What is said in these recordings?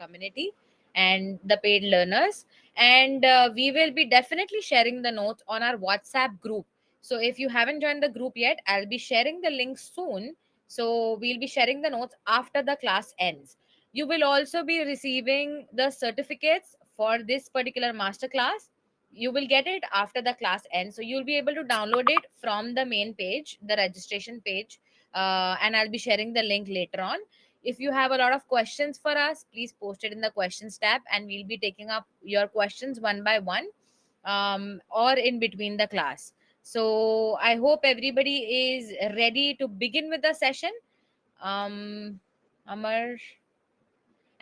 community and the paid learners. And we will be definitely sharing the notes on our WhatsApp group. So if you haven't joined the group yet, I'll be sharing the link soon. So we'll be sharing the notes after the class ends. You will also be receiving the certificates for this particular masterclass. You will get it after the class ends. So you'll be able to download it from the main page, the registration page, and I'll be sharing the link later on. If you have a lot of questions for us, please post it in the questions tab, and we'll be taking up your questions one by one, or in between the class. So I hope everybody is ready to begin with the session. Amar.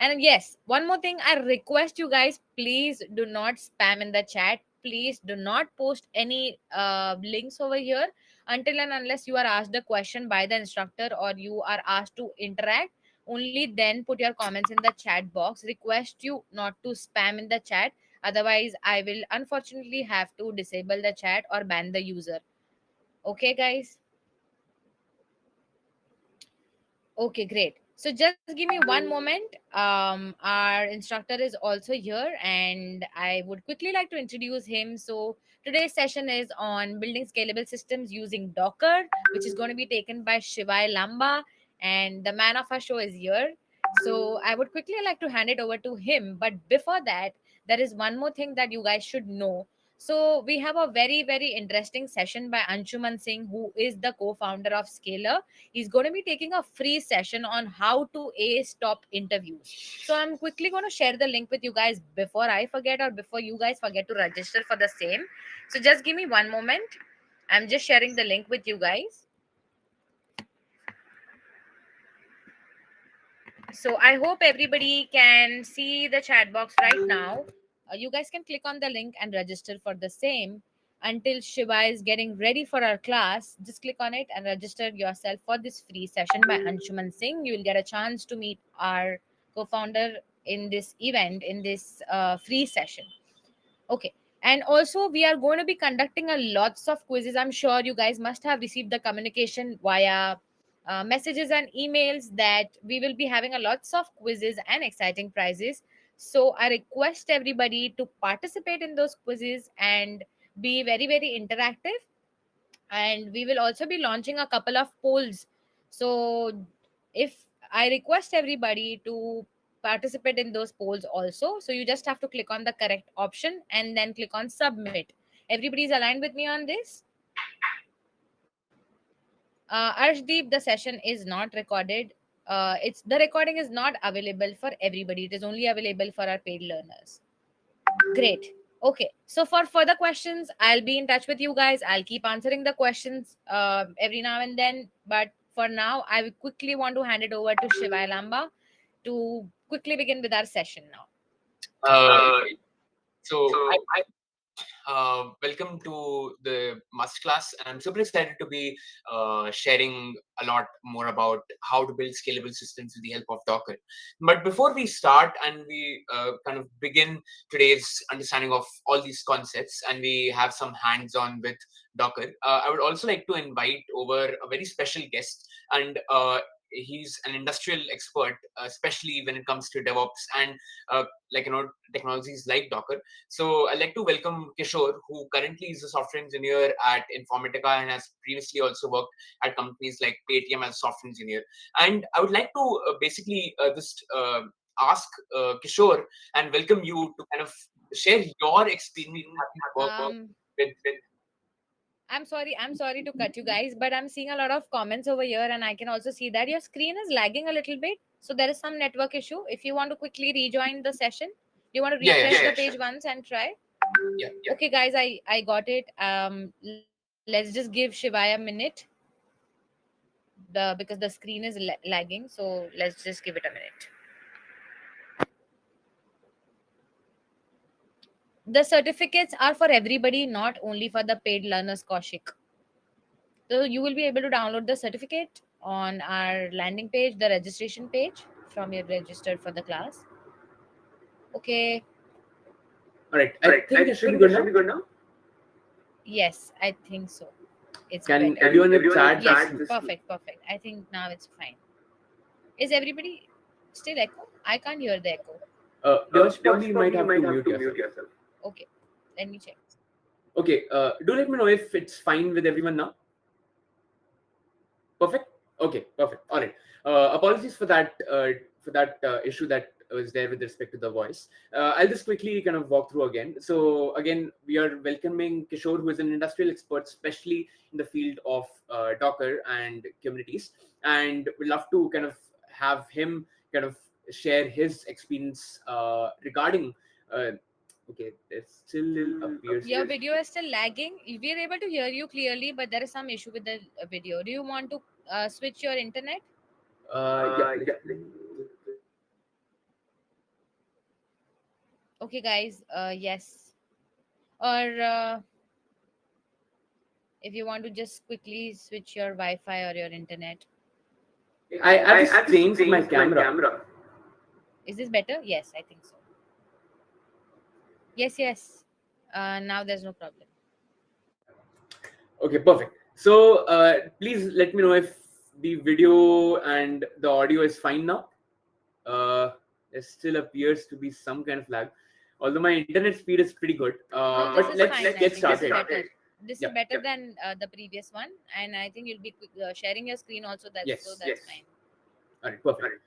And yes, one more thing, I request you guys, please do not spam in the chat. Please do not post any links over here until and unless you are asked a question by the instructor or you are asked to interact. Only then put your comments in the chat box. Request you not to spam in the chat. Otherwise, I will unfortunately have to disable the chat or ban the user. Okay, guys? Okay, great. So just give me one moment. Our instructor is also here, and I would quickly like to introduce him. So today's session is on building scalable systems using Docker, which is going to be taken by Shivay Lamba, and the man of our show is here. So I would quickly like to hand it over to him. But before that, there is one more thing that you guys should know. So we have a very, very interesting session by Anshuman Singh, who is the co-founder of Scaler. He's going to be taking a free session on how to ace top interviews. So I'm quickly going to share the link with you guys before I forget or before you guys forget to register for the same. So just give me one moment. I'm just sharing the link with you guys. So I hope everybody can see the chat box right now. You guys can click on the link and register for the same. Until Shiva is getting ready for our class, just click on it and register yourself for this free session by Anshuman Singh. You will get a chance to meet our co-founder in this event, in this free session. Okay. And also, we are going to be conducting a lots of quizzes. I'm sure you guys must have received the communication via messages and emails that we will be having a lots of quizzes and exciting prizes. So I request everybody to participate in those quizzes and be very, very interactive. And we will also be launching a couple of polls. So if I request everybody to participate in those polls also, so you just have to click on the correct option and then click on submit. Everybody's aligned with me on this? Arshdeep, the session is not recorded. It's the recording is not available for everybody. It is only available for our paid learners. Great. Okay. So for further questions, I'll be in touch with you guys. I'll keep answering the questions every now and then. But for now, I will quickly want to hand it over to Shivay Lamba to quickly begin with our session now. So welcome to the masterclass, and I'm super excited to be sharing a lot more about how to build scalable systems with the help of Docker. But before we start and we kind of begin today's understanding of all these concepts, and we have some hands-on with Docker, I would also like to invite over a very special guest, and he's an industrial expert, especially when it comes to DevOps and technologies like Docker. So I'd like to welcome Kishore, who currently is a software engineer at Informatica and has previously also worked at companies like Paytm as a software engineer. And I would like to just ask Kishore and welcome you to kind of share your experience having worked with. I'm sorry to cut you guys, but I'm seeing a lot of comments over here, and I can also see that your screen is lagging a little bit. So there is some network issue. If you want to quickly rejoin the session, you want to refresh the page once and try. Yeah. Okay, guys, I got it. Let's just give Shivaya a minute. Because the screen is lagging, so let's just give it a minute. The certificates are for everybody, not only for the paid learners, Kaushik. So you will be able to download the certificate on our landing page, the registration page, from your registered for the class. Okay. All right. I think it should be good now. Yes, I think so. It's Can better. everyone in chat? Yes, perfect. I think now it's fine. Is everybody still echo? I can't hear the echo. Yash Yash, probably might probably you have might to have mute to mute yourself. yourself. Okay, let me check. Okay, do let me know if it's fine with everyone now. Perfect. Okay, perfect. All right. Apologies for that issue that was there with respect to the voice. I'll just quickly kind of walk through again. So again, we are welcoming Kishore, who is an industrial expert, especially in the field of Docker and Kubernetes, and we'd love to kind of have him kind of share his experience regarding. Okay, there still Still appears to Your be. appears. video is still lagging. We are able to hear you clearly, but there is some issue with the video. Do you want to switch your internet? Yeah, let Yeah. me. Okay, guys. Yes. Or if you want to just quickly switch your Wi-Fi or your internet. I I just just changed my changed my camera. camera. Is this better? Yes, I think so. Yes, yes. Now there's no problem. Okay, perfect. So please let me know if the video and the audio is fine now. There still appears to be some kind of lag, although my internet speed is pretty good. No, this But is let's fine. I get think this is started. better. This is Yep. better than the previous one, and I think you'll be sharing your screen also. That's so Yes. that's Yes. fine. All right. Perfect. Right.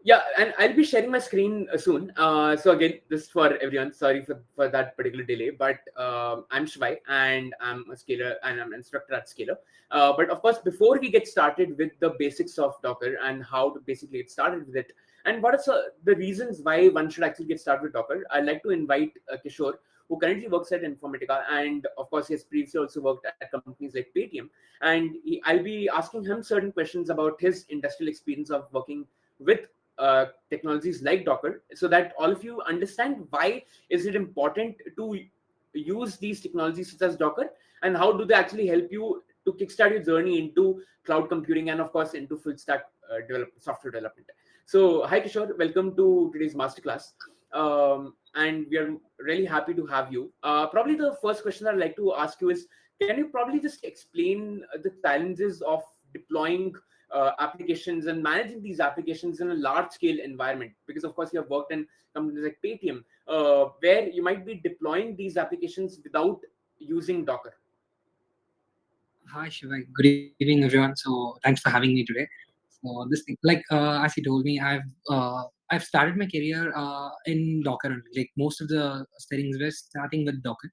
Yeah, and I'll be sharing my screen soon. So again, this is for everyone. Sorry for that particular delay, but I'm Shivay and I'm a scaler and I'm an instructor at Scaler. But of course, before we get started with the basics of Docker and how to basically get started with it, and what are the reasons why one should actually get started with Docker, I'd like to invite Kishore, who currently works at Informatica, and of course, he has previously also worked at companies like Paytm. And I'll be asking him certain questions about his industrial experience of working with technologies like Docker, so that all of you understand why is it important to use these technologies such as Docker, and how do they actually help you to kickstart your journey into cloud computing and of course into full stack software development. So hi Kishore, welcome to today's masterclass. And we are really happy to have you. Probably the first question I'd like to ask you is, can you probably just explain the challenges of deploying applications and managing these applications in a large scale environment, because of course you have worked in companies like Paytm, where you might be deploying these applications without using Docker. Hi Shiva, good evening everyone. So thanks for having me today. So this thing, like as you told me, I've started my career in Docker only. Like most of the settings were starting with Docker.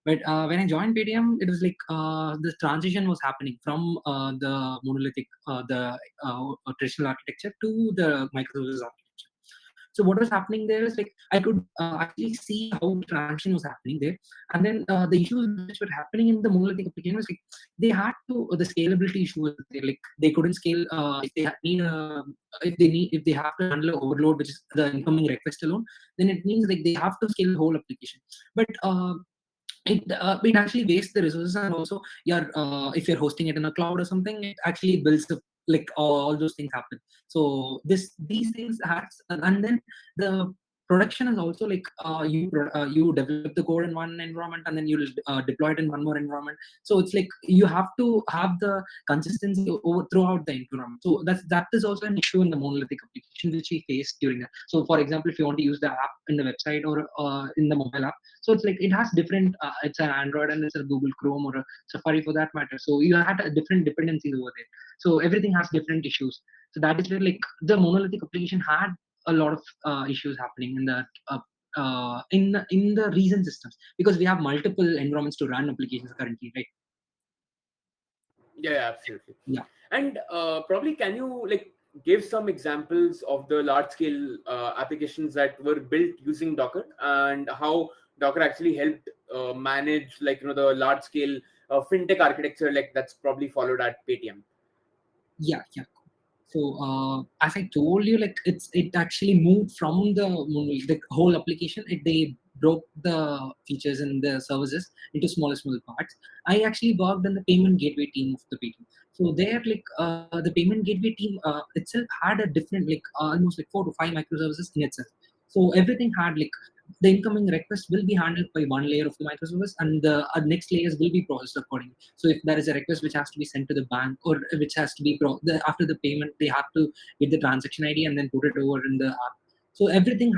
But when I joined Paytm, it was like the transition was happening from the monolithic, traditional architecture to the microservices architecture. So what was happening there is like I could actually see how the transition was happening there, and then the issues which were happening in the monolithic application was like they had to the scalability issue was there. Like they couldn't scale if they need if they have to handle an overload, which is the incoming request alone, then it means like they have to scale the whole application. But it actually wastes the resources, and also if you're hosting it in a cloud or something, it actually builds up like all those things happen. So these things has, and then the production is also like you develop the code in one environment and then you'll deploy it in one more environment. So it's like you have to have the consistency over throughout the environment. So that is also an issue in the monolithic application which we faced during that. So for example, if you want to use the app in the website or in the mobile app, so it's like it has different it's an Android and it's a Google Chrome or a Safari for that matter. So you had different dependencies over there, so everything has different issues. So that is where like the monolithic application had a lot of issues happening in that in the recent systems, because we have multiple environments to run applications currently, right? Yeah, absolutely. Yeah. And probably can you like give some examples of the large scale applications that were built using Docker, and how Docker actually helped manage, like, the large scale fintech architecture like that's probably followed at Paytm. Yeah. So as I told you, like it actually moved from the whole application. They broke the features and the services into small parts. I actually worked in the payment gateway team of the Paytm. So there, like the payment gateway team itself had a different, like almost like 4 to 5 microservices in itself. So everything had like the incoming request will be handled by one layer of the microservice, and the next layers will be processed accordingly. So if there is a request which has to be sent to the bank, or which has to be after the payment, they have to get the transaction ID and then put it over in the app. So everything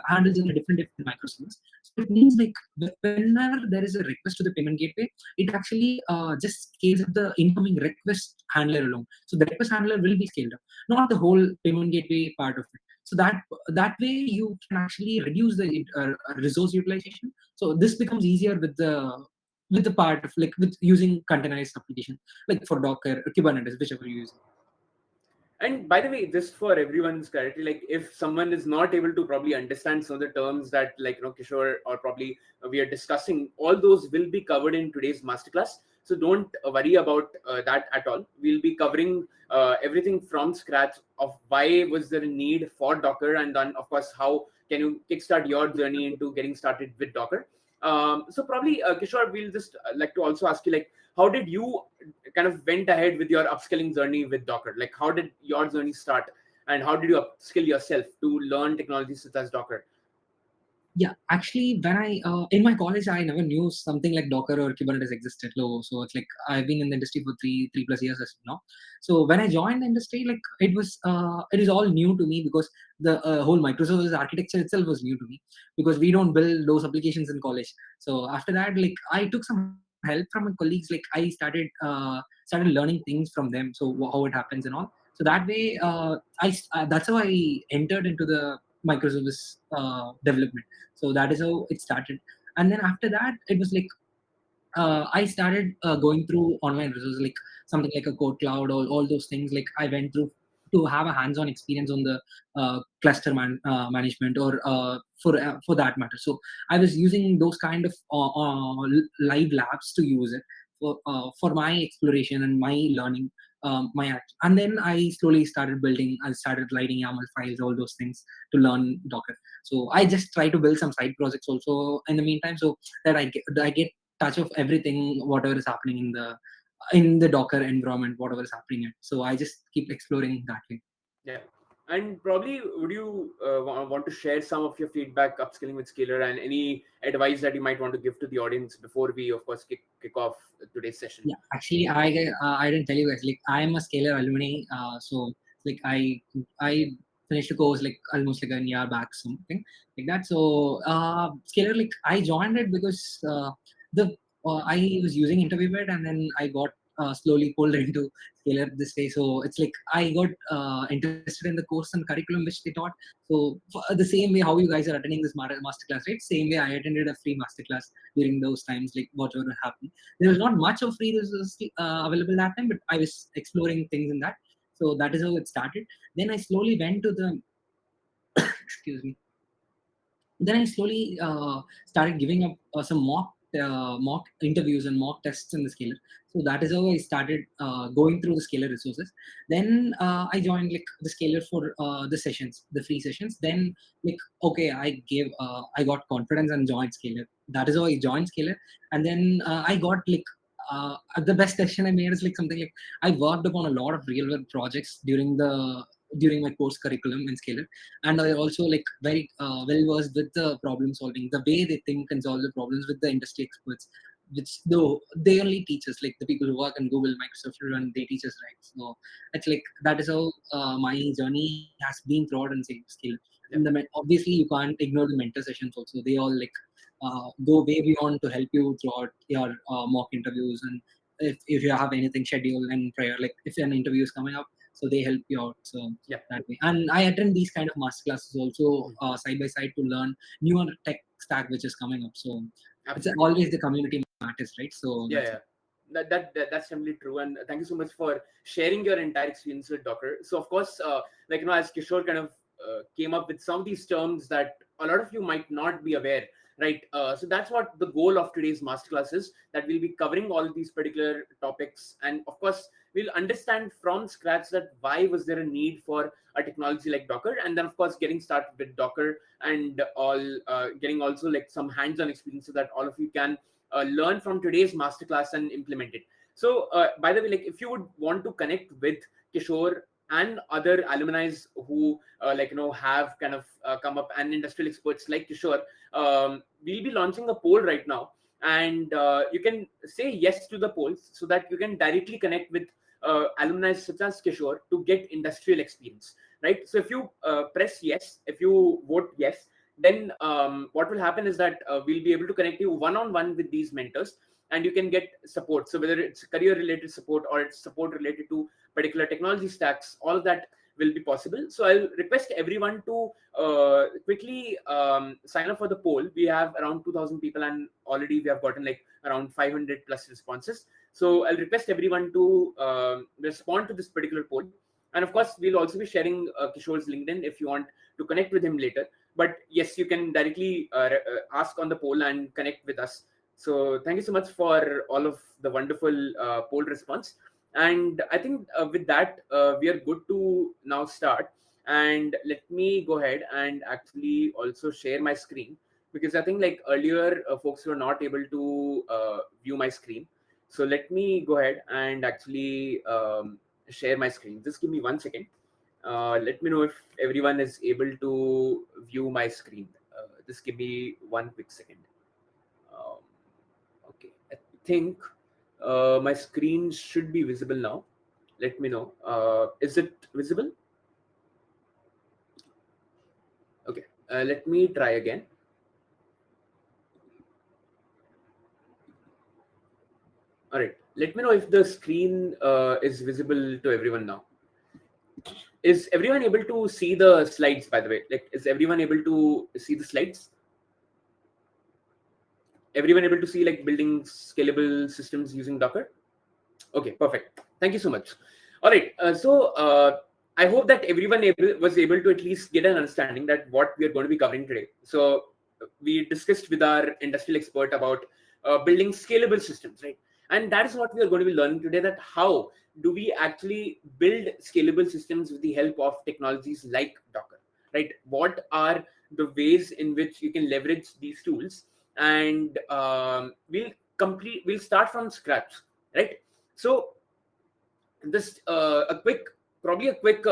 handles in a different microservice. So it means like whenever there is a request to the payment gateway, it actually just scales up the incoming request handler alone. So the request handler will be scaled up, not the whole payment gateway part of it. So that way you can actually reduce the resource utilization. So this becomes easier with the part of like with using containerized application like for Docker or Kubernetes, whichever you're using. And by the way, just for everyone's clarity, like if someone is not able to probably understand some of the terms that Kishore or probably we are discussing, all those will be covered in today's masterclass. So don't worry about that at all. We'll be covering everything from scratch of why was there a need for Docker, and then of course how can you kickstart your journey into getting started with Docker. So probably Kishore, we'll just like to also ask you, like, how did you kind of went ahead with your upskilling journey with Docker? Like, how did your journey start, and how did you upskill yourself to learn technologies such as Docker? Yeah, actually, when I in my college, I never knew something like Docker or Kubernetes existed. So it's like I've been in the industry for three plus years as of now. So when I joined the industry, like it is all new to me because the whole microservice architecture itself was new to me because we don't build those applications in college. So after that, like I took some help from my colleagues. Like I started learning things from them. So how it happens and all. So that way, that's how I entered into the microservice development. So that is how it started. And then after that it was like I started going through online resources like something like a code cloud or all those things. Like I went through to have a hands-on experience on the cluster management or for that matter. So I was using those kind of live labs to use it for my exploration and my learning. And then I slowly started building. I started writing YAML files, all those things to learn Docker. So I just try to build some side projects also in the meantime, so that I get touch of everything, whatever is happening in the Docker environment, whatever is happening in. So I just keep exploring that way. Yeah. And probably, would you want to share some of your feedback upskilling with Scalar and any advice that you might want to give to the audience before we, of course, kick off today's session? Yeah, actually, I didn't tell you guys. Like, I am a Scalar alumni. So like I finished the course like almost like a year back, something like that. So Scalar, like I joined it because the I was using Interviewbed, and then I got slowly pulled into Scalar this way. So it's like I got interested in the course and curriculum which they taught. So the same way how you guys are attending this masterclass, right? Same way I attended a free masterclass during those times, like whatever happened. There was not much of free resources available that time, but I was exploring things in that. So that is how it started. Then I slowly went to the excuse me. Then I slowly started giving up some mock interviews and mock tests in the Scalar. So that is how I started going through the Scalar resources. Then I joined like the Scalar for the sessions, the free sessions. Then like okay, I got confidence and joined Scalar. That is how I joined Scalar. And then I got like the best session I made is like something like I worked upon a lot of real world projects during my course curriculum in Scalar. And I also like very well versed with the problem solving, the way they think and solve the problems with the industry experts, which though they only teach us, like the people who work in Google, Microsoft, and they teach us, right? So it's like that is how my journey has been throughout and skill. And Yeah. obviously you can't ignore the mentor sessions also. They all like go way beyond to help you throughout your mock interviews, and if you have anything scheduled and prior, like if an interview is coming up, so they help you out. So Yeah. that way. And I attend these kind of master classes also Mm. side by side to learn newer tech stack which is coming up. So it's Absolutely. always the community matters, right? So Yeah, that's yeah. it. That's definitely true, and thank you so much for sharing your entire experience with Docker. So of course, as Kishore kind of came up with some of these terms that a lot of you might not be aware, right? So that's what the goal of today's masterclass is, that we'll be covering all these particular topics, and of course we'll understand from scratch that why was there a need for a technology like Docker, and then of course getting started with Docker and all, getting also like some hands-on experience so that all of you can learn from today's masterclass and implement it. So, by the way, like if you would want to connect with Kishore and other alumni who have kind of come up, and industrial experts like Kishore, we'll be launching a poll right now, and you can say yes to the polls so that you can directly connect with alumni such as Kishore to get industrial experience. right? So if you press yes, if you vote yes, then what will happen is that we'll be able to connect you one-on-one with these mentors, and you can get support. So whether it's career related support or it's support related to particular technology stacks, all of that will be possible. So I'll request everyone to quickly sign up for the poll. We have around 2,000 people, and already we have gotten like around 500 plus responses. So I'll request everyone to respond to this particular poll. And of course, we'll also be sharing Kishore's LinkedIn if you want to connect with him later. But yes, you can directly ask on the poll and connect with us. So thank you so much for all of the wonderful poll response. And I think with that, we are good to now start. And let me go ahead and actually also share my screen, because I think like earlier folks were not able to view my screen. So let me go ahead and actually share my screen. Just give me 1 second. Let me know if everyone is able to view my screen. Just give me one quick second. Um, okay, I think my screen should be visible now. Let me know. Is it visible? Okay, let me try again. All right, let me know if the screen is visible to everyone now. Is everyone able to see the slides, by the way? Like, is everyone able to see the slides? Everyone able to see like building scalable systems using Docker? Okay, perfect. Thank you so much. All right. So I hope that everyone was able to at least get an understanding that what we are going to be covering today. So we discussed with our industrial expert about building scalable systems, right? And that is what we are going to be learning today, that how do we actually build scalable systems with the help of technologies like Docker, right? What are the ways in which you can leverage these tools? And we'll start from scratch, right? So this probably a quick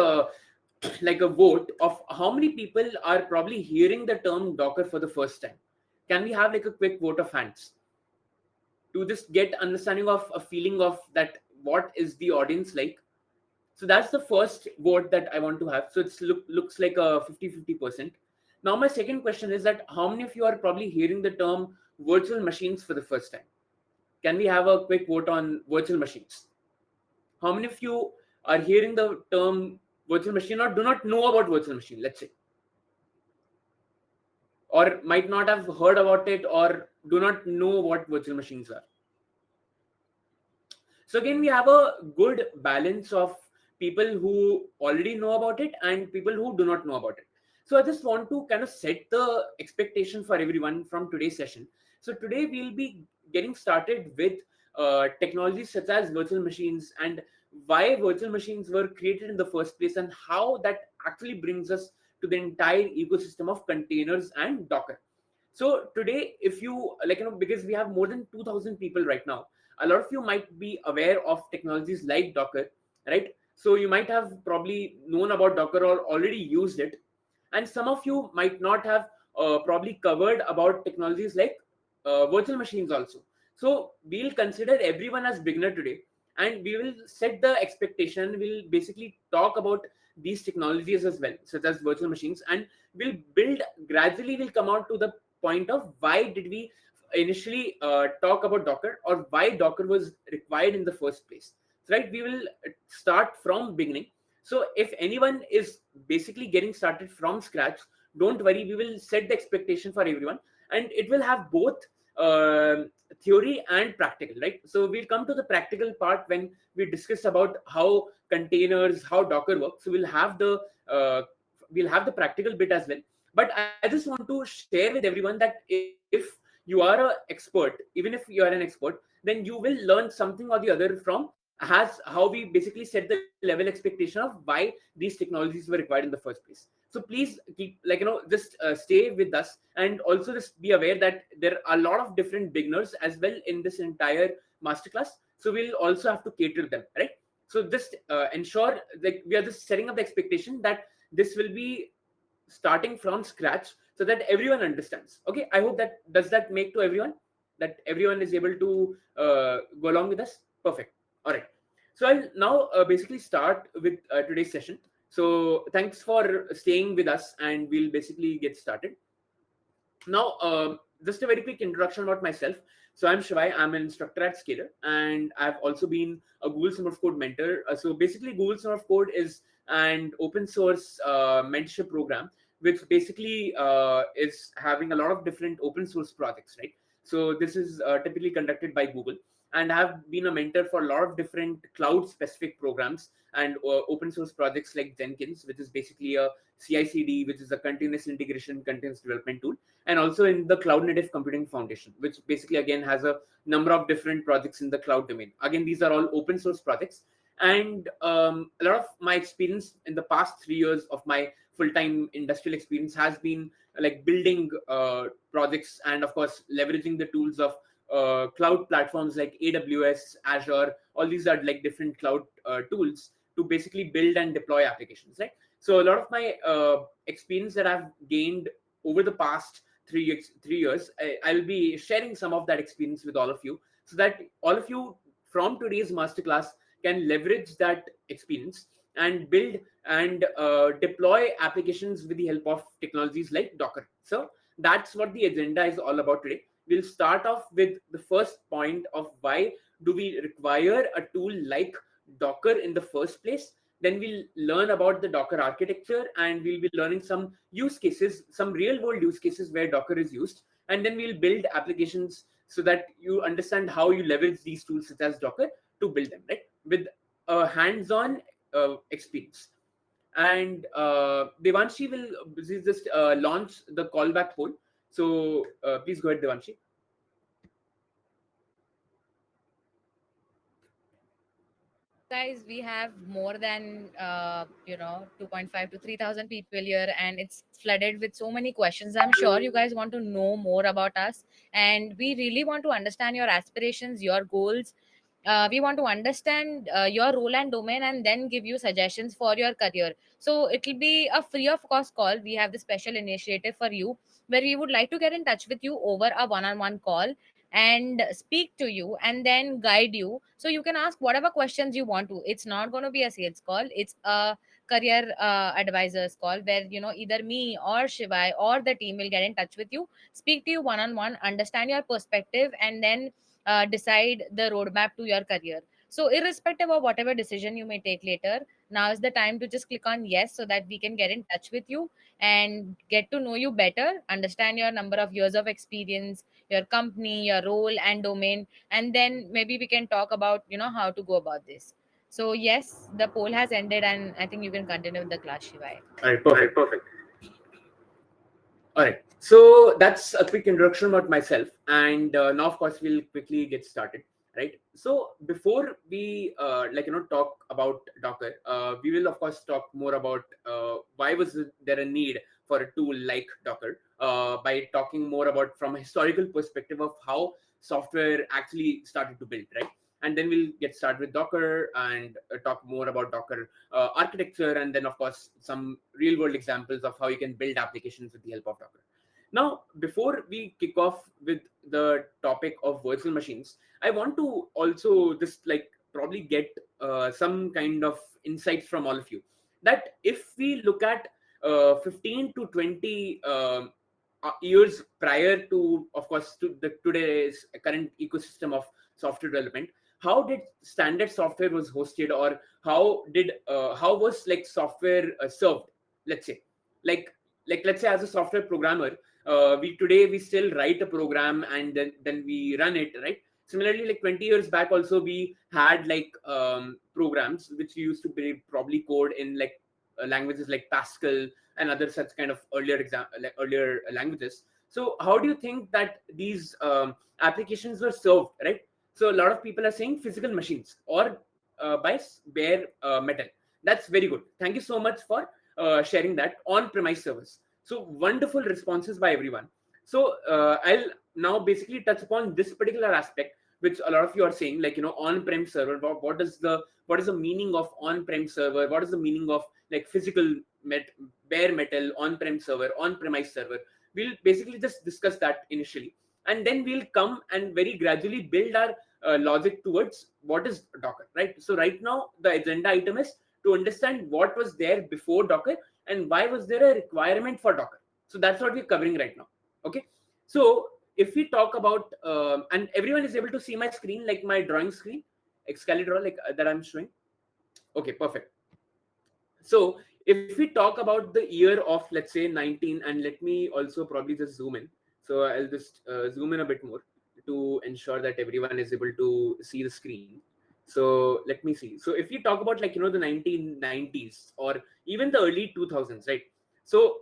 like a vote of how many people are probably hearing the term Docker for the first time. Can we have like a quick vote of hands to just get understanding of a feeling of that what is the audience like? So that's the first vote that I want to have. So it's looks like a 50-50%. Now my second question is that how many of you are probably hearing the term virtual machines for the first time? Can we have a quick vote on virtual machines? How many of you are hearing the term virtual machine or do not know about virtual machine, let's say, or might not have heard about it or do not know what virtual machines are? So again, we have a good balance of people who already know about it and people who do not know about it. So I just want to kind of set the expectation for everyone from today's session. So today we'll be getting started with technologies such as virtual machines and why virtual machines were created in the first place and how that actually brings us to the entire ecosystem of containers and Docker. So today, if you like, because we have more than 2,000 people right now, a lot of you might be aware of technologies like Docker, right? So you might have probably known about Docker or already used it, and some of you might not have probably covered about technologies like virtual machines also. So we'll consider everyone as beginner today, and we will set the expectation. We'll basically talk about these technologies as well, such as virtual machines, and we'll build gradually. We'll come out to the point of why did we initially talk about Docker or why Docker was required in the first place. So, right, we will start from beginning. So if anyone is basically getting started from scratch, don't worry, we will set the expectation for everyone, and it will have both theory and practical, right? So we'll come to the practical part when we discuss about how containers, how Docker works. So we'll have the practical bit as well. But I just want to share with everyone that if you are an expert, even if you are an expert, then you will learn something or the other from has how we basically set the level expectation of why these technologies were required in the first place. So please keep just stay with us, and also just be aware that there are a lot of different beginners as well in this entire masterclass. So we'll also have to cater them, right? So just ensure like we are just setting up the expectation that this will be starting from scratch so that everyone understands. Okay, I hope that does that make to everyone, that everyone is able to go along with us. Perfect. All right, so I'll now basically start with today's session. So thanks for staying with us, and we'll basically get started. Now, just a very quick introduction about myself. So I'm Shivay. I'm an instructor at Scalar, and I've also been a Google Summer of Code mentor. So basically, Google Summer of Code is an open source mentorship program, which basically is having a lot of different open source projects, right? So this is typically conducted by Google, and I've been a mentor for a lot of different cloud specific programs and open source projects like Jenkins, which is basically a CI/CD, which is a continuous integration continuous development tool, and also in the Cloud Native Computing Foundation, which basically again has a number of different projects in the cloud domain. Again, these are all open source projects, and a lot of my experience in the past 3 years of my full-time industrial experience has been like building projects, and of course leveraging the tools of cloud platforms like AWS, Azure. All these are like different cloud tools to basically build and deploy applications, right? So a lot of my experience that I've gained over the past 3 years, I'll be sharing some of that experience with all of you, so that all of you from today's masterclass can leverage that experience and build and deploy applications with the help of technologies like Docker. So that's what the agenda is all about today. We'll start off with the first point of why do we require a tool like Docker in the first place. Then we'll learn about the Docker architecture, and we'll be learning some use cases, some real world use cases where Docker is used. And then we'll build applications so that you understand how you leverage these tools such as Docker to build them, right? With a hands-on experience. And Devanshi will just launch the callback poll. So please go ahead, Devanshi. Guys, we have more than 2.5 to 3,000 people here, and it's flooded with so many questions. I'm sure you guys want to know more about us, and we really want to understand your aspirations, your goals. We want to understand your role and domain, and then give you suggestions for your career. So it will be a free of cost call. We have the special initiative for you, where we would like to get in touch with you over a one-on-one call and speak to you and then guide you, so you can ask whatever questions you want to. It's not going to be a sales call, it's a career advisors call, where either me or Shivai or the team will get in touch with you, speak to you one on one, understand your perspective, and then decide the roadmap to your career. So irrespective of whatever decision you may take later, now is the time to just click on yes, so that we can get in touch with you and get to know you better, understand your number of years of experience, your company, your role and domain, and then maybe we can talk about how to go about this. So yes, the poll has ended, and I think you can continue with the class, Shivai. All right, perfect. All right. So that's a quick introduction about myself, and now, of course, we'll quickly get started. Right. So before we talk about Docker, we will of course talk more about why was there a need for a tool like Docker, by talking more about from a historical perspective of how software actually started to build. Right. And then we'll get started with Docker and talk more about Docker architecture, and then of course some real world examples of how you can build applications with the help of Docker. Now, before we kick off with the topic of virtual machines, I want to also just like probably get some kind of insights from all of you, that if we look at 15 to 20 years prior to, of course, to the today's current ecosystem of software development, how did standard software was hosted, or how was like software served? Let's say, like let's say as a software programmer, we still write a program and then we run it, right? Similarly, like 20 years back also, we had like programs which we used to probably code in like languages like Pascal and other such kind of earlier languages. So how do you think that these applications were served, right? So a lot of people are saying physical machines, or by bare metal. That's very good. Thank you so much for sharing that. On-premise servers. So wonderful responses by everyone. So I'll now basically touch upon this particular aspect, which a lot of you are saying, like on-prem server. What is the meaning of on-prem server? What is the meaning of like physical bare metal on-prem server, on-premise server? We'll basically just discuss that initially, and then we'll come and very gradually build our logic towards what is Docker, right? So right now the agenda item is to understand what was there before Docker and why was there a requirement for Docker. So that's what we're covering right now. Okay. So if we talk about, and everyone is able to see my screen, like my drawing screen, Excalibur, like that I'm showing. Okay, perfect. So if we talk about the year of, let's say 19, and let me also probably just zoom in. So I'll just zoom in a bit more to ensure that everyone is able to see the screen. So let me see. So if you talk about, like, the 1990s or even the early 2000s, right? So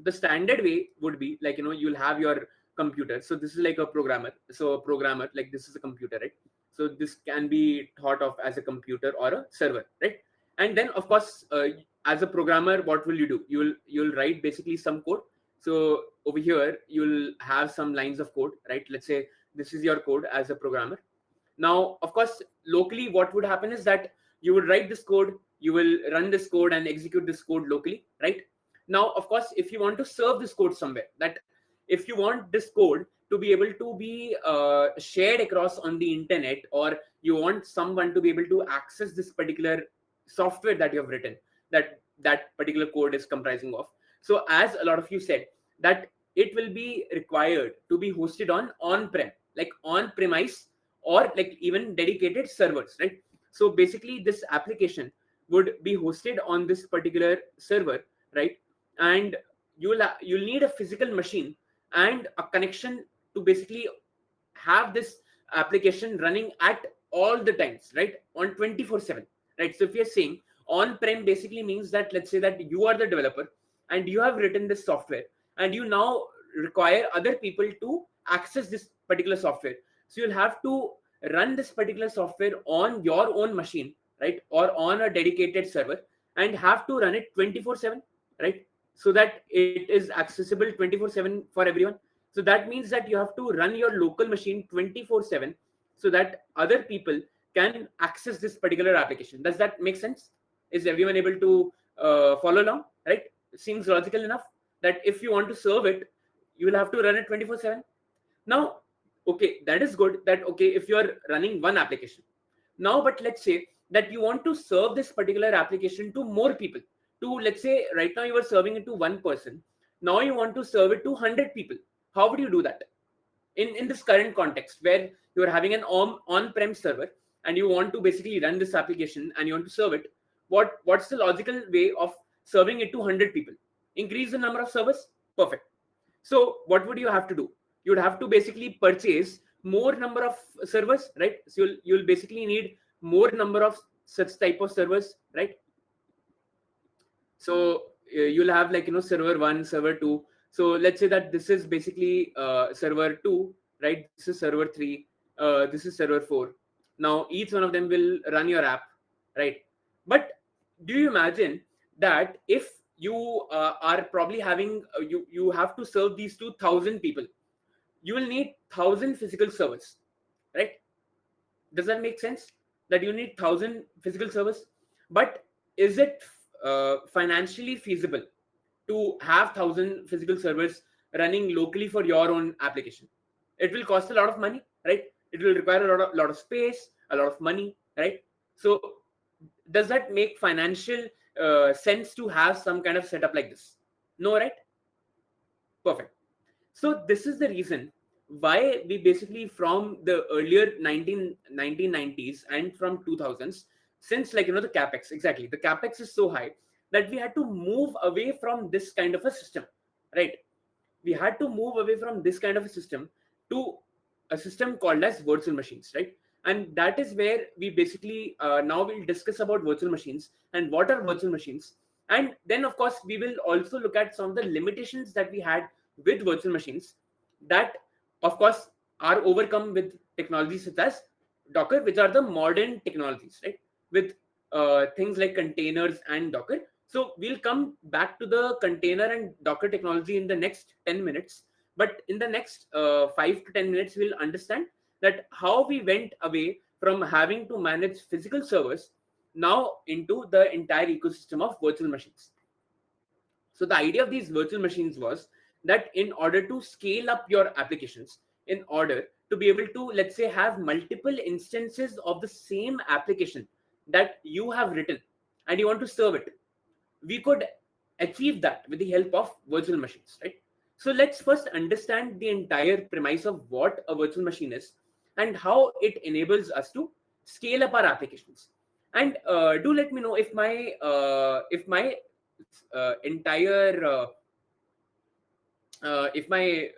the standard way would be like, you'll have your computer. So this is like a programmer. So a programmer, like, this is a computer, right? So this can be thought of as a computer or a server, right? And then of course, as a programmer, what will you do? You'll write basically some code. So over here you'll have some lines of code, right? Let's say this is your code as a programmer. Now of course, locally what would happen is that you would write this code, you will run this code and execute this code locally, right? Now of course, if you want to serve this code somewhere, that if you want this code to be able to be shared across on the internet, or you want someone to be able to access this particular software that you have written, that particular code is comprising of. So as a lot of you said, that it will be required to be hosted on-prem, like on premise, or like even dedicated servers, right? So basically this application would be hosted on this particular server, right? And you'll need a physical machine and a connection to basically have this application running at all the times, right? On 24/7, right? So if you're saying on-prem, basically means that, let's say that you are the developer and you have written this software, and you now require other people to access this particular software. So you'll have to run this particular software on your own machine, right? Or on a dedicated server, and have to run it 24/7, right? So that it is accessible 24/7 for everyone. So that means that you have to run your local machine 24/7, so that other people can access this particular application. Does that make sense? Is everyone able to follow along? Right? It seems logical enough that if you want to serve it, you will have to run it 24/7. Now, okay, that is good. That okay, if you are running one application now, but let's say that you want to serve this particular application to more people. To, let's say right now you are serving it to one person. Now you want to serve it to 100 people. How would you do that in this current context where you are having an on-prem server and you want to basically run this application and you want to serve it? What's the logical way of serving it to 100 people? Increase the number of servers. Perfect. So what would you have to do? You'd have to basically purchase more number of servers, right? So you'll basically need more number of such type of servers, right? So you'll have, like, server 1, server 2. So let's say that this is basically server 2, right? This is server 3, this is server 4. Now each one of them will run your app, right? But do you imagine that if you are probably having you have to serve these 2,000 people, you will need 1,000 physical servers, right? Does that make sense? That you need 1,000 physical servers. But is it financially feasible to have 1,000 physical servers running locally for your own application? It will cost a lot of money, right? It will require a lot of space, a lot of money, right? So does that make financial sense to have some kind of setup like this? No, right? Perfect. So this is the reason why we basically, from the earlier 1990s and from 2000s, since, like, the capex, exactly, the capex is so high that we had to move away from this kind of a system, right? We had to move away from this kind of a system to a system called as virtual machines, right? And that is where we basically now we'll discuss about virtual machines and what are virtual machines. And then of course we will also look at some of the limitations that we had with virtual machines, that of course are overcome with technologies such as Docker, which are the modern technologies, right? With things like containers and Docker. So we'll come back to the container and Docker technology in the next 10 minutes. But in the next 5 to 10 minutes, we'll understand that how we went away from having to manage physical servers now into the entire ecosystem of virtual machines. So the idea of these virtual machines was that in order to scale up your applications, in order to be able to, let's say, have multiple instances of the same application that you have written, and you want to serve it. We could achieve that with the help of virtual machines, right? So let's first understand the entire premise of what a virtual machine is and how it enables us to scale up our applications. And do let me know if my entire if my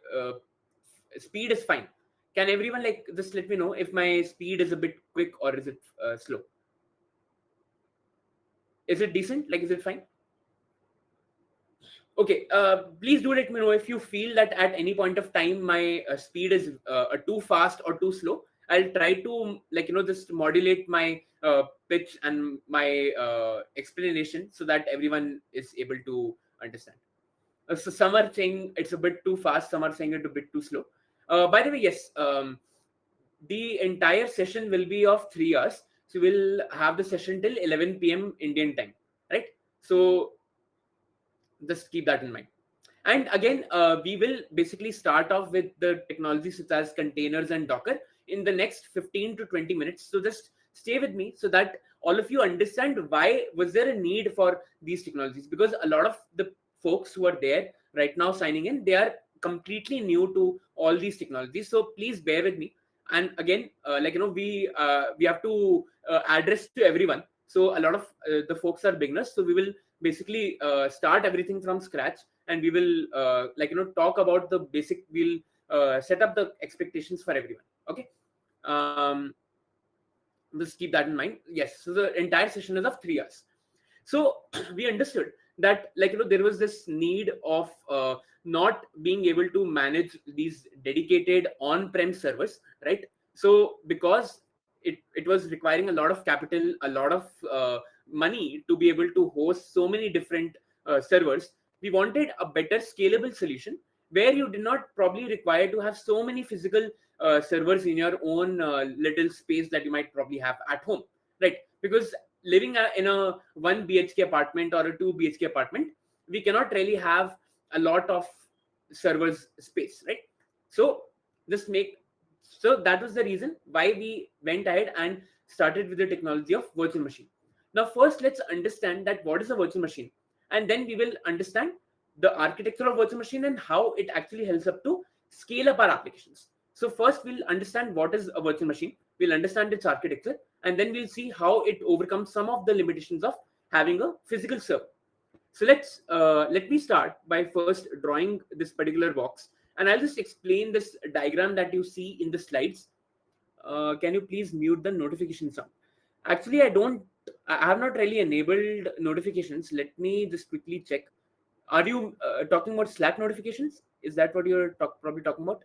speed is fine. Can everyone like just let me know if my speed is a bit quick or is it slow? Is it decent? Like, is it fine? Okay, please do let me know if you feel that at any point of time my speed is too fast or too slow. I'll try to just modulate my pitch and my explanation so that everyone is able to understand. So some are saying it's a bit too fast, some are saying it's a bit too slow. By the way, yes, the entire session will be of 3 hours. So we'll have the session till 11 p.m. Indian time, right? So just keep that in mind. And again, we will basically start off with the technologies such as containers and Docker in the next 15 to 20 minutes. So just stay with me so that all of you understand why was there a need for these technologies, because a lot of the folks who are there right now signing in, they are completely new to all these technologies. So please bear with me. And again, we have to address to everyone. So a lot of the folks are beginners. So we will basically start everything from scratch, and we will talk about the basic. We'll set up the expectations for everyone. Okay. um just keep that in mind. Yes, so the entire session is of 3 hours. So we understood that there was this need of not being able to manage these dedicated on-prem servers, right? So because it was requiring a lot of capital, a lot of money to be able to host so many different servers, we wanted a better scalable solution where you did not probably require to have so many physical servers in your own little space that you might probably have at home, right? Because living in a 1 BHK apartment or a 2 BHK apartment, we cannot really have a lot of servers space, right? So just make so that was the reason why we went ahead and started with the technology of virtual machine. Now first let's understand that what is a virtual machine, and then we will understand the architecture of virtual machine and how it actually helps up to scale up our applications. So first we'll understand what is a virtual machine, we'll understand its architecture, and then we'll see how it overcomes some of the limitations of having a physical server. So let me start by first drawing this particular box, and I'll just explain this diagram that you see in the slides. Can you please mute the notification sound? Actually, I have not really enabled notifications. Let me just quickly check. Are you talking about Slack notifications? Is that what you're probably talking about?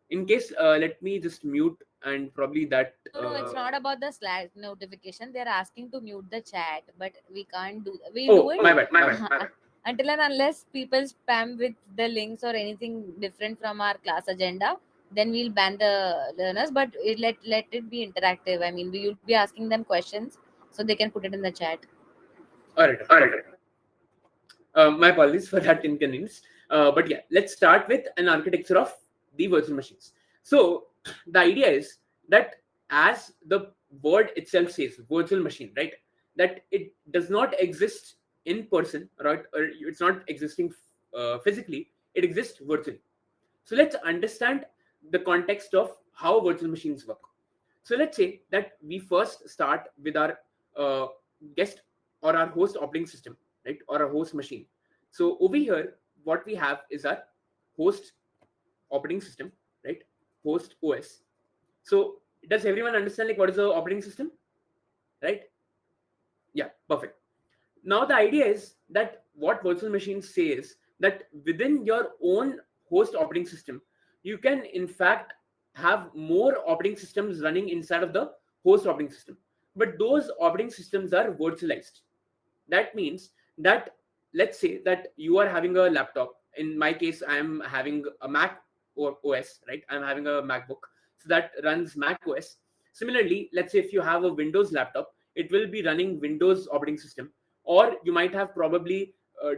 In case, let me just mute and probably that. No, it's not about the Slack notification. They're asking to mute the chat, but we can't do. We Oh, do it. my bad, my bad, my bad. Until and unless people spam with the links or anything different from our class agenda, then we'll ban the learners. But let it be interactive. I mean, we will be asking them questions so they can put it in the chat. All right, all right. My apologies for that inconvenience. But yeah, let's start with an architecture of the virtual machines. So the idea is that, as the word itself says, virtual machine, right? That it does not exist in person, right? Or it's not existing physically. It exists virtually. So let's understand the context of how virtual machines work. So let's say that we first start with our uh, guest or our host operating system, right? Or a host machine. So over here, what we have is our host operating system, right? Host OS. So does everyone understand like what is the operating system, right? Yeah, perfect. Now the idea is that what virtual machines say is that within your own host operating system, you can in fact have more operating systems running inside of the host operating system, but those operating systems are virtualized. That means that, let's say that you are having a laptop. In my case, I am having a Mac or OS, right? I'm having a MacBook, so that runs Mac OS. Similarly, let's say if you have a Windows laptop, it will be running Windows operating system, or you might have probably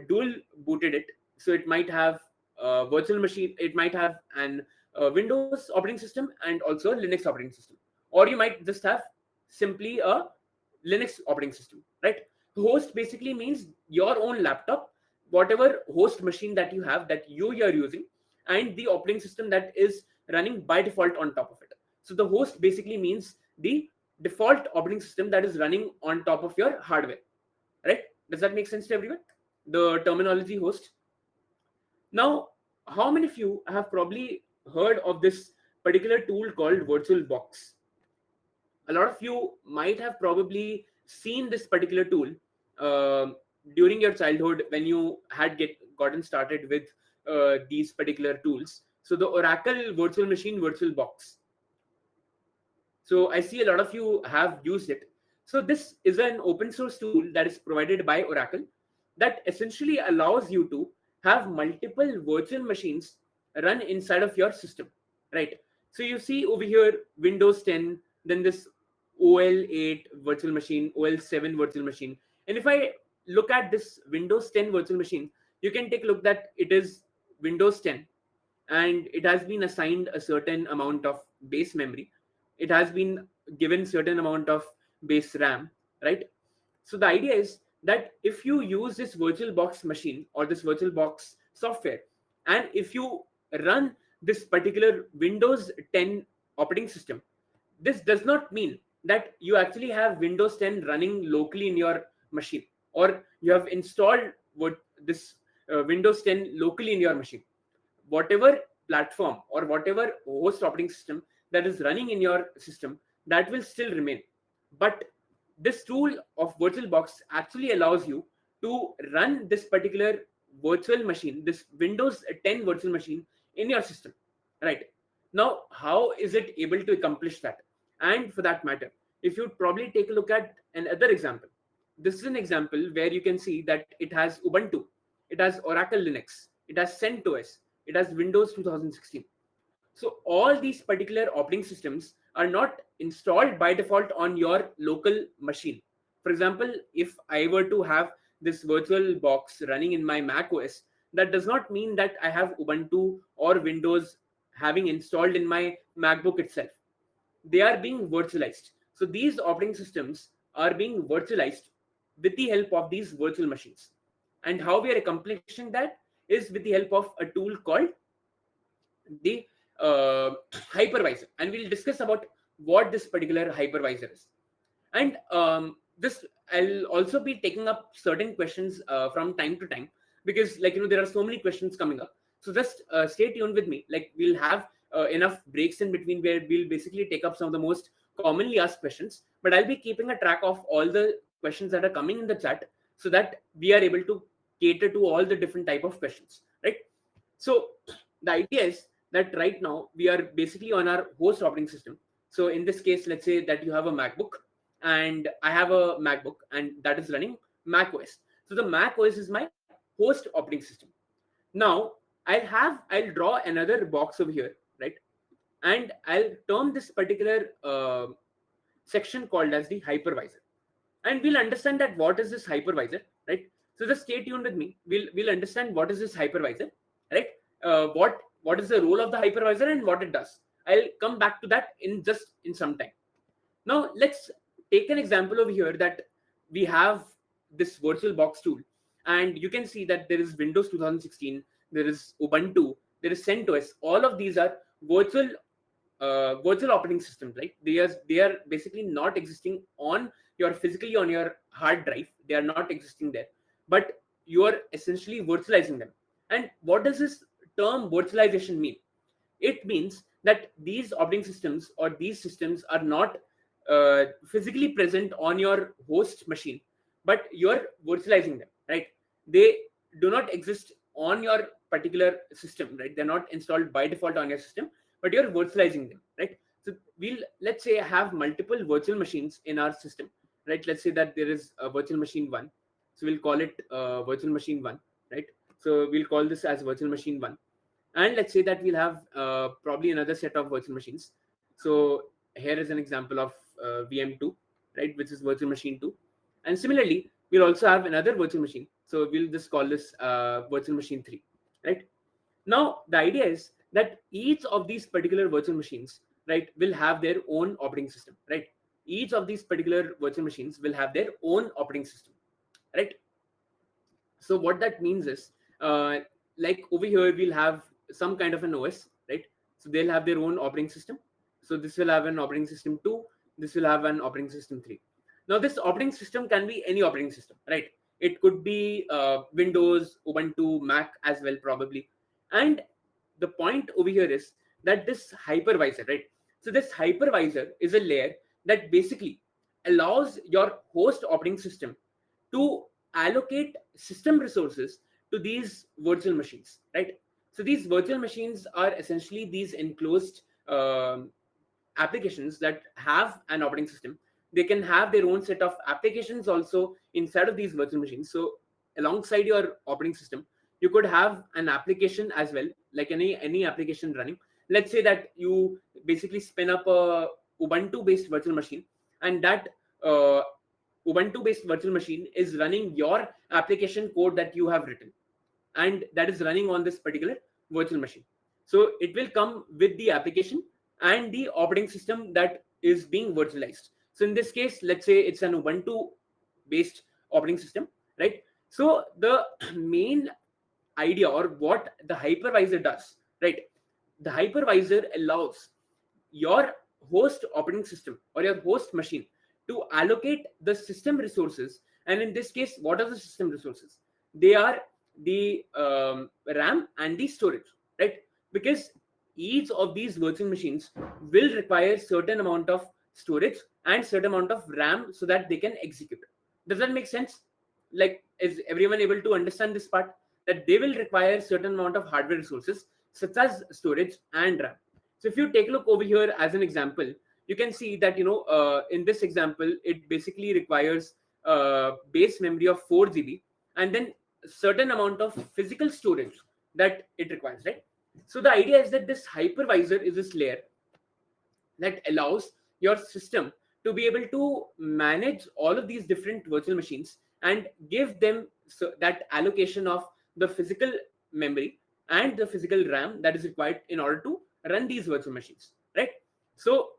dual booted it, so it might have a virtual machine, it might have an Windows operating system and also a Linux operating system, or you might just have simply a Linux operating system, right? Host basically means your own laptop, whatever host machine that you have, that you are using, and the operating system that is running by default on top of it. So the host basically means the default operating system that is running on top of your hardware, right? Does that make sense to everyone, the terminology host? Now, how many of you have probably heard of this particular tool called VirtualBox? A lot of you might have probably seen this particular tool uh, during your childhood when you had gotten started with these particular tools. So the Oracle virtual machine VirtualBox. So I see a lot of you have used it. So this is an open source tool that is provided by Oracle that essentially allows you to have multiple virtual machines run inside of your system, right? So you see over here Windows 10, then this OL8 virtual machine, OL7 virtual machine. And if I look at this Windows 10 virtual machine, you can take a look that it is Windows 10, and it has been assigned a certain amount of base memory. It has been given certain amount of base RAM, right? So the idea is that if you use this VirtualBox machine or this VirtualBox software, and if you run this particular Windows 10 operating system, this does not mean that you actually have Windows 10 running locally in your machine, or you have installed this Windows 10 locally in your machine. Whatever platform or whatever host operating system that is running in your system, that will still remain. But this tool of VirtualBox actually allows you to run this particular virtual machine, this Windows 10 virtual machine in your system, right? Now, how is it able to accomplish that? And for that matter, if you probably take a look at another example, this is an example where you can see that it has Ubuntu, it has Oracle Linux, it has CentOS, it has Windows 2016. So all these particular operating systems are not installed by default on your local machine. For example, if I were to have this virtual box running in my Mac OS, that does not mean that I have Ubuntu or Windows having installed in my MacBook itself. They are being virtualized. So these operating systems are being virtualized with the help of these virtual machines. And how we are accomplishing that is with the help of a tool called the hypervisor, and we'll discuss about what this particular hypervisor is. And this, I'll also be taking up certain questions from time to time, because there are so many questions coming up. So just stay tuned with me. Like, we'll have enough breaks in between where we'll basically take up some of the most commonly asked questions, but I'll be keeping a track of all the questions that are coming in the chat, so that we are able to cater to all the different type of questions, right? So the idea is that right now we are basically on our host operating system. So in this case, let's say that you have a MacBook and I have a MacBook, and that is running Mac OS. So the Mac OS is my host operating system. Now I'll draw another box over here, right? And I'll term this particular section called as the hypervisor, and we'll understand that what is this hypervisor, right? So just stay tuned with me. We'll understand what is this hypervisor, right? What is the role of the hypervisor and what it does. I'll come back to that in some time. Now let's take an example over here that we have this VirtualBox tool, and you can see that there is Windows 2016, there is Ubuntu, there is CentOS. All of these are virtual operating systems, right? They are basically not existing on your physically on your hard drive. They are not existing there, but you are essentially virtualizing them. And what does this term virtualization mean? It means that these operating systems or these systems are not physically present on your host machine, but you're virtualizing them, right? They do not exist on your particular system, right? They're not installed by default on your system, but you're virtualizing them, right? So let's say have multiple virtual machines in our system, right? Let's say that there is a virtual machine 1. So we'll call it virtual machine 1, right? So we'll call this as virtual machine 1. And let's say that we'll have probably another set of virtual machines. So here is an example of VM2, right, which is virtual machine 2. And similarly, we'll also have another virtual machine. So we'll just call this virtual machine 3, right? Now, the idea is that each of these particular virtual machines, right, will have their own operating system, right? Each of these particular virtual machines will have their own operating system. right? So what that means is, like over here we'll have some kind of an OS, right? So they'll have their own operating system. So this will have an operating system 2, this will have an operating system 3. Now this operating system can be any operating system, right? It could be Windows, Ubuntu, Mac as well probably. And the point over here is that this hypervisor, right? So this hypervisor is a layer that basically allows your host operating system to allocate system resources to these virtual machines, right? So these virtual machines are essentially these enclosed applications that have an operating system. They can have their own set of applications also inside of these virtual machines. So alongside your operating system, you could have an application as well, like any application running. Let's say that you basically spin up a Ubuntu based virtual machine, and that uh, Ubuntu based virtual machine is running your application code that you have written, and that is running on this particular virtual machine. So it will come with the application and the operating system that is being virtualized. So in this case, let's say it's an Ubuntu based operating system, right? So the main idea, or what the hypervisor does, right? The hypervisor allows your host operating system or your host machine to allocate the system resources. And in this case, what are the system resources? They are the RAM and the storage, right? Because each of these virtual machines will require certain amount of storage and certain amount of RAM so that they can execute. Does that make sense? Like, is everyone able to understand this part, that they will require certain amount of hardware resources such as storage and RAM? So if you take a look over here as an example, you can see that, in this example, it basically requires base memory of 4 GB, and then certain amount of physical storage that it requires, right? So the idea is that this hypervisor is this layer that allows your system to be able to manage all of these different virtual machines and give them that allocation of the physical memory and the physical RAM that is required in order to run these virtual machines, right? So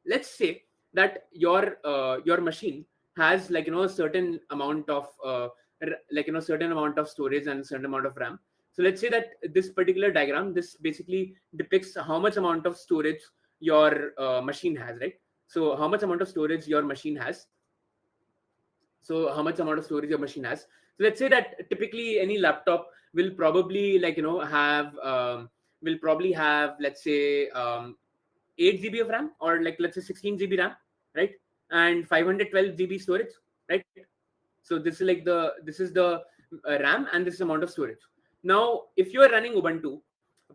let's say that your machine has, like, a certain amount of certain amount of storage and certain amount of RAM. So let's say that this particular diagram, this basically depicts how much amount of storage your machine has, right? So how much amount of storage your machine has. So how much amount of storage your machine has. So let's say that typically any laptop will probably, have will probably have, let's say, 8 GB of RAM, or like, let's say 16 GB RAM, right? And 512 GB storage, right? So this is the RAM, and this is amount of storage. Now if you are running Ubuntu,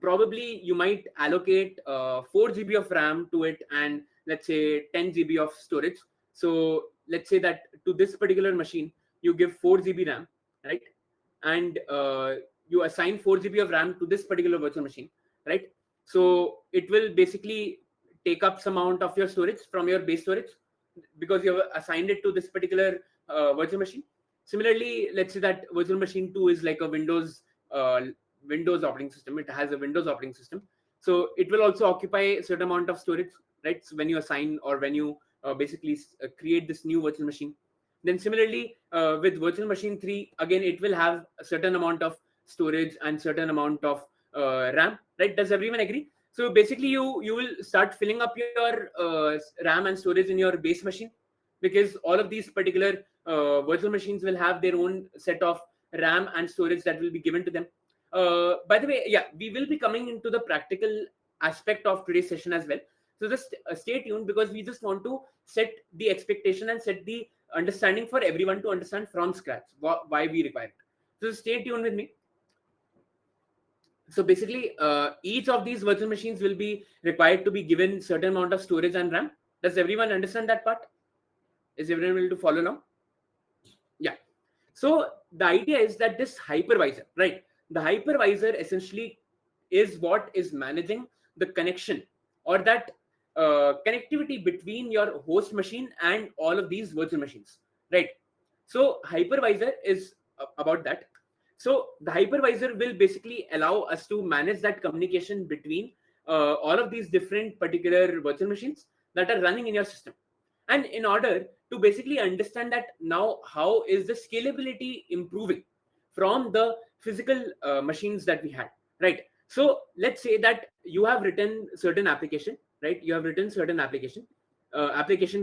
probably you might allocate 4 GB of RAM to it, and let's say 10 GB of storage. So let's say that to this particular machine you give 4 GB RAM, right? And you assign 4 GB of RAM to this particular virtual machine, right? So it will basically take up some amount of your storage from your base storage, because you have assigned it to this particular virtual machine. Similarly, let's say that virtual machine 2 is like a Windows operating system. It has a Windows operating system, so it will also occupy a certain amount of storage, right? So when you assign, or when you basically create this new virtual machine, then similarly with virtual machine 3, again it will have a certain amount of storage and certain amount of RAM, right? Does everyone agree? So basically you will start filling up your RAM and storage in your base machine, because all of these particular virtual machines will have their own set of RAM and storage that will be given to them. By the way, yeah, we will be coming into the practical aspect of today's session as well. So just stay tuned, because we just want to set the expectation and set the understanding for everyone to understand from scratch why we require it. So stay tuned with me. So basically, each of these virtual machines will be required to be given certain amount of storage and RAM. Does everyone understand that part? Is everyone able to follow now? Yeah. So the idea is that this hypervisor, right? The hypervisor essentially is what is managing the connection, or that connectivity between your host machine and all of these virtual machines, right? So hypervisor is about that. So the hypervisor will basically allow us to manage that communication between all of these different particular virtual machines that are running in your system. And in order to basically understand that now, how is the scalability improving from the physical machines that we had, right? So let's say that you have written certain application, right? You have written certain application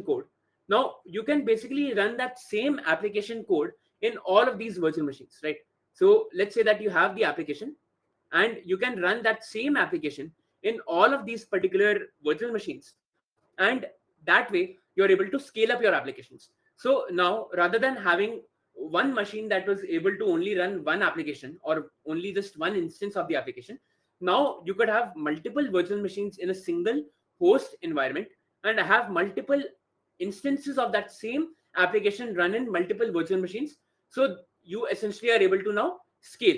code. Now you can basically run that same application code in all of these virtual machines, right? So let's say that you have the application, and you can run that same application in all of these particular virtual machines, and that way you're able to scale up your applications. So now, rather than having one machine that was able to only run one application or only just one instance of the application, now you could have multiple virtual machines in a single host environment and have multiple instances of that same application run in multiple virtual machines. So you essentially are able to now scale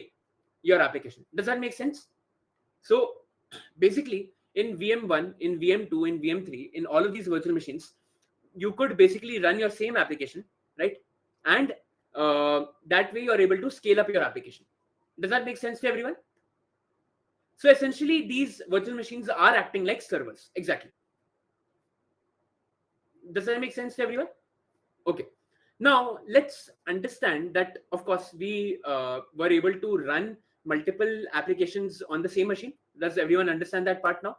your application. Does that make sense? So basically, in VM1, in VM2, in VM3, in all of these virtual machines, you could basically run your same application, right? And that way you're able to scale up your application. Does that make sense to everyone? So essentially, these virtual machines are acting like servers. Exactly. Does that make sense to everyone? Okay. Now let's understand that, of course, we were able to run multiple applications on the same machine. Does everyone understand that part now?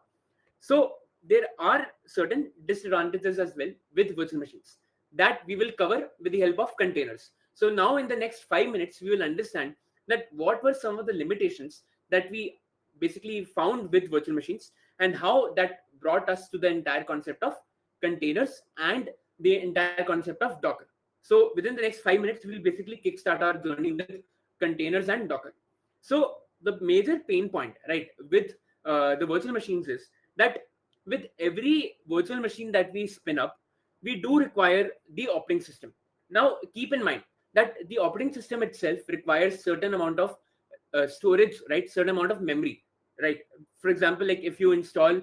So there are certain disadvantages as well with virtual machines that we will cover with the help of containers. So now in the next 5 minutes, we will understand that what were some of the limitations that we basically found with virtual machines, and how that brought us to the entire concept of containers and the entire concept of Docker. So within the next 5 minutes, we'll basically kickstart our journey with containers and Docker. So the major pain point, right, with the virtual machines is that with every virtual machine that we spin up, we do require the operating system. Now, keep in mind that the operating system itself requires certain amount of storage, right? Certain amount of memory, right? For example, like if you install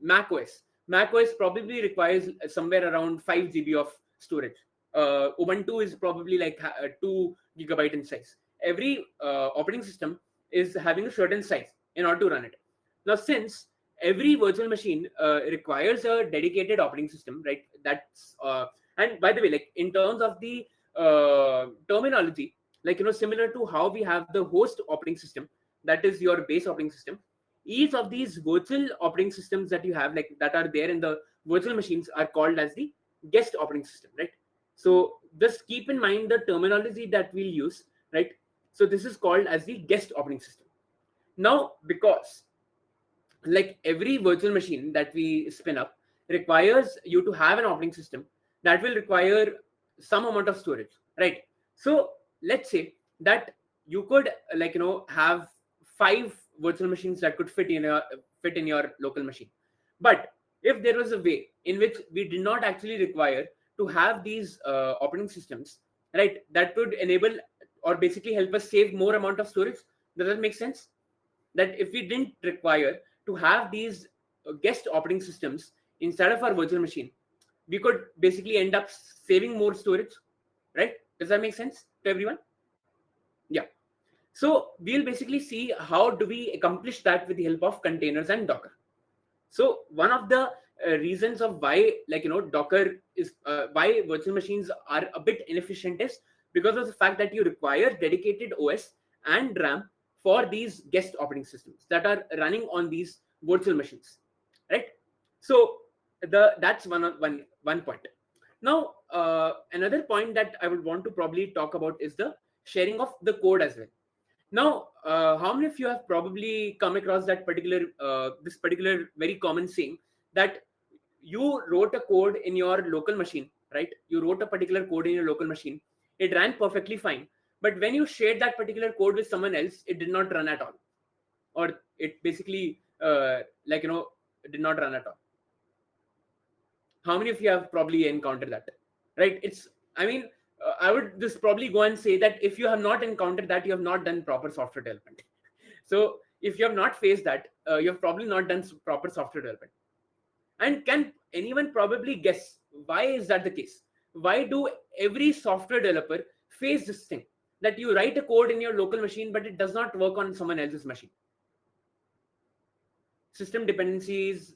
Mac OS, Mac OS probably requires somewhere around 5 GB of storage. Ubuntu is probably like 2 GB in size. Every operating system is having a certain size in order to run it. Now, since every virtual machine requires a dedicated operating system, right? That's and by the way, like in terms of the terminology, like similar to how we have the host operating system, that is your base operating system. Each of these virtual operating systems that you have, like that are there in the virtual machines, are called as the guest operating system, right? So just keep in mind the terminology that we'll use, right? So this is called as the guest operating system. Now, because like every virtual machine that we spin up requires you to have an operating system that will require some amount of storage, right? So let's say that you could have 5 virtual machines that could fit in your local machine. But if there was a way in which we did not actually require to have these operating systems, right, that would enable or basically help us save more amount of storage. Does that make sense? That if we didn't require to have these guest operating systems inside of our virtual machine, we could basically end up saving more storage, right? Does that make sense to everyone? Yeah. So we'll basically see how do we accomplish that with the help of containers and Docker. So one of the reasons of why Docker is why virtual machines are a bit inefficient is because of the fact that you require dedicated OS and RAM for these guest operating systems that are running on these virtual machines, right? So that's one point. Now another point that I would want to probably talk about is the sharing of the code as well. Now, how many of you have probably come across that particular this particular very common saying that you wrote a code in your local machine, right? You wrote a particular code in your local machine. It ran perfectly fine, but when you shared that particular code with someone else, it did not run at all, or it basically did not run at all. How many of you have probably encountered that, right? I would just probably go and say that if you have not encountered that, you have not done proper software development. So if you have not faced that, you have probably not done proper software development. And can anyone probably guess why is that the case? Why do every software developer face this thing that you write a code in your local machine but it does not work on someone else's machine? System dependencies,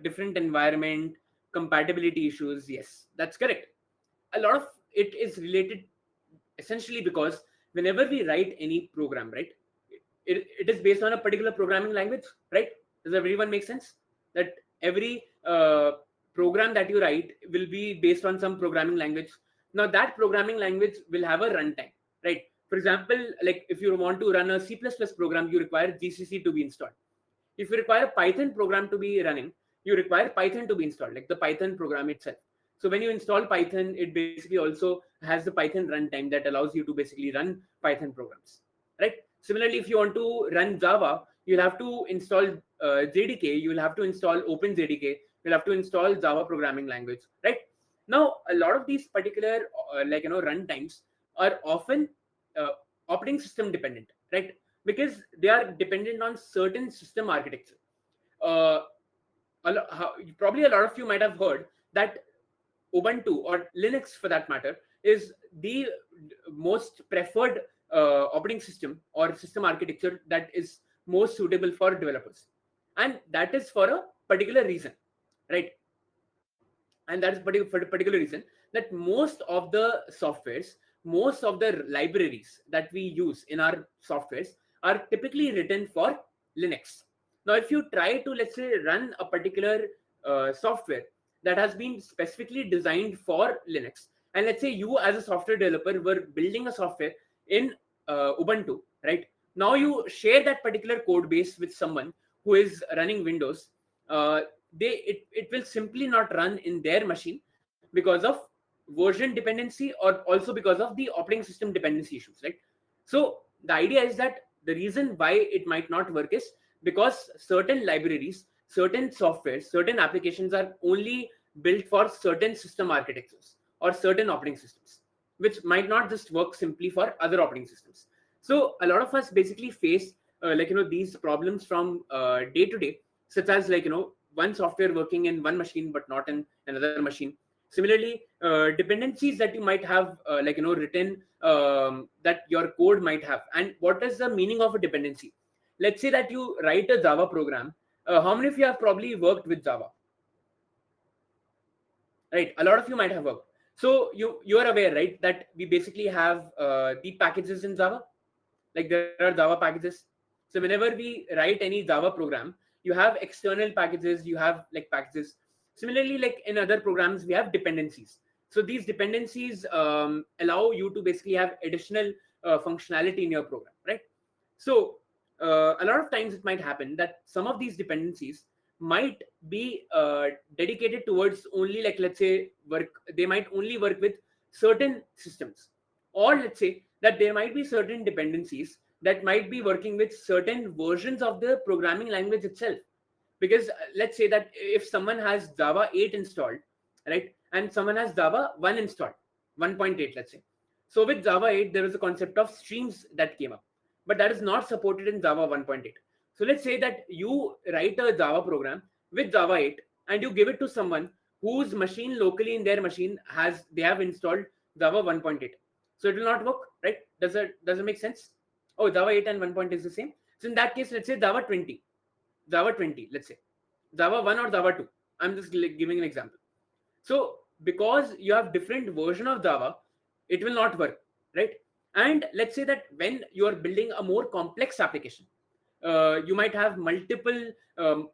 different environment, compatibility issues. Yes, that's correct. A lot of it is related essentially because whenever we write any program, right, it is based on a particular programming language, right? Does everyone make sense? That every program that you write will be based on some programming language. Now that programming language will have a runtime, right? For example, like if you want to run a C++ program, you require GCC to be installed. If you require a Python program to be running, you require Python to be installed, like the Python program itself. So when you install Python, it basically also has the Python runtime that allows you to basically run Python programs, right? Similarly, if you want to run Java, you'll have to install JDK, you'll have to install OpenJDK, you'll have to install Java programming language, right? Now, a lot of these particular runtimes are often uh, operating system dependent, right? Because they are dependent on certain system architecture. Uh, Probably a lot of you might have heard that Ubuntu or Linux, for that matter, is the most preferred operating system or system architecture that is most suitable for developers, and that is for a particular reason, right? And that is for a particular reason that most of the softwares, most of the libraries that we use in our softwares are typically written for Linux. Now if you try to, let's say, run a particular software that has been specifically designed for Linux, and let's say you as a software developer were building a software in Ubuntu, right? Now you share that particular code base with someone who is running Windows. uh, it will simply not run in their machine because of version dependency, or also because of the operating system dependency issues, right? So the idea is that the reason why it might not work is because certain libraries, certain softwares, certain applications are only built for certain system architectures or certain operating systems, which might not just work simply for other operating systems. So a lot of us basically face these problems from day to day, such as one software working in one machine but not in another machine. Similarly, dependencies that you might have written, that your code might have. And what is the meaning of a dependency? Let's say that you write a Java program. How many of you have probably worked with Java? Right, a lot of you might have worked. So you are aware, right, that we basically have the packages in Java. Like there are Java packages. So whenever we write any Java program, you have external packages, you have like packages. Similarly, like in other programs, we have dependencies. So these dependencies allow you to basically have additional functionality in your program, right? So a lot of times it might happen that some of these dependencies might be dedicated towards only, like, let's say, work. They might only work with certain systems, or let's say that there might be certain dependencies that might be working with certain versions of the programming language itself. Because let's say that if someone has Java 8 installed, right, and someone has Java 1 installed, 1.8, let's say. So with Java 8, there was a concept of streams that came up, but that is not supported in Java 1.8. So let's say that you write a Java program with Java 8 and you give it to someone whose machine locally in their machine they have installed Java 1.8. So it will not work, right? Does it make sense? Oh, Java 8 and 1.8 is the same. So in that case, let's say Java 20, let's say Java 1 or Java 2. I'm just giving an example. So because you have different version of Java, it will not work, right? And let's say that when you are building a more complex application, you might have multiple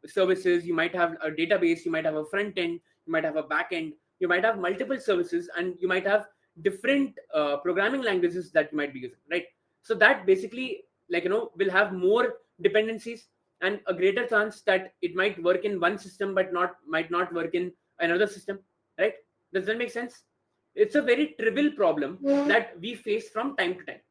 services, you might have a database, you might have a front end, you might have a back end, you might have multiple services, and you might have different programming languages that you might be using, right? So that basically, will have more dependencies and a greater chance that it might work in one system but might not work in another system, right? Does that make sense? It's a very trivial problem that we face from time to time,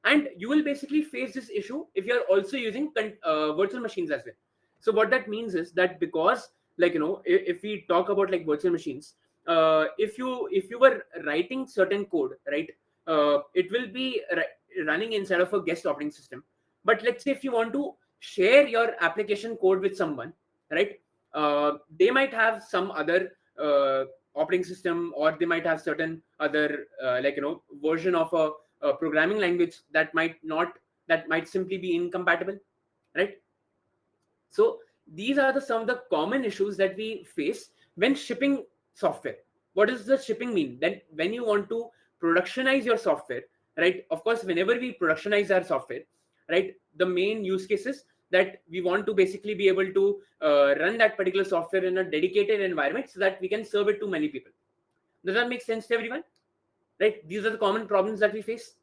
and you will basically face this issue if you're also using virtual machines as well. So what that means is that, because if we talk about like virtual machines, if you were writing certain code, right, it will be running inside of a guest operating system. But let's say if you want to share your application code with someone, right, they might have some other operating system, or they might have certain other version of a programming language that might simply be incompatible, right? So these are some of the common issues that we face when shipping software. What does the shipping mean? Then when you want to productionize your software, right? Of course, whenever we productionize our software, right, the main use cases that we want to basically be able to run that particular software in a dedicated environment so that we can serve it to many people. Does that make sense to everyone? Right? These are the common problems that we face.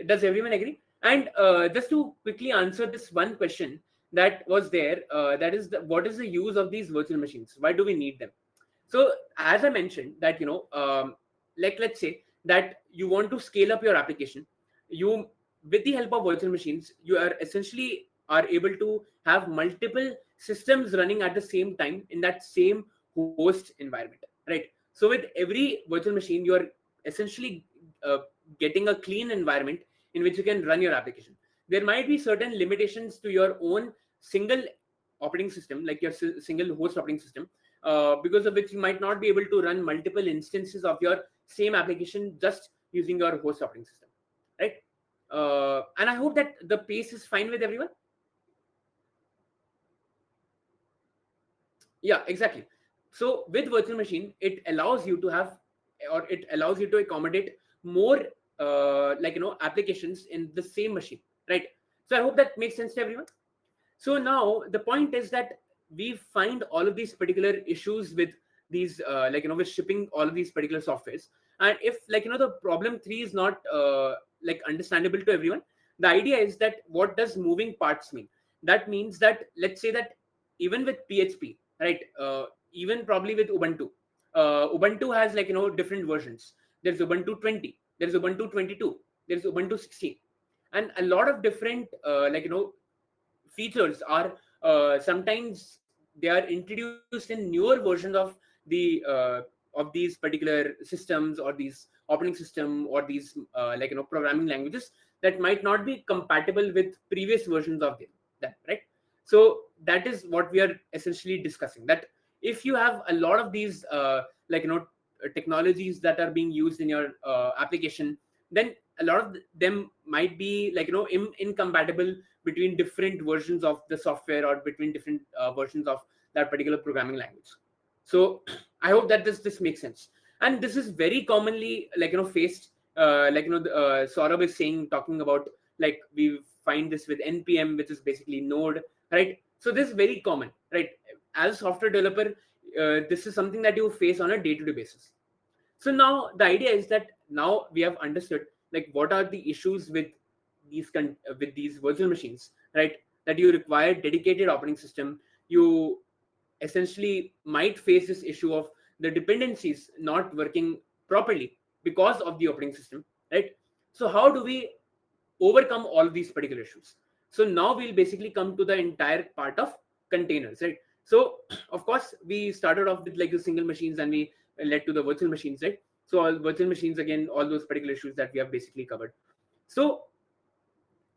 Does everyone agree? And just to quickly answer this one question that was there, that is, what is the use of these virtual machines? Why do we need them? So as I mentioned that, like let's say that you want to scale up your application, you, with the help of virtual machines, you are essentially are able to have multiple systems running at the same time in that same host environment, right? So with every virtual machine, you are essentially uh, getting a clean environment in which you can run your application. There might be certain limitations to your own single operating system, like your single host operating system, because of which you might not be able to run multiple instances of your same application just using your host operating system, right? And I hope that the pace is fine with everyone. Yeah, exactly. So with virtual machine, it allows you to have, or it allows you to accommodate more applications in the same machine, right? So I hope that makes sense to everyone. So now the point is that we find all of these particular issues with these with shipping all of these particular softwares. And if the problem 3 is not understandable to everyone, the idea is that what does moving parts mean? That means that, let's say that even with PHP, right, even probably with Ubuntu, Ubuntu has different versions. There's Ubuntu 20, there's Ubuntu 22, there's Ubuntu 16, and a lot of different features are sometimes they are introduced in newer versions of of these particular systems, or these operating system, or these programming languages that might not be compatible with previous versions of them, right? So that is what we are essentially discussing, that if you have a lot of these technologies that are being used in your application, then a lot of them might be incompatible between different versions of the software, or between different versions of that particular programming language. So I hope that this makes sense. And this is very commonly faced, Saurabh is saying, talking about, like, we find this with npm, which is basically node, right? So this is very common, right? As a software developer, this is something that you face on a day-to-day basis. So now the idea is that now we have understood, like, what are the issues with with these virtual machines, right? That you require dedicated operating system. You essentially might face this issue of the dependencies not working properly because of the operating system, right? So how do we overcome all of these particular issues? So now we'll basically come to the entire part of containers, right? So of course we started off with like the single machines, and we led to the virtual machines, right? So all virtual machines, again, all those particular issues that we have basically covered. So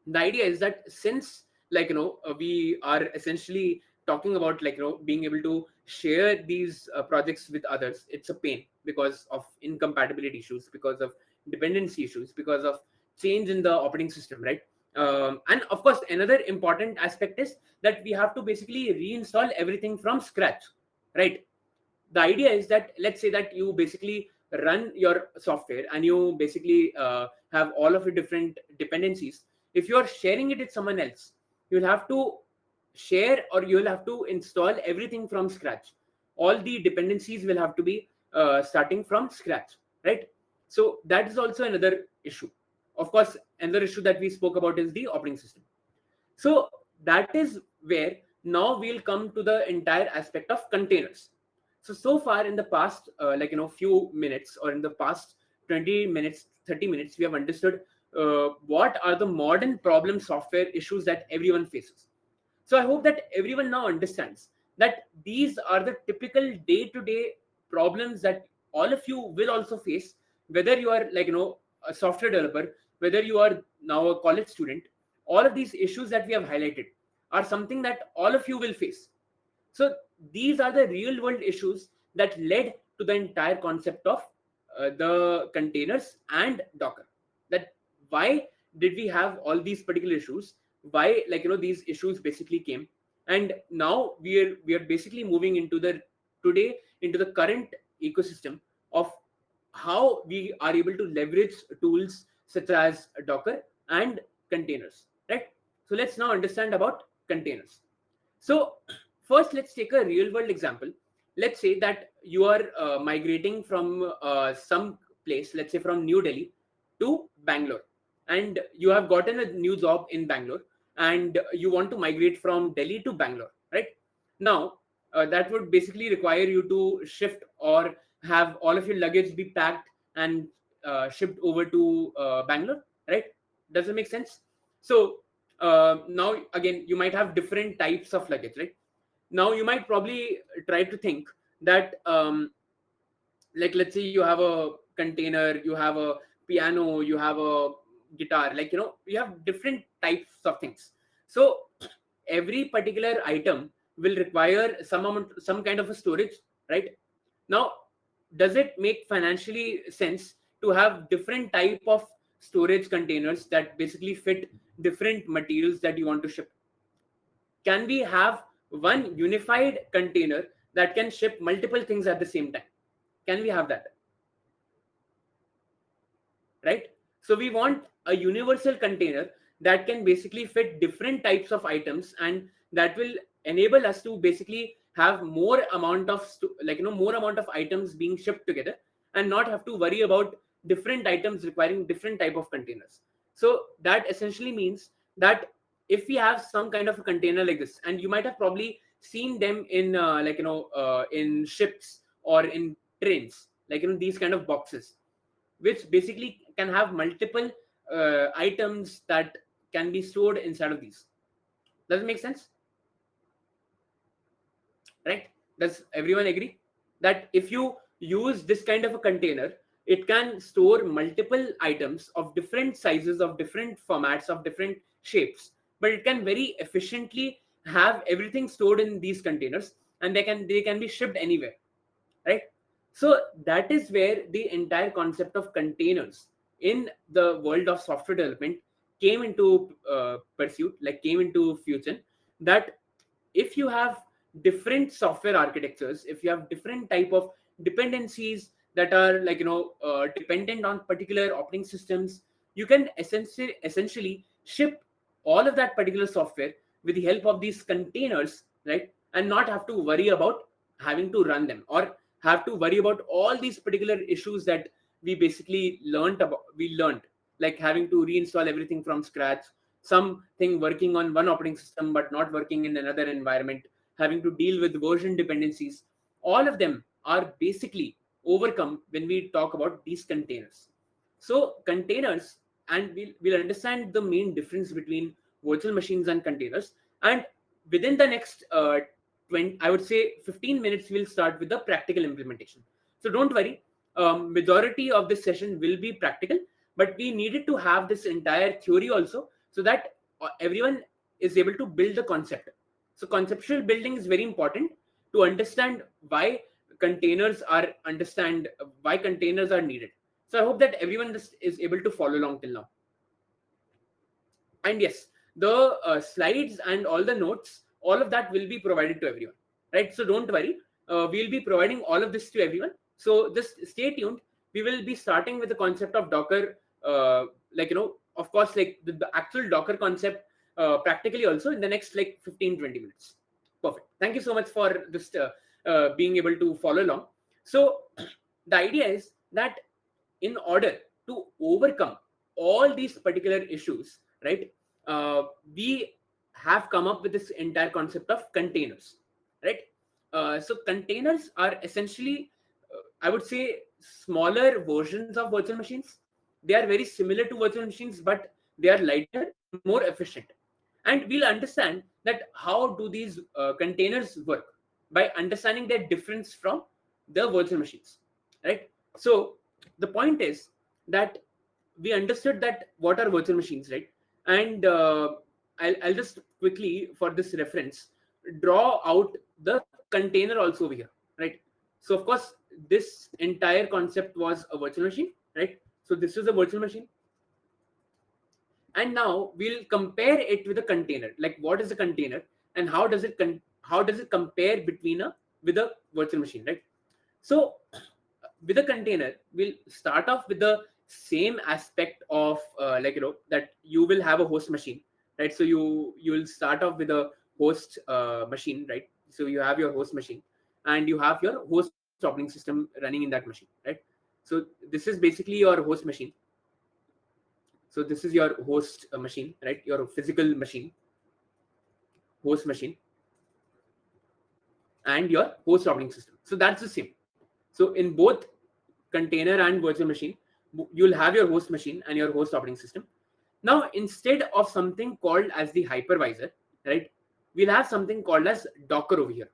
the idea is that since we are essentially talking about being able to share these projects with others, it's a pain because of incompatibility issues, because of dependency issues, because of change in the operating system, right? And of course another important aspect is that we have to basically reinstall everything from scratch, right? The idea is that, let's say that you basically run your software, and you basically have all of the different dependencies. If you're sharing it with someone else, you'll have to share, or you'll have to install everything from scratch. All the dependencies will have to be starting from scratch, right? So that is also another issue. Of course, another issue that we spoke about is the operating system. So that is where now we'll come to the entire aspect of containers. So far in the past few minutes, or in the past 20 minutes, 30 minutes, we have understood what are the modern problem software issues that everyone faces. So I hope that everyone now understands that these are the typical day-to-day problems that all of you will also face, whether you are a software developer, whether you are now a college student. All of these issues that we have highlighted are something that all of you will face. So these are the real world issues that led to the entire concept of the containers and Docker. That why did we have all these particular issues? Why these issues basically came, and now we are basically moving into the today into the current ecosystem of how we are able to leverage tools such as Docker and containers, right? So let's now understand about containers. So first, let's take a real world example. Let's say that you are migrating from some place, let's say from New Delhi to Bangalore, and you have gotten a new job in Bangalore, and you want to migrate from Delhi to Bangalore, right? Now, that would basically require you to shift or have all of your luggage be packed and shipped over to Bangalore, right? Does it make sense? So now again, you might have different types of luggage, right? Now you might probably try to think that like, let's say you have a container, you have a piano, you have a guitar, like, you know, you have different types of things. So every particular item will require some amount, some kind of a storage, right? Now, does it make financially sense to have different type of storage containers that basically fit different materials that you want to ship? Can we have one unified container that can ship multiple things at the same time? Can we have that? Right? So we want a universal container that can basically fit different types of items, and that will enable us to basically have more amount of more amount of items being shipped together, and not have to worry about different items requiring different type of containers. So that essentially means that if we have some kind of a container like this, and you might have probably seen them in in ships or in trains, like, you know, these kind of boxes, which basically can have multiple items that can be stored inside of these. Does it make sense? Right? Does everyone agree that if you use this kind of a container, it can store multiple items of different sizes, of different formats, of different shapes, but it can very efficiently have everything stored in these containers, and they can be shipped anywhere, right? So that is where the entire concept of containers in the world of software development came into pursuit, like came into fusion. That if you have different software architectures, if you have different type of dependencies that are dependent on particular operating systems, you can essentially ship all of that particular software with the help of these containers, right? And not have to worry about having to run them, or have to worry about all these particular issues that we learned, like having to reinstall everything from scratch, something working on one operating system but not working in another environment, having to deal with version dependencies. All of them are basically overcome when we talk about these containers. So containers, and we'll understand the main difference between virtual machines and containers. And within the next 20, I would say 15 minutes, we'll start with the practical implementation. So don't worry, majority of this session will be practical, but we needed to have this entire theory also, so that everyone is able to build the concept. So conceptual building is very important to understand why containers are needed. So I hope that everyone is able to follow along till now. And yes, the slides and all the notes, all of that will be provided to everyone, right? So don't worry, we'll be providing all of this to everyone. So just stay tuned. We will be starting with the concept of Docker, of course, like the actual Docker concept practically also in the next like 15-20 minutes. Perfect. Thank you so much for this being able to follow along. So the idea is that in order to overcome all these particular issues, right, we have come up with this entire concept of containers, right? So containers are essentially, I would say, smaller versions of virtual machines. They are very similar to virtual machines, but they are lighter and more efficient. And we'll understand that how do these containers work by understanding their difference from the virtual machines, right? So the point is that we understood that what are virtual machines, right? And I'll just quickly, for this reference, draw out the container also over here, right? So of course, this entire concept was a virtual machine, right? So this is a virtual machine. And now we'll compare it with a container. Like, what is a container, and how does it compare between a with a virtual machine, right? So with a container, we'll start off with the same aspect of that you will have a host machine, right? So you will start off with a host machine, right? So you have your host machine and you have your host operating system running in that machine, right? So this is basically your host machine. So this is your host machine, right? Your physical machine, host machine, and your host operating system. So that's the same. So in both container and virtual machine, you'll have your host machine and your host operating system. Now, instead of something called as the hypervisor, right, we'll have something called as Docker over here.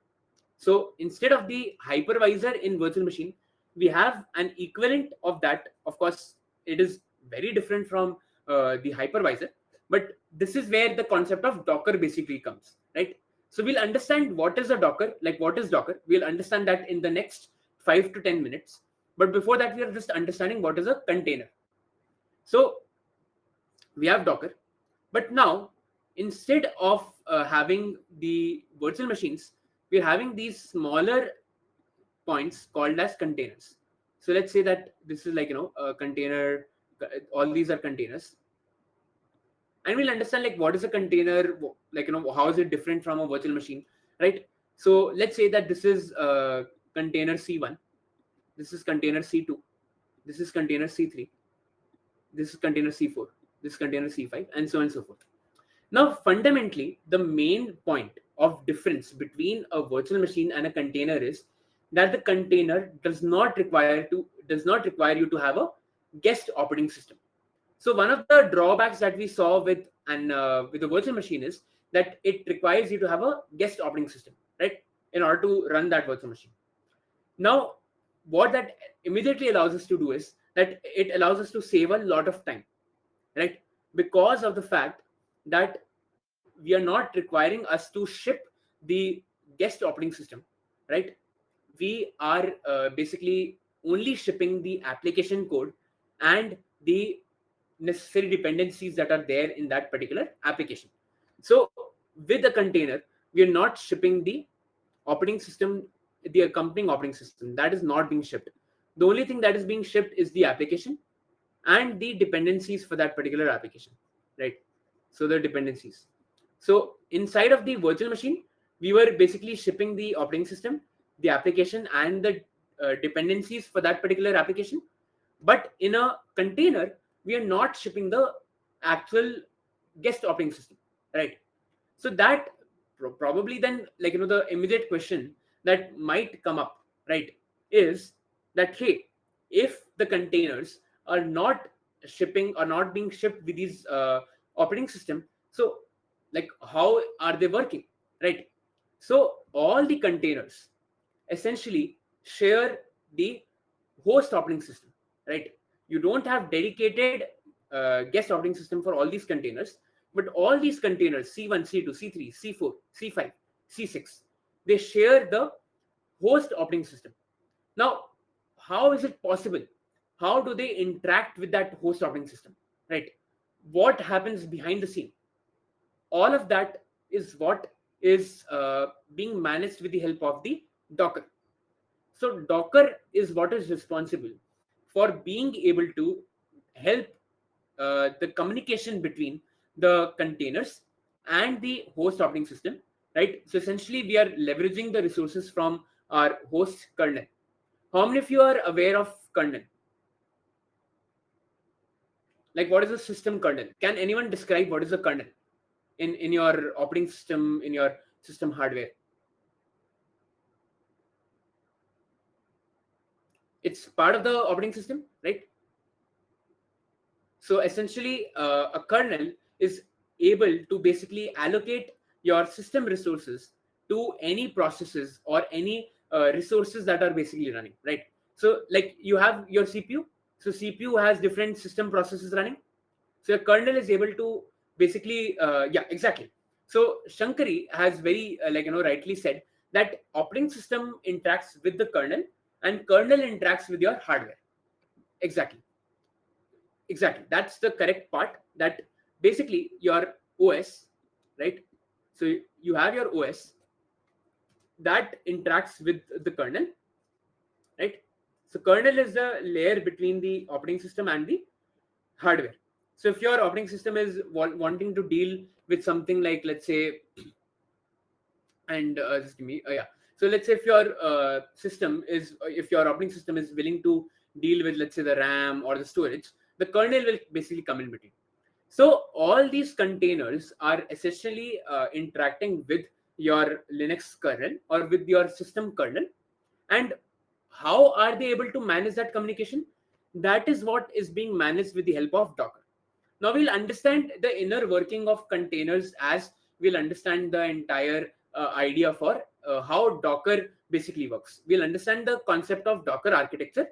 So instead of the hypervisor in virtual machine, we have an equivalent of that. Of course, it is very different from the hypervisor, but this is where the concept of Docker basically comes, right? So we'll understand what is a Docker, like what is Docker. We'll understand that in the next 5 to 10 minutes. But before that, we are just understanding what is a container. So we have Docker, but now instead of having the virtual machines, we're having these smaller points called as containers. So let's say that this is a container. All these are containers, and we'll understand like what is a container, how is it different from a virtual machine, right? So let's say that this is container C1, this is container C2, this is container C3, this is container C4, this is container C5, and so on and so forth. Now, fundamentally, the main point of difference between a virtual machine and a container is that the container does not require you to have a guest operating system. So one of the drawbacks that we saw with the virtual machine is that it requires you to have a guest operating system, right, in order to run that virtual machine. Now, what that immediately allows us to do is that it allows us to save a lot of time, right? Because of the fact that we are not requiring us to ship the guest operating system, right? We are basically only shipping the application code and the necessary dependencies that are there in that particular application. So with the container, we are not shipping the operating system, the accompanying operating system. That is not being shipped. The only thing that is being shipped is the application and the dependencies for that particular application, right? So the dependencies. So inside of the virtual machine, we were basically shipping the operating system, the application, and the dependencies for that particular application. But in a container, we are not shipping the actual guest operating system, right? So that probably then, the immediate question that might come up, right, is that, hey, if the containers are not shipping or not being shipped with these operating system, so like how are they working, right? So all the containers essentially share the host operating system, right? You don't have dedicated guest operating system for all these containers, but all these containers, C1, C2, C3, C4, C5, C6, they share the host operating system. Now, how is it possible? How do they interact with that host operating system, right? What happens behind the scene? All of that is what is being managed with the help of the Docker. So Docker is what is responsible for being able to help the communication between the containers and the host operating system, right? So essentially, we are leveraging the resources from our host kernel. How many of you are aware of kernel? Like, what is a system kernel? Can anyone describe what is a kernel in your operating system, in your system hardware? It's part of the operating system, right? So essentially, a kernel is able to basically allocate your system resources to any processes or any resources that are basically running, right? So like you have your CPU. So CPU has different system processes running. So your kernel is able to basically, yeah, exactly. So Shankari has very, rightly said that operating system interacts with the kernel and kernel interacts with your hardware. Exactly, that's the correct part. That basically your OS, right? So you have your OS, that interacts with the kernel, right? So kernel is the layer between the operating system and the hardware. So if your operating system is wanting to deal with something like, let's say, and just give me yeah, so let's say if your if your operating system is willing to deal with, let's say, the RAM or the storage, the kernel will basically come in between. So all these containers are essentially interacting with your Linux kernel or with your system kernel. And how are they able to manage that communication? That is what is being managed with the help of Docker. Now we'll understand the inner working of containers as we'll understand the entire idea for how Docker basically works. We'll understand the concept of Docker architecture,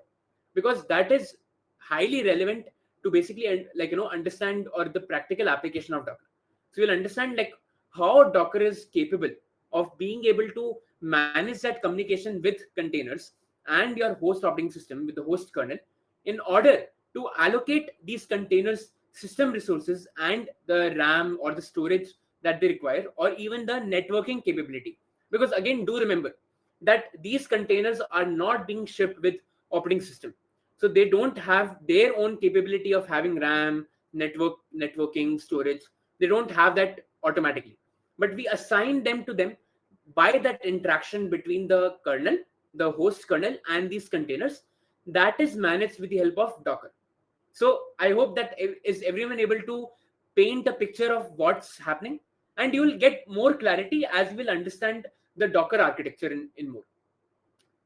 because that is highly relevant to basically understand or the practical application of Docker. So we'll understand like how Docker is capable of being able to manage that communication with containers and your host operating system with the host kernel in order to allocate these containers system resources and the RAM or the storage that they require, or even the networking capability. Because again, do remember that these containers are not being shipped with operating system, so they don't have their own capability of having RAM, networking, storage. They don't have that automatically, but we assign them to them by that interaction between the kernel, the host kernel, and these containers, that is managed with the help of Docker. So I hope that is everyone able to paint a picture of what's happening, and you will get more clarity as we'll understand the Docker architecture in more.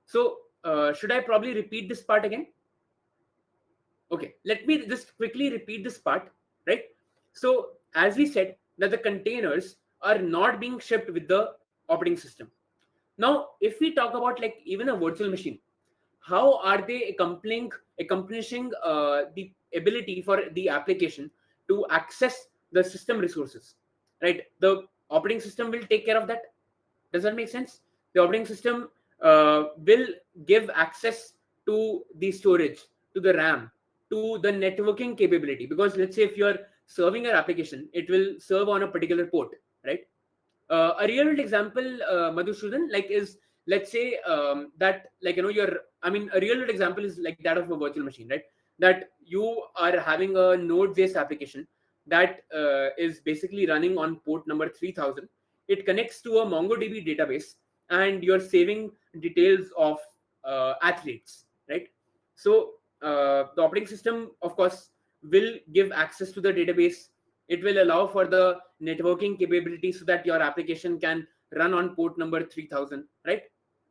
So should I probably repeat this part again? Okay, let me just quickly repeat this part, right? So as we said that the containers are not being shipped with the operating system. Now, if we talk about like even a virtual machine, how are they accomplishing the ability for the application to access the system resources, right? The operating system will take care of that. Does that make sense? The operating system will give access to the storage, to the RAM, to the networking capability, because let's say if you're serving your application, it will serve on a particular port, right? A real world example, Madhusudan, like is, let's say that like your, I mean, a real world example is like that of a virtual machine, right? That you are having a Node.js application that is basically running on port number 3000. It connects to a MongoDB database, and you're saving details of athletes, right? So the operating system, of course, will give access to the database. It will allow for the networking capability so that your application can run on port number 3000, right?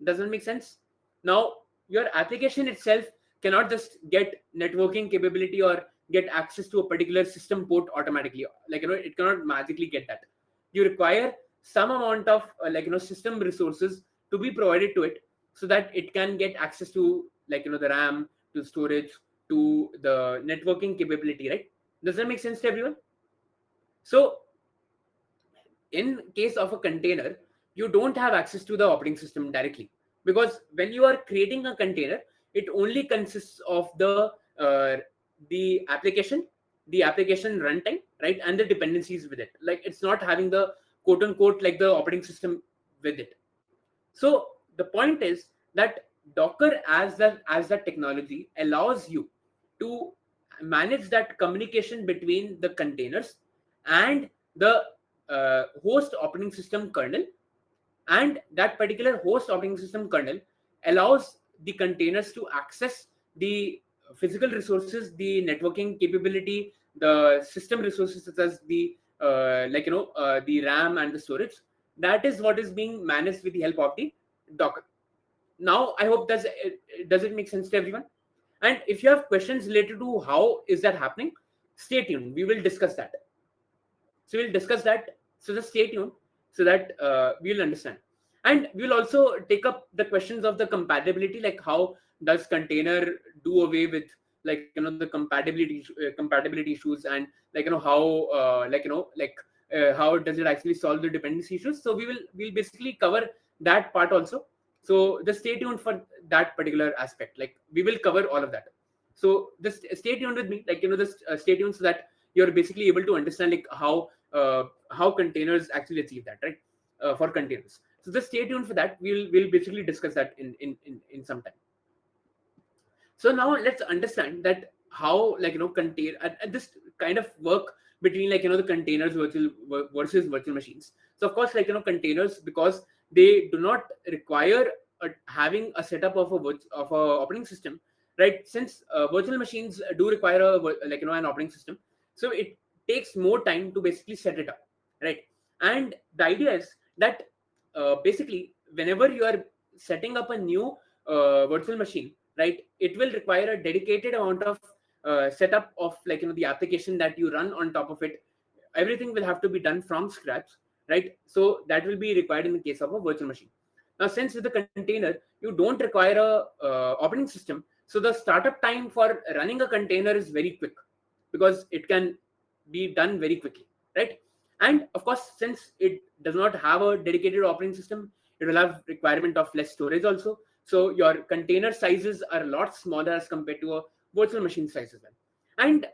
Doesn't make sense? Now your application itself cannot just get networking capability or get access to a particular system port automatically. Like it cannot magically get that. You require some amount of system resources to be provided to it, so that it can get access to the RAM, to storage, to the networking capability, right? Does that make sense to everyone? So in case of a container, you don't have access to the operating system directly, because when you are creating a container, it only consists of the application, the application runtime, right, and the dependencies with it. Like it's not having the quote unquote like the operating system with it. So the point is that Docker as that technology allows you to manage that communication between the containers and the host operating system kernel, and that particular host operating system kernel allows the containers to access the physical resources, the networking capability, the system resources such as the the RAM and the storage. That is what is being managed with the help of the Docker. Now I hope does it make sense to everyone? And if you have questions related to how is that happening, stay tuned, we will discuss that. So we'll discuss that. So just stay tuned so that we'll understand. And we'll also take up the questions of the compatibility, like how does container do away with the compatibility issues, and how how does it actually solve the dependency issues. So we'll basically cover that part also. So just stay tuned for that particular aspect. Like we will cover all of that. So just stay tuned with me. Just stay tuned so that you're basically able to understand like how containers actually achieve that, right? For containers. So just stay tuned for that. We'll basically discuss that in some time. So now let's understand that how, like, contain and this kind of work between, like, the containers versus virtual machines. So of course, like, containers, because they do not require having a setup of a operating system, right? Since virtual machines do require like, an operating system, so it takes more time to basically set it up, right? And the idea is that basically whenever you are setting up a new virtual machine, right, it will require a dedicated amount of setup of, like, the application that you run on top of it. Everything will have to be done from scratch, right? So that will be required in the case of a virtual machine. Now, since with the container you don't require a operating system, so the startup time for running a container is very quick, because it can be done very quickly, right? And of course, since it does not have a dedicated operating system, it will have requirement of less storage also. So your container sizes are a lot smaller as compared to a virtual machine size as well. And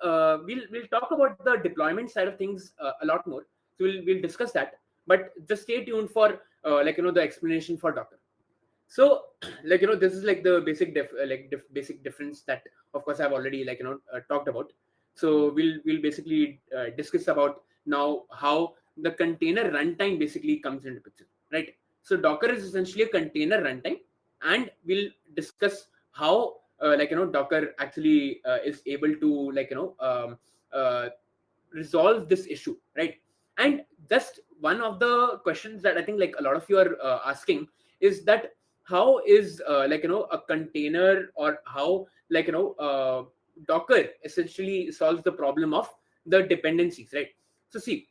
we'll talk about the deployment side of things a lot more. So we'll discuss that. But just stay tuned for like, the explanation for Docker. So like, this is like the basic basic difference that of course I've already, like, talked about. So we'll basically discuss about now how the container runtime basically comes into picture, right? So Docker is essentially a container runtime, and we'll discuss how like, Docker actually is able to, like, uh, resolve this issue, right? And just one of the questions that I think, like, a lot of you are asking is that how is like, a container, or how, like, Docker essentially solves the problem of the dependencies, right? So see,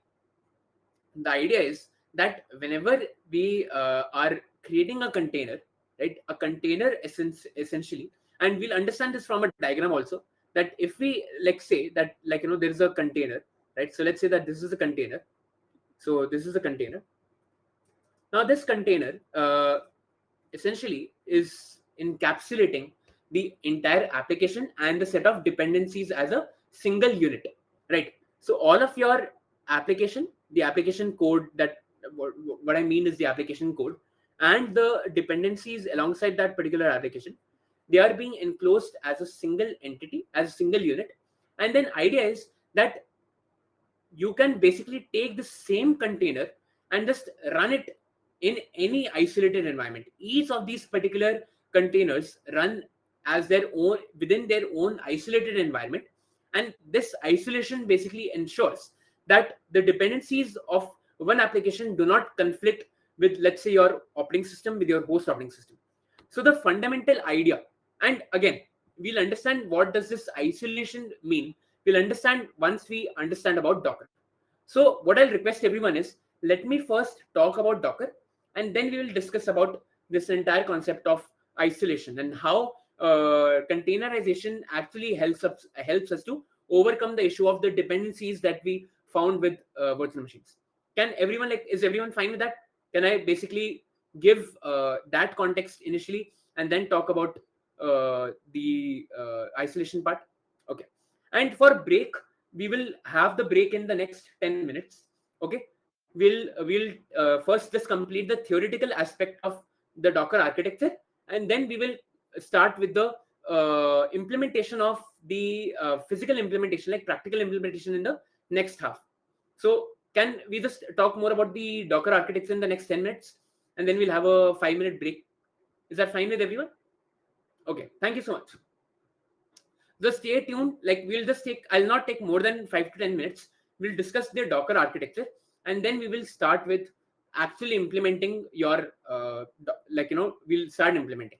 the idea is that whenever we are creating a container, right, a container essentially, and we'll understand this from a diagram also, that if we, like, say that, like, there is a container, right? So let's say that this is a container. So this is a container. Now this container essentially is encapsulating the entire application and the set of dependencies as a single unit, right? So all of your application, the application code, that what I mean is the application code, and the dependencies alongside that particular application, they are being enclosed as a single entity, as a single unit. And then idea is that you can basically take the same container and just run it in any isolated environment. Each of these particular containers run as their own, within their own isolated environment, and this isolation basically ensures that the dependencies of one application do not conflict with, let's say, your operating system, with your host operating system. So the fundamental idea, and again, we'll understand what does this isolation mean, we'll understand once we understand about Docker. So what I'll request everyone is, let me first talk about Docker, and then we will discuss about this entire concept of isolation and how containerization actually helps us to overcome the issue of the dependencies that we found with virtual machines. Can everyone, like, is everyone fine with that? Can I basically give that context initially and then talk about the isolation part? Okay. And for break, we will have the break in the next 10 minutes. Okay, we'll first just complete the theoretical aspect of the Docker architecture, and then we will start with the implementation of the physical implementation, like practical implementation, in the next half. So can we just talk more about the Docker architecture in the next 10 minutes, and then we'll have a 5-minute break? Is that fine with everyone? Okay, thank you so much. Just stay tuned. Like, I'll not take more than 5 to 10 minutes. We'll discuss the Docker architecture, and then we will start with actually implementing your we'll start implementing.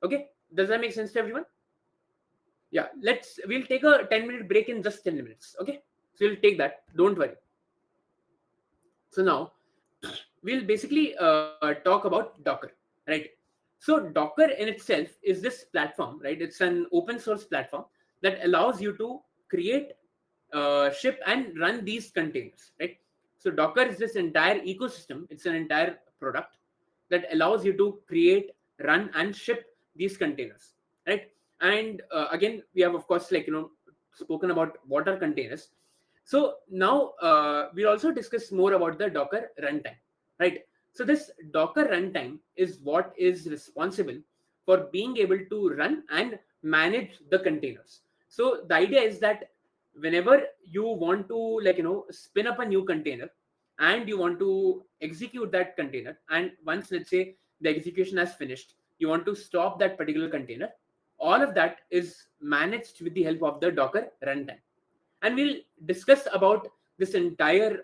Okay, does that make sense to everyone? Yeah, we'll take a 10-minute break in just 10 minutes. Okay, so we'll take that, don't worry. So now we'll basically talk about Docker, right? So Docker in itself is this platform, right? It's an open source platform that allows you to create, ship, and run these containers, right? So Docker is this entire ecosystem. It's an entire product that allows you to create, run, and ship these containers, right? And again, we have, of course, spoken about what are containers. So now we'll also discuss more about the Docker runtime, right? So this Docker runtime is what is responsible for being able to run and manage the containers. So the idea is that whenever you want to, like, spin up a new container and you want to execute that container, and once, let's say, the execution has finished, you want to stop that particular container, all of that is managed with the help of the Docker runtime. And we'll discuss about this entire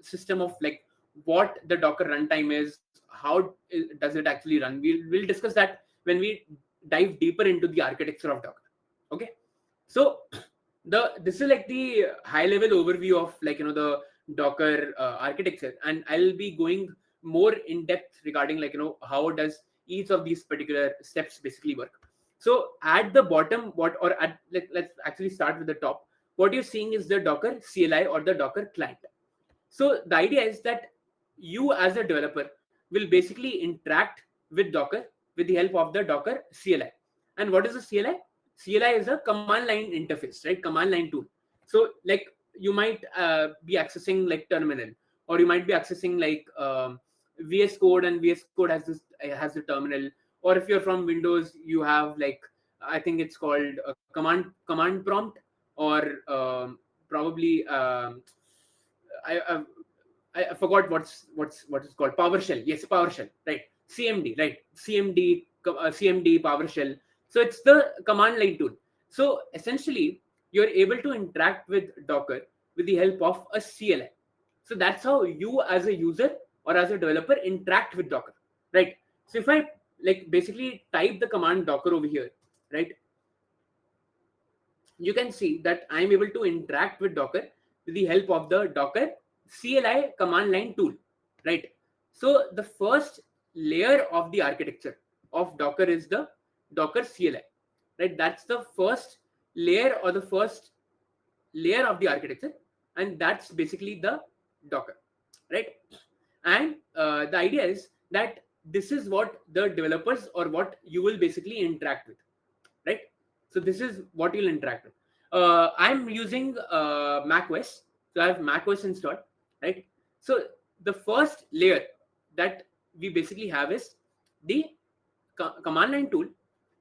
system of, like, what the Docker runtime is, how does it actually run. We'll discuss that when we dive deeper into the architecture of Docker. Okay, so this is like the high level overview of, like, the Docker architecture, and I'll be going more in depth regarding, like, how does each of these particular steps basically work. So at the bottom, let's actually start with the top. What you're seeing is the Docker CLI or the Docker client. So the idea is that you as a developer will basically interact with Docker with the help of the Docker CLI. And what is a CLI? CLI is a command line interface, right? Command line tool. So, like, you might be accessing like terminal, or you might be accessing like VS Code, and VS Code has the terminal. Or if you're from Windows, you have, like, I think it's called a command prompt, or probably I, I I forgot what is called PowerShell. Yes, PowerShell, right? CMD, right? CMD PowerShell. So it's the command line tool. So essentially, you're able to interact with Docker with the help of a CLI. So that's how you, as a user or as a developer, interact with Docker, right? So if I, like, basically type the command Docker over here, right, you can see that I'm able to interact with Docker with the help of the Docker CLI command line tool, right? So the first layer of the architecture of Docker is the Docker CLI, right? That's the first layer, or the first layer of the architecture, and that's basically the Docker, right? And the idea is that this is what the developers, or what you will basically interact with, right? So this is what you'll interact with. I'm using Mac OS, so I have Mac OS installed, right? So the first layer that we basically have is the command line tool,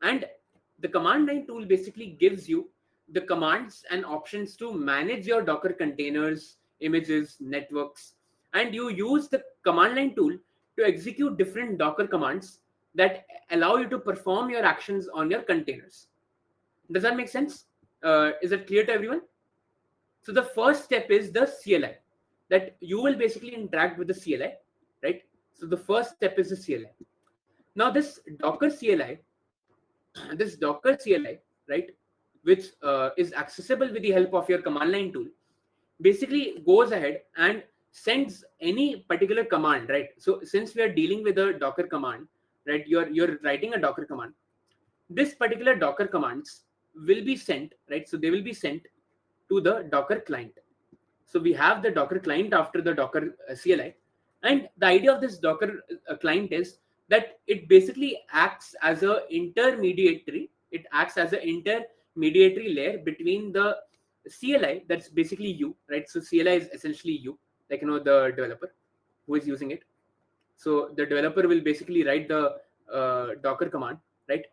and the command line tool basically gives you the commands and options to manage your Docker containers, images, networks, and you use the command line tool to execute different Docker commands that allow you to perform your actions on your containers. Does that make sense? Is it clear to everyone? So the first step is the CLI, that you will basically interact with the CLI, right? So the first step is the CLI. Now this Docker CLI, this Docker CLI, right, which is accessible with the help of your command line tool, basically goes ahead and sends any particular command, right? So since we are dealing with a Docker command, right, you're writing a Docker command. This particular Docker commands will be sent, right? So they will be sent to the Docker client. So we have the Docker client after the Docker CLI. And the idea of this Docker client is that it basically acts as a intermediary. It acts as an intermediary layer between the CLI, that's basically you, right? So CLI is essentially you, like, the developer who is using it. So the developer will basically write the Docker command, right?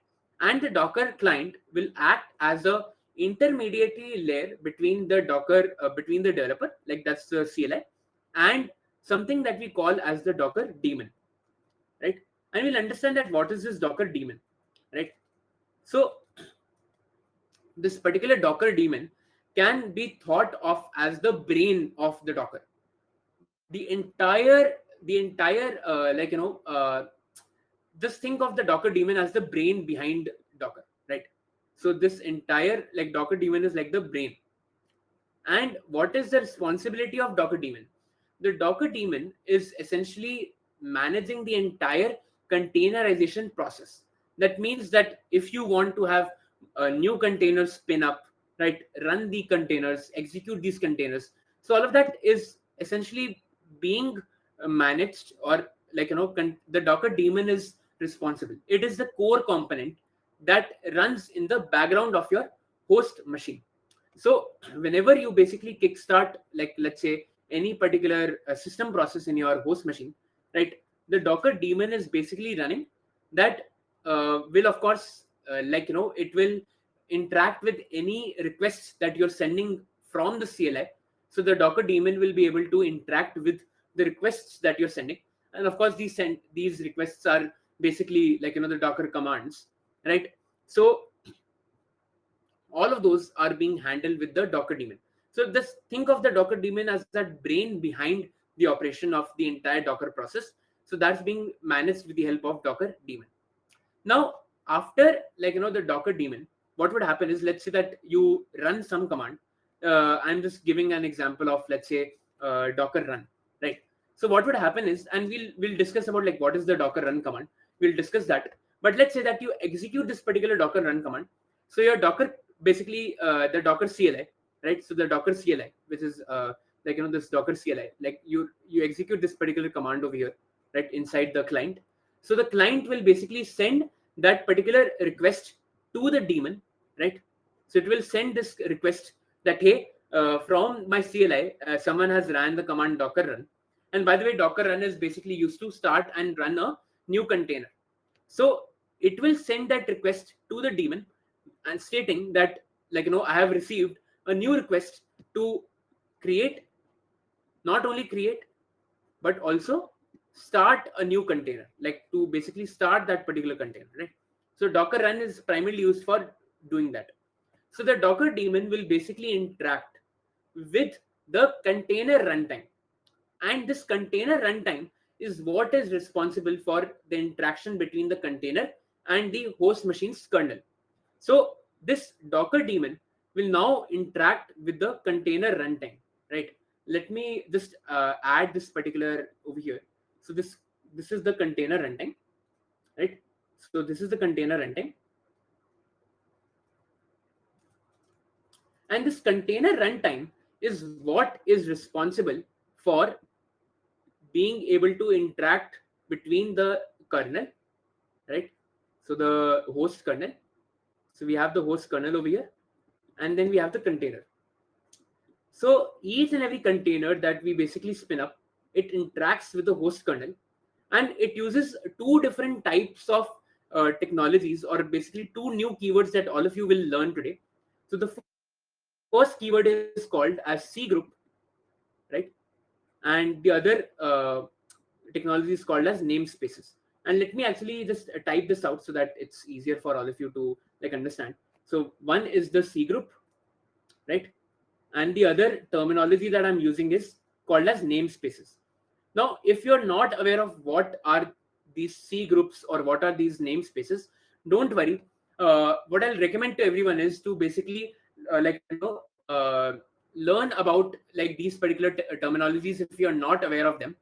And the Docker client will act as a intermediary layer between the Docker, between the developer, like that's the CLI, and something that we call as the Docker daemon, right? And we'll understand that what is this Docker daemon, right? So this particular Docker daemon can be thought of as the brain of the Docker. The entire just think of the Docker daemon as the brain behind Docker, right? So this entire, like, Docker daemon is like the brain. And what is the responsibility of Docker daemon? The Docker daemon is essentially managing the entire containerization process. That means that if you want to have a new container spin up, right, run the containers, execute these containers, so all of that is essentially being managed, or, like, the Docker daemon is responsible. It is the core component that runs in the background of your host machine. So whenever you basically kickstart, like, let's say, any particular system process in your host machine, right? The Docker daemon is basically running that will of course it will interact with any requests that you're sending from the CLI. So the Docker daemon will be able to interact with the requests that you're sending, and of course these requests are basically the Docker commands, right? So all of those are being handled with the Docker daemon. So just think of the Docker daemon as that brain behind the operation of the entire Docker process. So that's being managed with the help of Docker daemon. Now, after the Docker daemon, what would happen is, let's say that you run some command. I'm just giving an example of, let's say, Docker run, right? So what would happen is, and we'll discuss about like what is the Docker run command. We'll discuss that. But let's say that you execute this particular Docker run command. So your Docker basically the Docker CLI, right? So the Docker CLI, which is this Docker CLI, like you execute this particular command over here, right, inside the client. So the client will basically send that particular request to the daemon, right? So it will send this request that, hey, from my CLI, someone has ran the command Docker run. And by the way, Docker run is basically used to start and run a new container. So it will send that request to the daemon and stating that, I have received a new request to create, not only create, but also start a new container, like to basically start that particular container, right? So Docker run is primarily used for doing that. So the Docker daemon will basically interact with the container runtime, and this container runtime is what is responsible for the interaction between the container and the host machine's kernel. So this Docker daemon will now interact with the container runtime, right? Let me just add this particular over here. So this is the container runtime, right? So this is the container runtime, and this container runtime is what is responsible for being able to interact between the kernel, right? So the host kernel. So we have the host kernel over here, and then we have the container. So each and every container that we basically spin up, it interacts with the host kernel, and it uses two different types of technologies, or basically two new keywords that all of you will learn today. So the first keyword is called as C group, right? And the other technology is called as namespaces. And let me actually just type this out so that it's easier for all of you to understand. So one is the C group, right? And the other terminology that I'm using is called as namespaces. Now, if you're not aware of what are these C groups or what are these namespaces, don't worry. What I'll recommend to everyone is to basically learn about like these particular terminologies if you're not aware of them.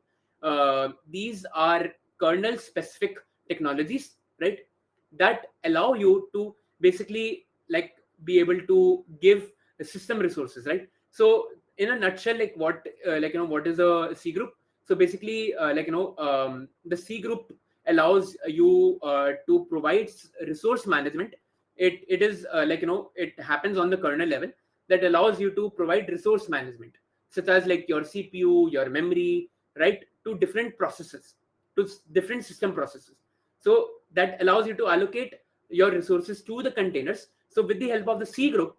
These are kernel specific technologies, right, that allow you to basically like be able to give system resources, right? So in a nutshell, like what what is a C group? So basically the C group allows you to provide resource management. It is it happens on the kernel level, that allows you to provide resource management, such as like your CPU, your memory, right, to different processes, to different system processes. So that allows you to allocate your resources to the containers. So with the help of the C group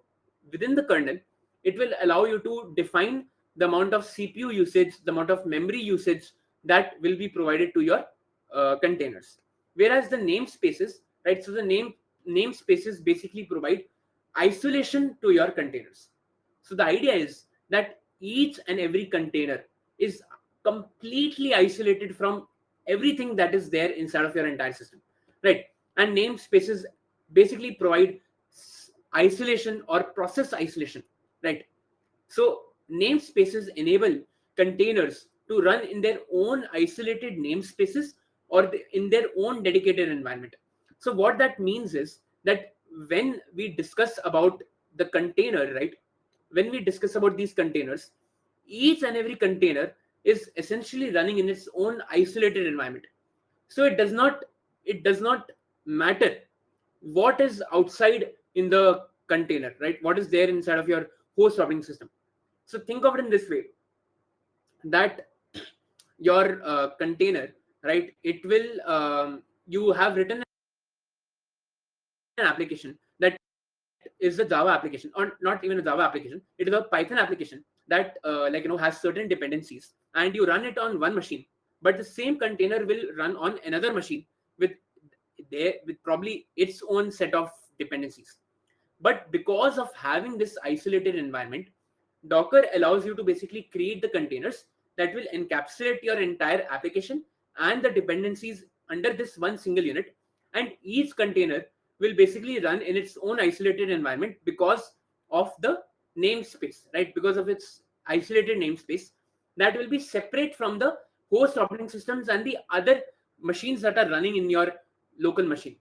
within the kernel, it will allow you to define the amount of CPU usage, the amount of memory usage that will be provided to your containers. Whereas the namespaces, right? So the namespaces basically provide isolation to your containers. So the idea is that each and every container is completely isolated from everything that is there inside of your entire system, right? And namespaces basically provide isolation or process isolation, right? So namespaces enable containers to run in their own isolated namespaces or in their own dedicated environment. So what that means is that when we discuss about the container, right, when we discuss about these containers, each and every container is essentially running in its own isolated environment. So it does not matter what is outside in the container, right? What is there inside of your host operating system. So think of it in this way, that your container right? It will you have written an application that is a Java application, or not even a Java application. It is a Python application that has certain dependencies, and you run it on one machine, but the same container will run on another machine with with probably its own set of dependencies. But because of having this isolated environment, Docker allows you to basically create the containers that will encapsulate your entire application and the dependencies under this one single unit. And each container will basically run in its own isolated environment because of the namespace, right? Because of its isolated namespace that will be separate from the host operating systems and the other machines that are running in your local machine,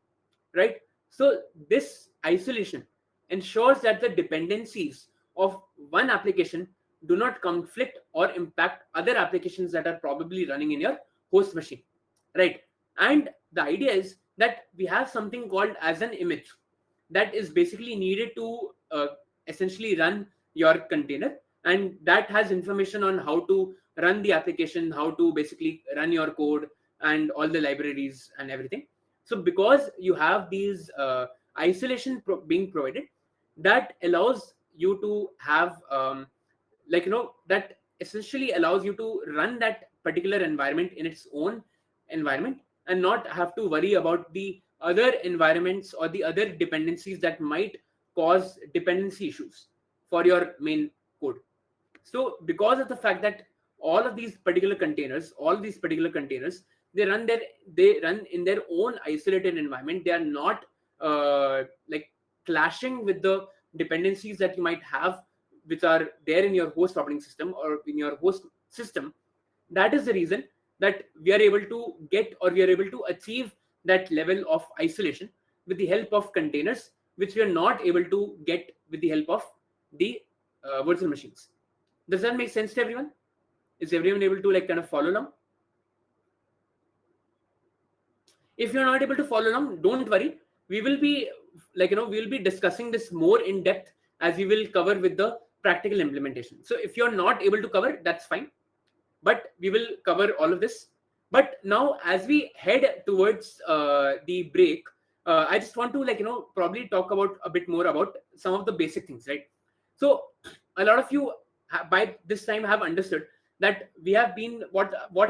right? So this isolation ensures that the dependencies of one application do not conflict or impact other applications that are probably running in your host machine, right? And the idea is that we have something called as an image that is basically needed to essentially run your container, and that has information on how to run the application, how to basically run your code, and all the libraries and everything. So because you have these being provided, that allows you to have that essentially allows you to run that particular environment in its own environment and not have to worry about the other environments or the other dependencies that might cause dependency issues for your main code. So because of the fact that all these particular containers, they run in their own isolated environment. They are not like clashing with the dependencies that you might have, which are there in your host operating system or in your host system. That is the reason that we are able to get, or we are able to achieve, that level of isolation with the help of containers, which we are not able to get with the help of the virtual machines. Does that make sense to everyone? Is everyone able to kind of follow along? If you're not able to follow along, don't worry. We will be we will be discussing this more in depth as we will cover with the practical implementation. So if you're not able to cover, that's fine, but we will cover all of this. But now, as we head towards the break, I just want to probably talk about a bit more about some of the basic things, right? So a lot of you by this time have understood that we have been what we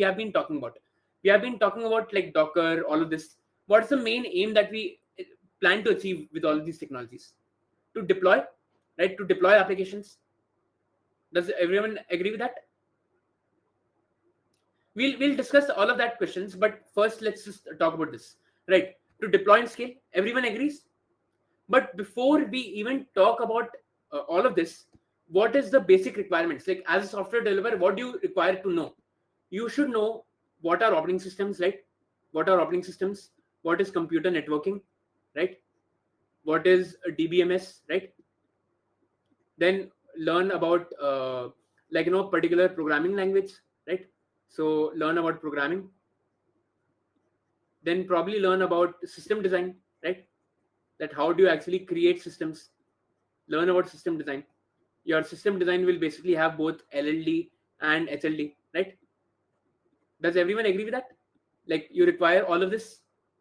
have been talking about. We have been talking about like Docker, all of this. What's the main aim that we plan to achieve with all of these technologies? To deploy, right? To deploy applications. Does everyone agree with that? We'll discuss all of that questions, but first let's just talk about this, right? To deploy and scale, everyone agrees. But before we even talk about all of this, what is the basic requirements? Like as a software developer, what do you require to know? You should know what are operating systems, right? What are operating systems? What is computer networking, right? What is a DBMS, right? Then learn about particular programming language, right? So learn about programming. Then probably learn about system design, right? That how do you actually create systems? Learn about system design. Your system design will basically have both LLD and HLD, right? Does everyone agree with that? Like you require all of this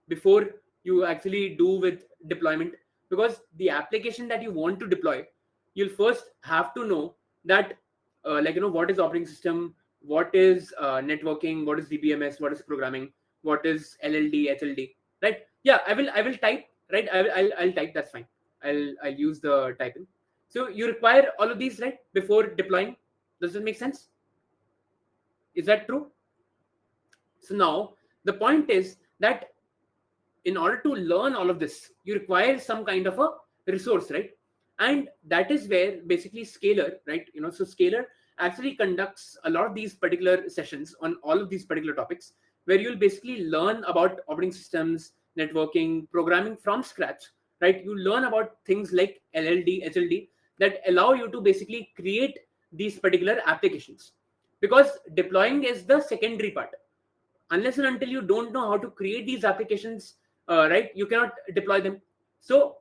before you actually do with deployment, because the application that you want to deploy, you'll first have to know that what is operating system, what is networking, what is DBMS, what is programming, what is LLD, HLD, right? Yeah, I will type, right? I'll type, that's fine. I'll use the typing. So you require all of these, right, before deploying. Does it make sense? Is that true? So now the point is that in order to learn all of this, you require some kind of a resource, right? And that is where basically Scalar, right? So Scalar actually conducts a lot of these particular sessions on all of these particular topics, where you'll basically learn about operating systems, networking, programming from scratch, right? You learn about things like LLD, HLD that allow you to basically create these particular applications, because deploying is the secondary part. Unless and until you don't know how to create these applications, right, you cannot deploy them. So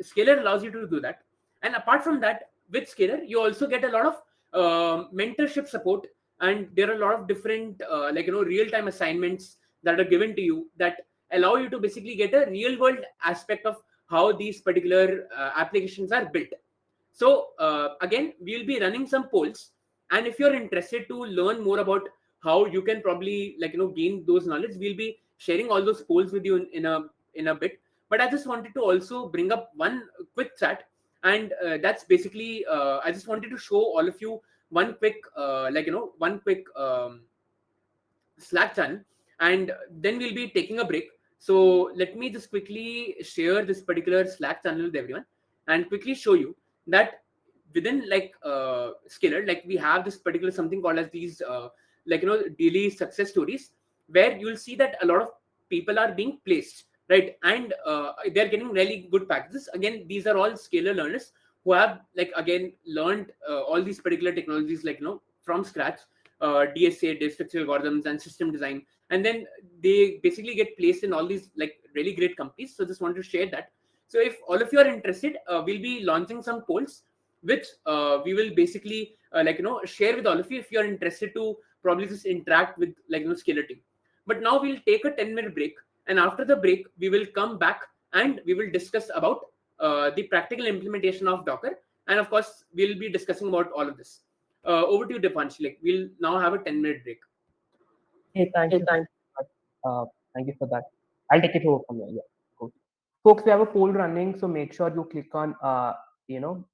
Scalar allows you to do that. And apart from that, with Scalar you also get a lot of mentorship support and there are a lot of different real time assignments that are given to you that allow you to basically get a real world aspect of how these particular applications are built. So again, we'll be running some polls, and if you're interested to learn more about how you can probably gain those knowledge, we'll be sharing all those polls with you in a bit. But I just wanted to also bring up one quick chat, and that's basically I just wanted to show all of you one quick one quick Slack channel, and then we'll be taking a break. So let me just quickly share this particular Slack channel with everyone and quickly show you that within Scalar, like we have this particular something called as these daily success stories, where you'll see that a lot of people are being placed, right, and they're getting really good packages. Again, these are all Scalar learners who have again learned all these particular technologies from scratch, DSA, data structure algorithms, and system design, and then they basically get placed in all these really great companies. So just want to share that. So if all of you are interested, we'll be launching some polls, which we will basically share with all of you if you are interested to probably just interact with Scalar team. But now we'll take a 10-minute break, and after the break, we will come back and we will discuss about the practical implementation of Docker, and of course, we'll be discussing about all of this. Over to you, Dipansh. We'll now have a 10-minute break. Hey, thank you. Thank you for that. I'll take it over from here. Yeah, cool. Folks, we have a poll running, so make sure you click on,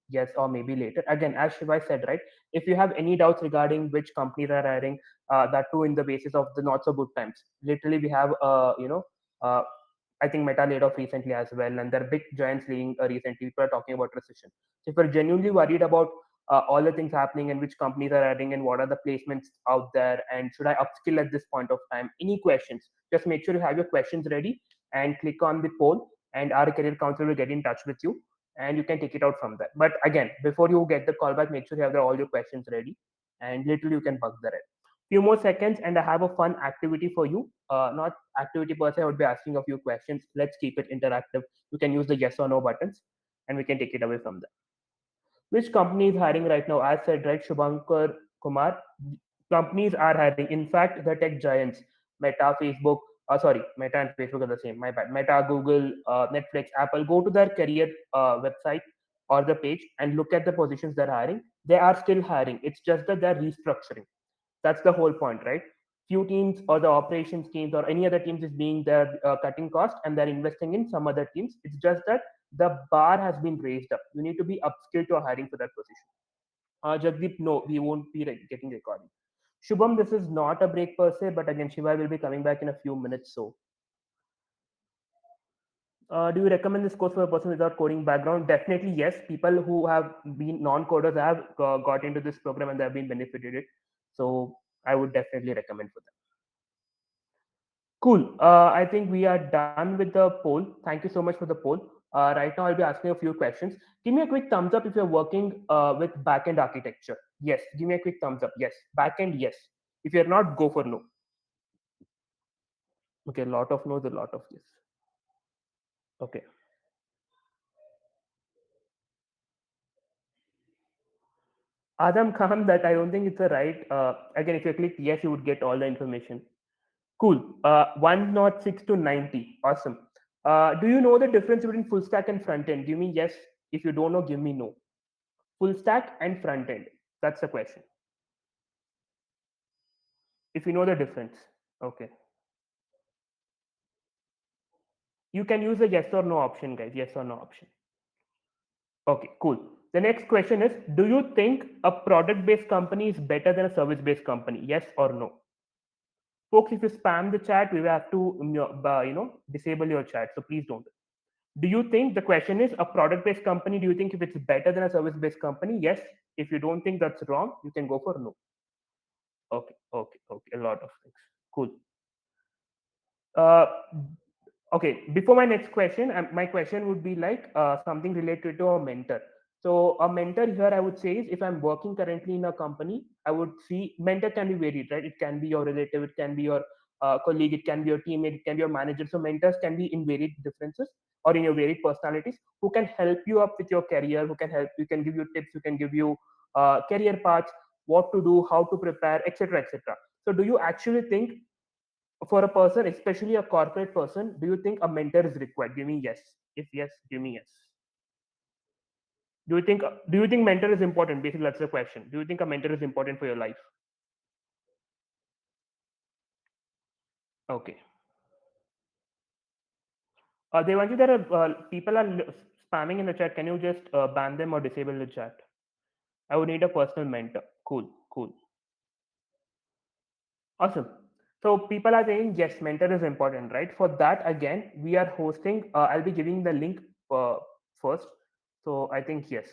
yes or maybe later. Again, as Shivai said, right, if you have any doubts regarding which companies are hiring, that too in the basis of the not so good times. Literally, we have, uh, I think Meta laid off recently as well, and there are big giants leading recently. People are talking about recession. So if you're genuinely worried about all the things happening and which companies are adding and what are the placements out there and should I upskill at this point of time, any questions, just make sure you have your questions ready and click on the poll, and our career counselor will get in touch with you and you can take it out from there. But again, before you get the call back, make sure you have all your questions ready and little you can bug the red. Few more seconds and I have a fun activity for you. Not activity per se, I would be asking a few questions. Let's keep it interactive. You can use the yes or no buttons and we can take it away from there. Which company is hiring right now? As said, right, Shubhankar Kumar, companies are hiring. In fact, the tech giants, Meta, Facebook, sorry, Meta and Facebook are the same. My bad. Meta, Google, Netflix, Apple. Go to their career website or the page and look at the positions they're hiring. They are still hiring. It's just that they're restructuring. That's the whole point, right? Few teams or the operations teams or any other teams is being they're cutting cost and they're investing in some other teams. It's just that the bar has been raised up. You need to be upskilled to hiring for that position. Jagdeep, no, we won't be getting recording. Shubham, this is not a break per se, but again, Shiva will be coming back in a few minutes. So, do you recommend this course for a person without coding background? Definitely, yes. People who have been non-coders have got into this program and they have been benefited it. So, I would definitely recommend for them. Cool. I think we are done with the poll. Thank you so much for the poll. Right now, I'll be asking a few questions. Give me a quick thumbs up if you're working with backend architecture. Yes. Give me a quick thumbs up. Yes. Backend, yes. If you're not, go for no. Okay, a lot of no's, a lot of yes. Okay. Adam Khan, that I don't think it's a right. Again, if you click yes, you would get all the information. Cool. 106 to 90. Awesome. Do you know the difference between full stack and front end? Give me yes. If you don't know, give me no. Full stack and front end. That's the question. If you know the difference. Okay. You can use the yes or no option, guys. Yes or no option. Okay, cool. The next question is, do you think a product based company is better than a service based company? Yes or no? Folks, if you spam the chat, we will have to disable your chat. So please don't. Do you think the question is a product based company? Do you think if it's better than a service based company? Yes. If you don't think that's wrong, you can go for no. Okay, okay, okay. A lot of things. Cool. Uh, okay, before my next question, my question would be like something related to a mentor. So a mentor here, I would say is if I'm working currently in a company, I would see mentor can be varied, right? It can be your relative, it can be your colleague, it can be your teammate, it can be your manager. So mentors can be in varied differences or in your varied personalities who can help you up with your career, who can help, you can give you tips, who can give you career paths. what to do, how to prepare, etc., etc. So do you actually think, for a person, especially a corporate person, do you think a mentor is required? Give me yes. If yes, give me yes. Do you think mentor is important? Basically, that's the question. Do you think a mentor is important for your life? Okay. Devanshi, there are people are spamming in the chat. Can you just ban them or disable the chat? I would need a personal mentor. Cool, cool. Awesome. So people are saying yes, mentor is important, right? For that, again, we are hosting. I'll be giving the link first. So I think yes,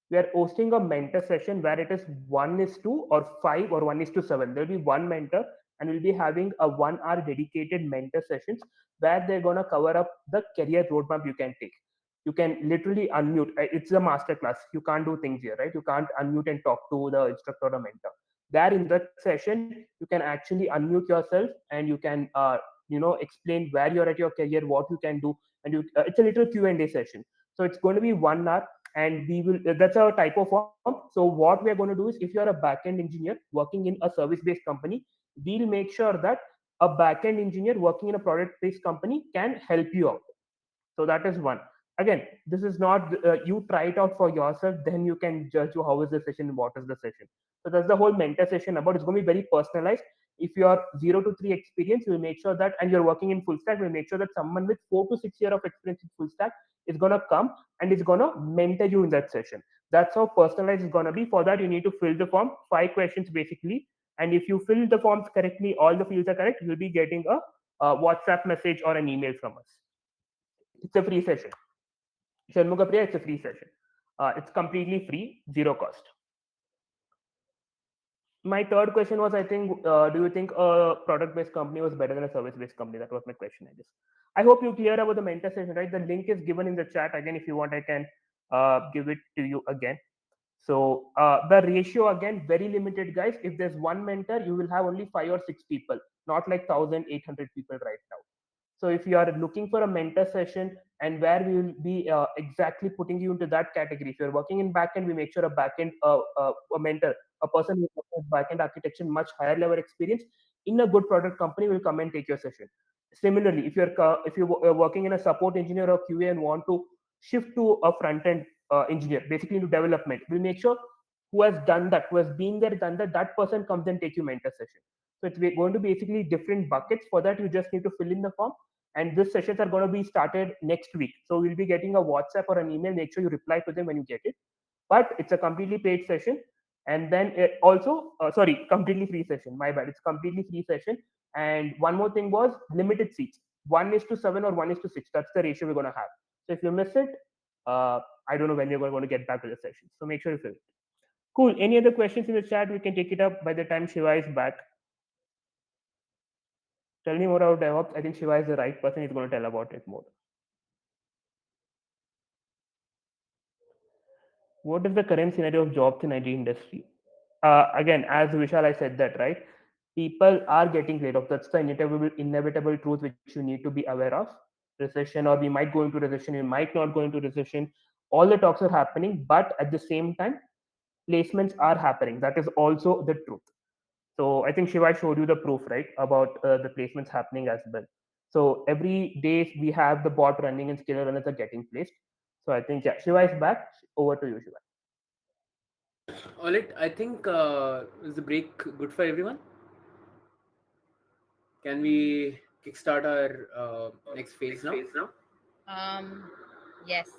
we are hosting a mentor session where it is 1:2 or 5 or 1:7. There'll be one mentor, and we'll be having a 1 hour dedicated mentor sessions where they're gonna cover up the career roadmap you can take. You can literally unmute. It's a master class. You can't do things here, right? You can't unmute and talk to the instructor or mentor. There in that session, you can actually unmute yourself and you can explain where you're at your career, what you can do, and it's a little Q&A session. So it's going to be 1 hour, and we will that's our type of form. So what we are going to do is, if you're a backend engineer working in a service based company, we'll make sure that a backend engineer working in a product based company can help you out. So that is one. Again, this is not you try it out for yourself, then you can judge how is the session, what is the session. So that's the whole mentor session about. It's going to be very personalized. If you are 0 to 3 experience, we'll make sure that, and you're working in full stack, we'll make sure that someone with 4 to 6 years of experience in full stack is going to come and is going to mentor you in that session. That's how personalized it's going to be. For that, you need to fill the form, 5 questions basically. And if you fill the forms correctly, all the fields are correct, you'll be getting a WhatsApp message or an email from us. It's a free session. Shanmugapriya, it's a free session. It's completely free, zero cost. My third question was, I think, do you think a product-based company was better than a service-based company? That was my question, I guess. I hope you clear about the mentor session, right? The link is given in the chat. Again, if you want, I can give it to you again. So the ratio, again, very limited, guys. If there's one mentor, you will have only 5 or 6 people, not like 1,800 people right now. So if you are looking for a mentor session, and where we will be exactly putting you into that category. If you're working in backend, we make sure a mentor, a person who has backend architecture, much higher level experience in a good product company, will come and take your session. Similarly, if you're working in a support engineer or QA and want to shift to a front end engineer, basically into development, we'll make sure who has done that, who has been there, done that, that person comes and take you mentor session. So it's going to be basically different buckets. For that, you just need to fill in the form, and these sessions are going to be started next week. So we'll be getting a WhatsApp or an email. Make sure you reply to them when you get it. But it's a completely paid session. And then sorry, completely free session. My bad. It's completely free session. And one more thing was limited seats. 1:7 or 1:6. That's the ratio we're going to have. So if you miss it, I don't know when you're going to get back to the session. So make sure you fill it. Cool. Any other questions in the chat? We can take it up by the time Shiva is back. Tell me more about DevOps. I think Shiva is the right person. He's going to tell about it more. What is the current scenario of jobs in IT industry? Again, as Vishal, I said that, right? People are getting laid off. That's the inevitable truth which you need to be aware of. Recession, or we might go into recession, we might not go into recession. All the talks are happening, but at the same time, placements are happening. That is also the truth. So I think Shiva showed you the proof, right, about the placements happening as well. So every day we have the bot running and skill runners are getting placed. So I think, yeah, Shiva is back. Over to you, Shiva. All right, I think is the break good for everyone? Can we kickstart our next phase now? Um, yes,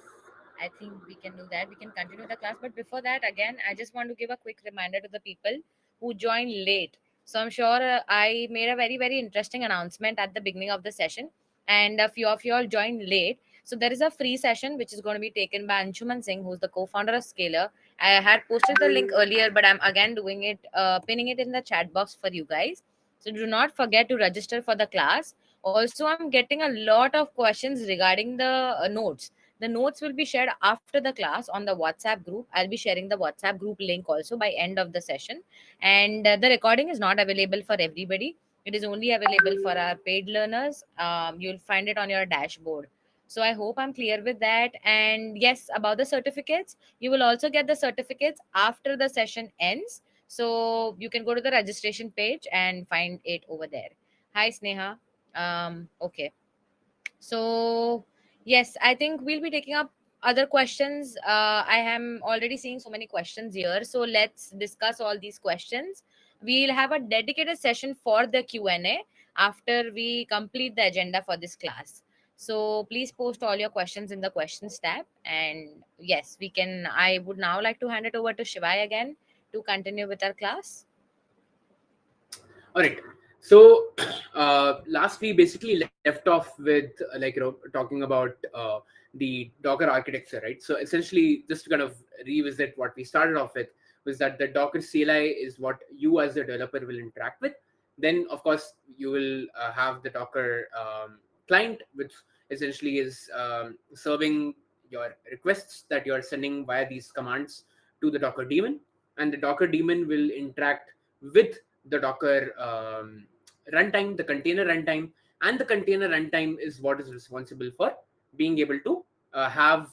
I think we can do that. We can continue the class. But before that, again, I just want to give a quick reminder to the people who joined late. So I'm sure I made a very, very interesting announcement at the beginning of the session, and a few of you all joined late. So there is a free session which is going to be taken by Anshuman Singh, who's the co-founder of Scalar. I had posted the link earlier, but I'm again doing it, pinning it in the chat box for you guys. So do not forget to register for the class. Also, I'm getting a lot of questions regarding the notes. The notes will be shared after the class on the WhatsApp group. I'll be sharing the WhatsApp group link also by end of the session. And the recording is not available for everybody. It is only available for our paid learners. You'll find it on your dashboard. So I hope I'm clear with that. And yes, about the certificates, you will also get the certificates after the session ends. So you can go to the registration page and find it over there. Hi, Sneha. Okay. So, yes, I think we'll be taking up other questions. I am already seeing so many questions here. So, let's discuss all these questions. We'll have a dedicated session for the Q&A after we complete the agenda for this class. So, please post all your questions in the questions tab. And yes, we can. I would now like to hand it over to Shivai again to continue with our class. All right. So last we basically left off with talking about the Docker architecture, right? So essentially, just to kind of revisit what we started off with was that the Docker CLI is what you as a developer will interact with. Then, of course, you will have the Docker client, which essentially is serving your requests that you are sending via these commands to the Docker daemon, and the Docker daemon will interact with the Docker runtime, the container runtime, and the container runtime is what is responsible for being able to have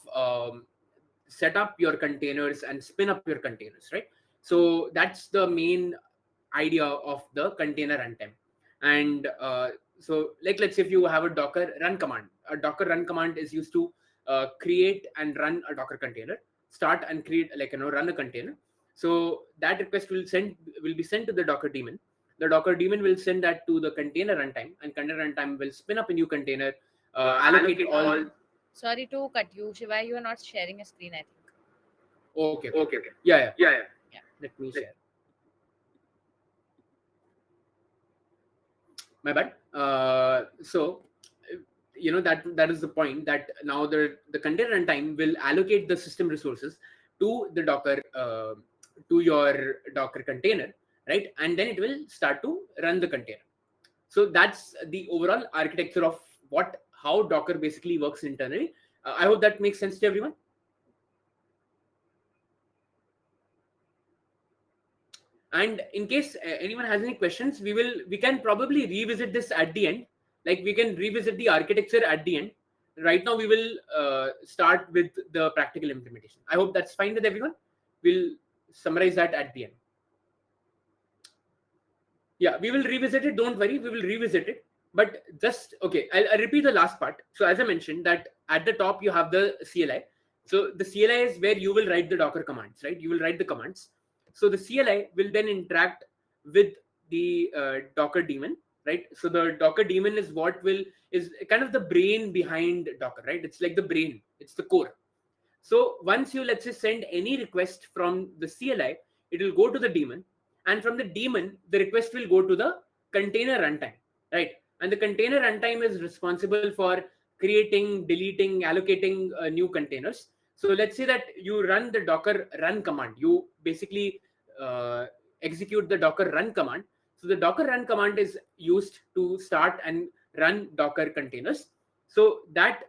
set up your containers and spin up your containers, right? So that's the main idea of the container runtime. And so, like, let's say if you have a Docker run command, a Docker run command is used to create and run a Docker container, start and create, run a container. So that request will be sent to the Docker daemon. The Docker daemon will send that to the container runtime, and container runtime will spin up a new container, allocate all. Sorry to cut you, Shivai. You are not sharing a screen, I think. Okay. Yeah. Yeah. Let me share. My bad. So that is the point, that now the container runtime will allocate the system resources to the Docker to your Docker container, right? And then it will start to run the container. So that's the overall architecture of how Docker basically works internally. I hope that makes sense to everyone. And in case anyone has any questions, we can probably revisit this at the end. Like, we can revisit the architecture at the end. Right now we will start with the practical implementation. I hope that's fine with everyone. We'll summarize that at the end. Yeah, we will revisit it, don't worry, we will revisit it. But just okay, I'll repeat the last part. So as I mentioned, that at the top you have the CLI. So the CLI is where you will write the Docker commands, right? You will write the commands. So the CLI will then interact with the Docker daemon, right? So the Docker daemon is kind of the brain behind Docker, right? It's like the brain, it's the core. So once you, let's say, send any request from the CLI, it will go to the daemon, and from the daemon, the request will go to the container runtime, right? And the container runtime is responsible for creating, deleting, allocating new containers. So let's say that you run the Docker run command. You basically execute the Docker run command. So the Docker run command is used to start and run Docker containers. So that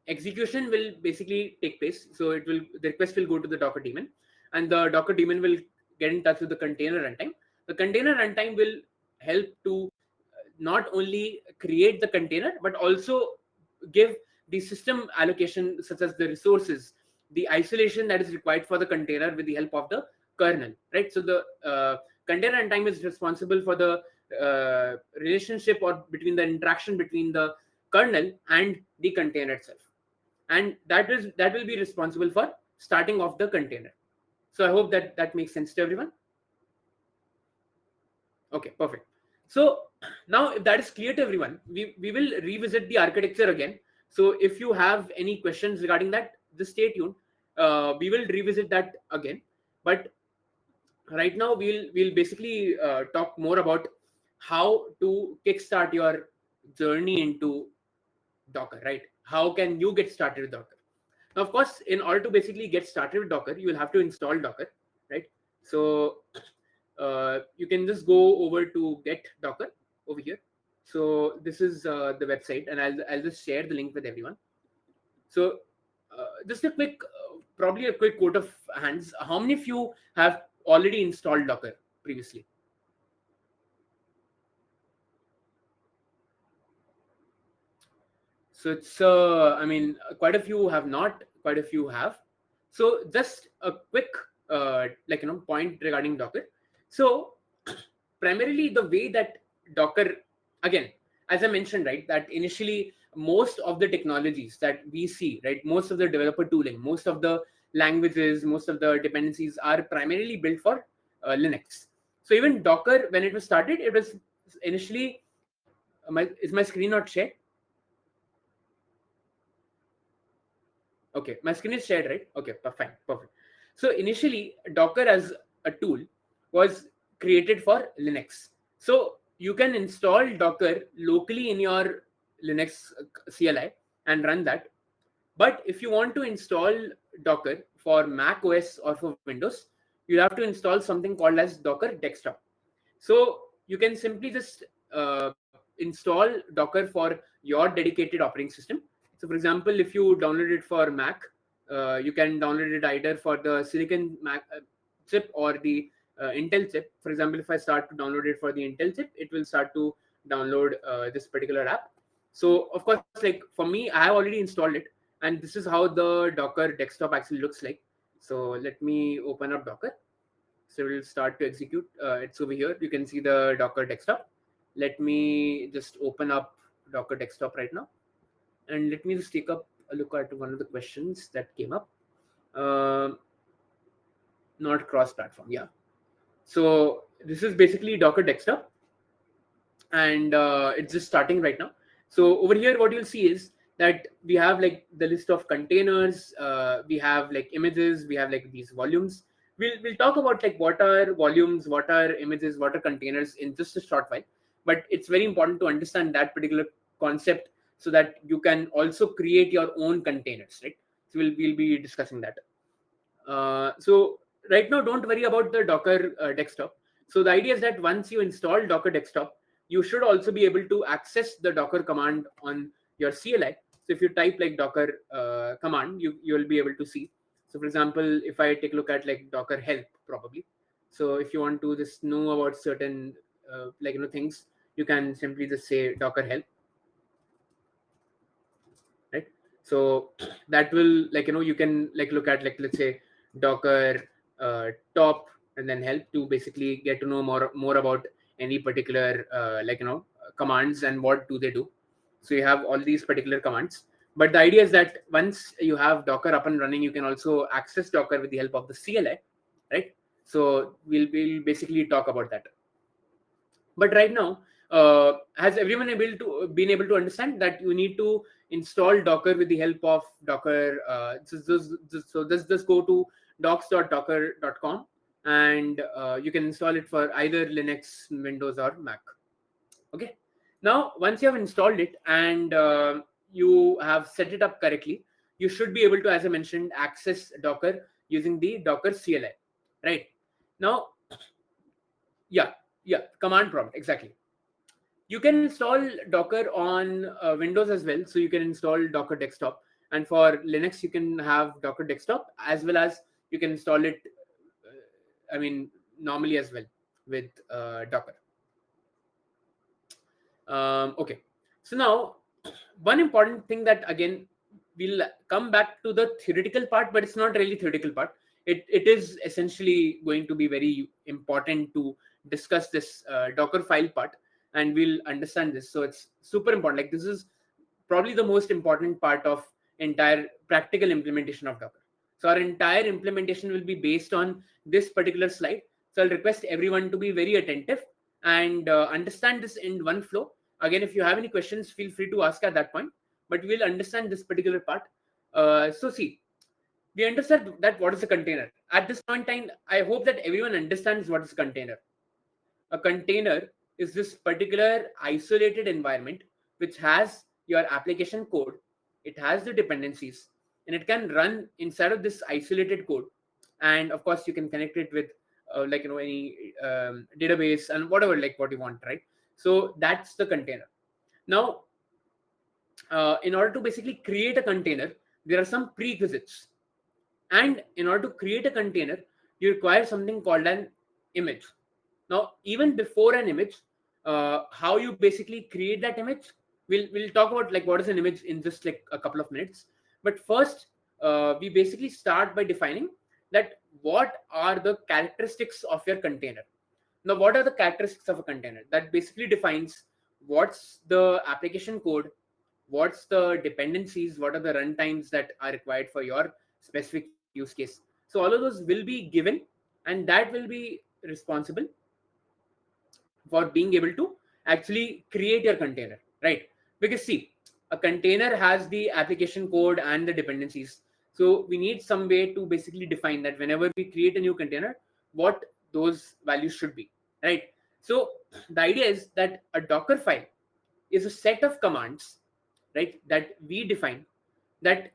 execution will basically take place. So the request will go to the Docker daemon, and the Docker daemon will get in touch with the container runtime. The container runtime will help to not only create the container, but also give the system allocation, such as the resources, the isolation that is required for the container with the help of the kernel, right? So the container runtime is responsible for the relationship, or between the interaction between the kernel and the container itself, and that will be responsible for starting off the container. So I hope that makes sense to everyone. Okay, perfect. So now, if that is clear to everyone, we will revisit the architecture again. So if you have any questions regarding that, just stay tuned. We will revisit that again. But right now we'll basically talk more about how to kickstart your journey into Docker, right? How can you get started with Docker? Now, of course, in order to basically get started with Docker, you will have to install Docker, right? So you can just go over to get Docker over here. So this is the website, and I'll just share the link with everyone. So just a quick, probably a quick quote of hands. How many of you have already installed Docker previously? So it's, I mean, quite a few have not, quite a few have. So just a quick point regarding Docker. So primarily the way that Docker, again, as I mentioned, right, that initially most of the technologies that we see, right, most of the developer tooling, most of the languages, most of the dependencies are primarily built for Linux. So even Docker, when it was started, it was initially is my screen not shared? Okay, my screen is shared, right? Okay, fine, perfect. So initially, Docker as a tool was created for Linux. So you can install Docker locally in your Linux CLI and run that. But if you want to install Docker for Mac OS or for Windows, you have to install something called as Docker Desktop. So you can simply just install Docker for your dedicated operating system. So for example, if you download it for Mac, you can download it either for the Silicon Mac chip or the Intel chip. For example, if I start to download it for the Intel chip, it will start to download this particular app. So of course, like for me, I have already installed it, and this is how the Docker desktop actually looks like. So let me open up Docker. So we'll start to execute. It's over here. You can see the Docker desktop. Let me just open up Docker desktop right now. And let me just take up a look at one of the questions that came up. Uh, Not cross-platform, yeah. So this is basically Docker desktop, and it's just starting right now. So over here, what you'll see is that we have like the list of containers, we have like images, we have like these volumes. We'll talk about like what are volumes, what are images, what are containers in just a short while. But it's very important to understand that particular concept so that you can also create your own containers, right? So we'll be discussing that. So right now, don't worry about the Docker desktop. So the idea is that once you install Docker desktop, you should also be able to access the Docker command on your CLI. So if you type like Docker command, you'll be able to see. So for example, if I take a look at like Docker help, probably. So if you want to just know about certain things, you can simply just say Docker help, right? So that will you can like look at like, let's say, Docker top and then help to basically get to know more about any particular commands and what do they do. So you have all these particular commands, but the idea is that once you have Docker up and running, you can also access Docker with the help of the CLI, right? So we'll basically talk about that. But right now, has everyone been able to understand that you need to install Docker with the help of Docker? So just go to docs.docker.com, and you can install it for either Linux, Windows, or Mac. Okay. Now, once you have installed it and you have set it up correctly, you should be able to, as I mentioned, access Docker using the Docker CLI. Right now, yeah, command prompt, exactly. You can install Docker on Windows as well. So you can install Docker Desktop, and for Linux you can have Docker Desktop as well as you can install it. Normally as well with Docker. Okay, so now one important thing that again we'll come back to the theoretical part, but it's not really theoretical part. It is essentially going to be very important to discuss this Docker file part, and we'll understand this. So it's super important. Like this is probably the most important part of entire practical implementation of Docker. So our entire implementation will be based on this particular slide. So I'll request everyone to be very attentive and understand this in one flow. Again, if you have any questions, feel free to ask at that point, but we'll understand this particular part. So see, we understand that what is a container. At this point in time, I hope that everyone understands what is a container. A container is this particular isolated environment which has your application code, it has the dependencies, and it can run inside of this isolated code. And of course, you can connect it with any database and whatever, like what you want, right? So that's the container. Now, in order to basically create a container, there are some prerequisites. And in order to create a container, you require something called an image. Now, even before an image, how you basically create that image, we'll talk about like what is an image in just like a couple of minutes. But first, we basically start by defining that what are the characteristics of your container. Now, what are the characteristics of a container? That basically defines what's the application code, what's the dependencies, what are the runtimes that are required for your specific use case. So all of those will be given, and that will be responsible for being able to actually create your container, right? Because see, a container has the application code and the dependencies. So we need some way to basically define that whenever we create a new container, what those values should be, right? So the idea is that a Docker file is a set of commands, right, that we define, that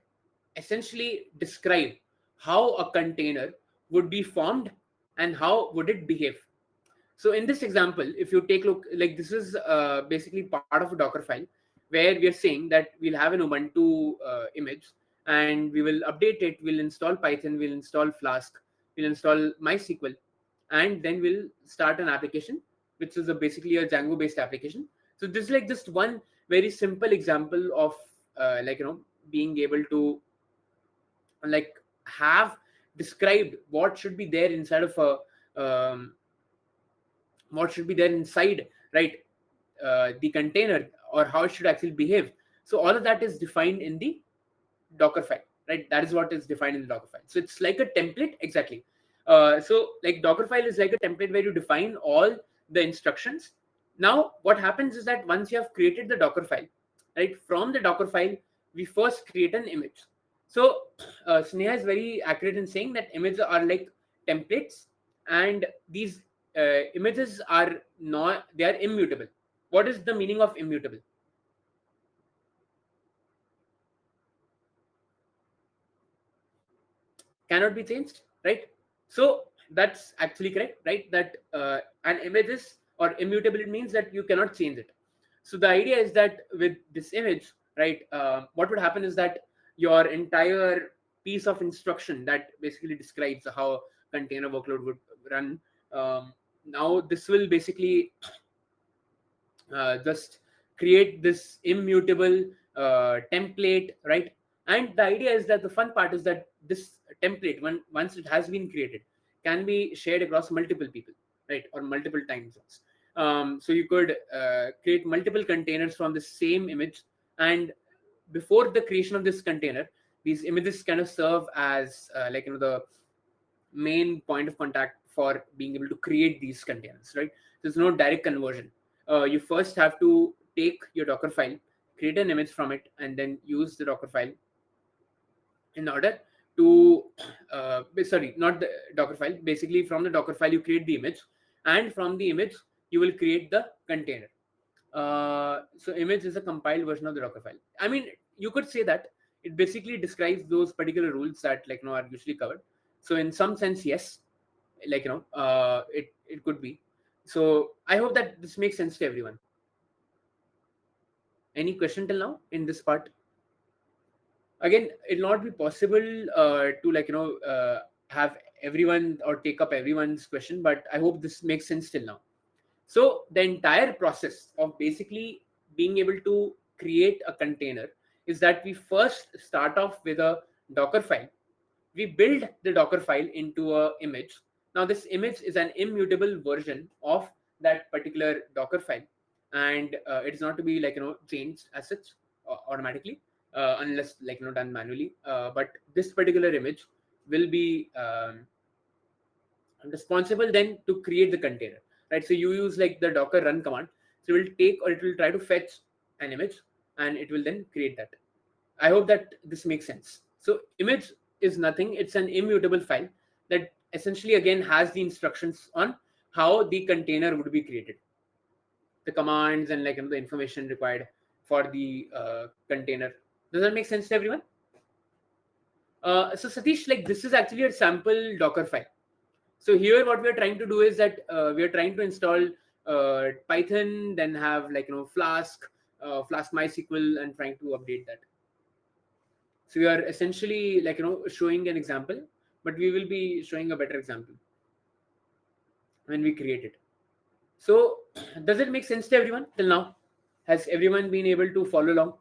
essentially describe how a container would be formed and how would it behave. So in this example, if you take a look, like this is basically part of a Docker file where we are saying that we'll have an Ubuntu image and we will update it, we'll install Python, we'll install Flask, we'll install MySQL, and then we'll start an application, which is basically a Django based application. So this is like just one very simple example of being able to like have described what should be there inside of a what should be there inside, right, the container, or how it should actually behave. So all of that is defined in the Docker file, right? That is what is defined in the Docker file. So it's like a template, exactly. So like Docker file is like a template where you define all the instructions. Now what happens is that once you have created the Docker file, right, from the Docker file we first create an image. So Sneha is very accurate in saying that images are like templates, and these images are not, they are immutable. What is the meaning of immutable? Cannot be changed, right? So that's actually correct, right? That an image is, or immutable, it means that you cannot change it. So the idea is that with this image, right, what would happen is that your entire piece of instruction that basically describes how container workload would run, now this will basically just create this immutable template, right? And the idea is that the fun part is that this template, once it has been created, can be shared across multiple people, right, or multiple time zones. So you could create multiple containers from the same image, and before the creation of this container, these images kind of serve as the main point of contact for being able to create these containers, right? There's no direct conversion. You first have to take your Docker file, create an image from it, and then use the Docker file in order to sorry, not the Docker file. Basically, from the Docker file, you create the image, and from the image, you will create the container. So image is a compiled version of the Docker file. I mean, you could say that it basically describes those particular rules that are usually covered. So in some sense, yes, it could be. So I hope that this makes sense to everyone. Any question till now in this part? Again, it'll not be possible to have everyone or take up everyone's question, but I hope this makes sense till now. So the entire process of basically being able to create a container is that we first start off with a Docker file. We build the Docker file into a image. Now this image is an immutable version of that particular Docker file, and it is not to be changed as such automatically, unless done manually. But this particular image will be responsible then to create the container, right? So you use like the Docker run command. So it will take, or it will try to fetch an image, and it will then create that. I hope that this makes sense. So image is nothing, it's an immutable file that essentially again has the instructions on how the container would be created, the commands and the information required for the container. Does that make sense to everyone? So Satish, like this is actually a sample Docker file. So here what we are trying to do is that we are trying to install Python, then have Flask, Flask MySQL, and trying to update that. So we are essentially showing an example, but we will be showing a better example when we create it. So does it make sense to everyone till now? Has everyone been able to follow along?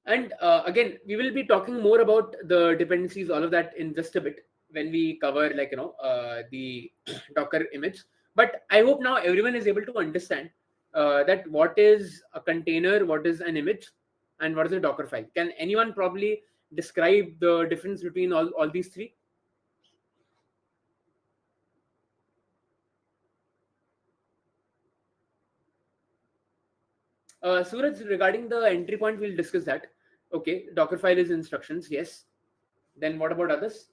And again, we will be talking more about the dependencies, all of that in just a bit when we cover the Docker image. But I hope now everyone is able to understand that what is a container, what is an image, and what is a Docker file. Can anyone probably describe the difference between all these three? Suraj, regarding the entry point, we'll discuss that. Okay, Docker file is instructions, yes. Then what about others?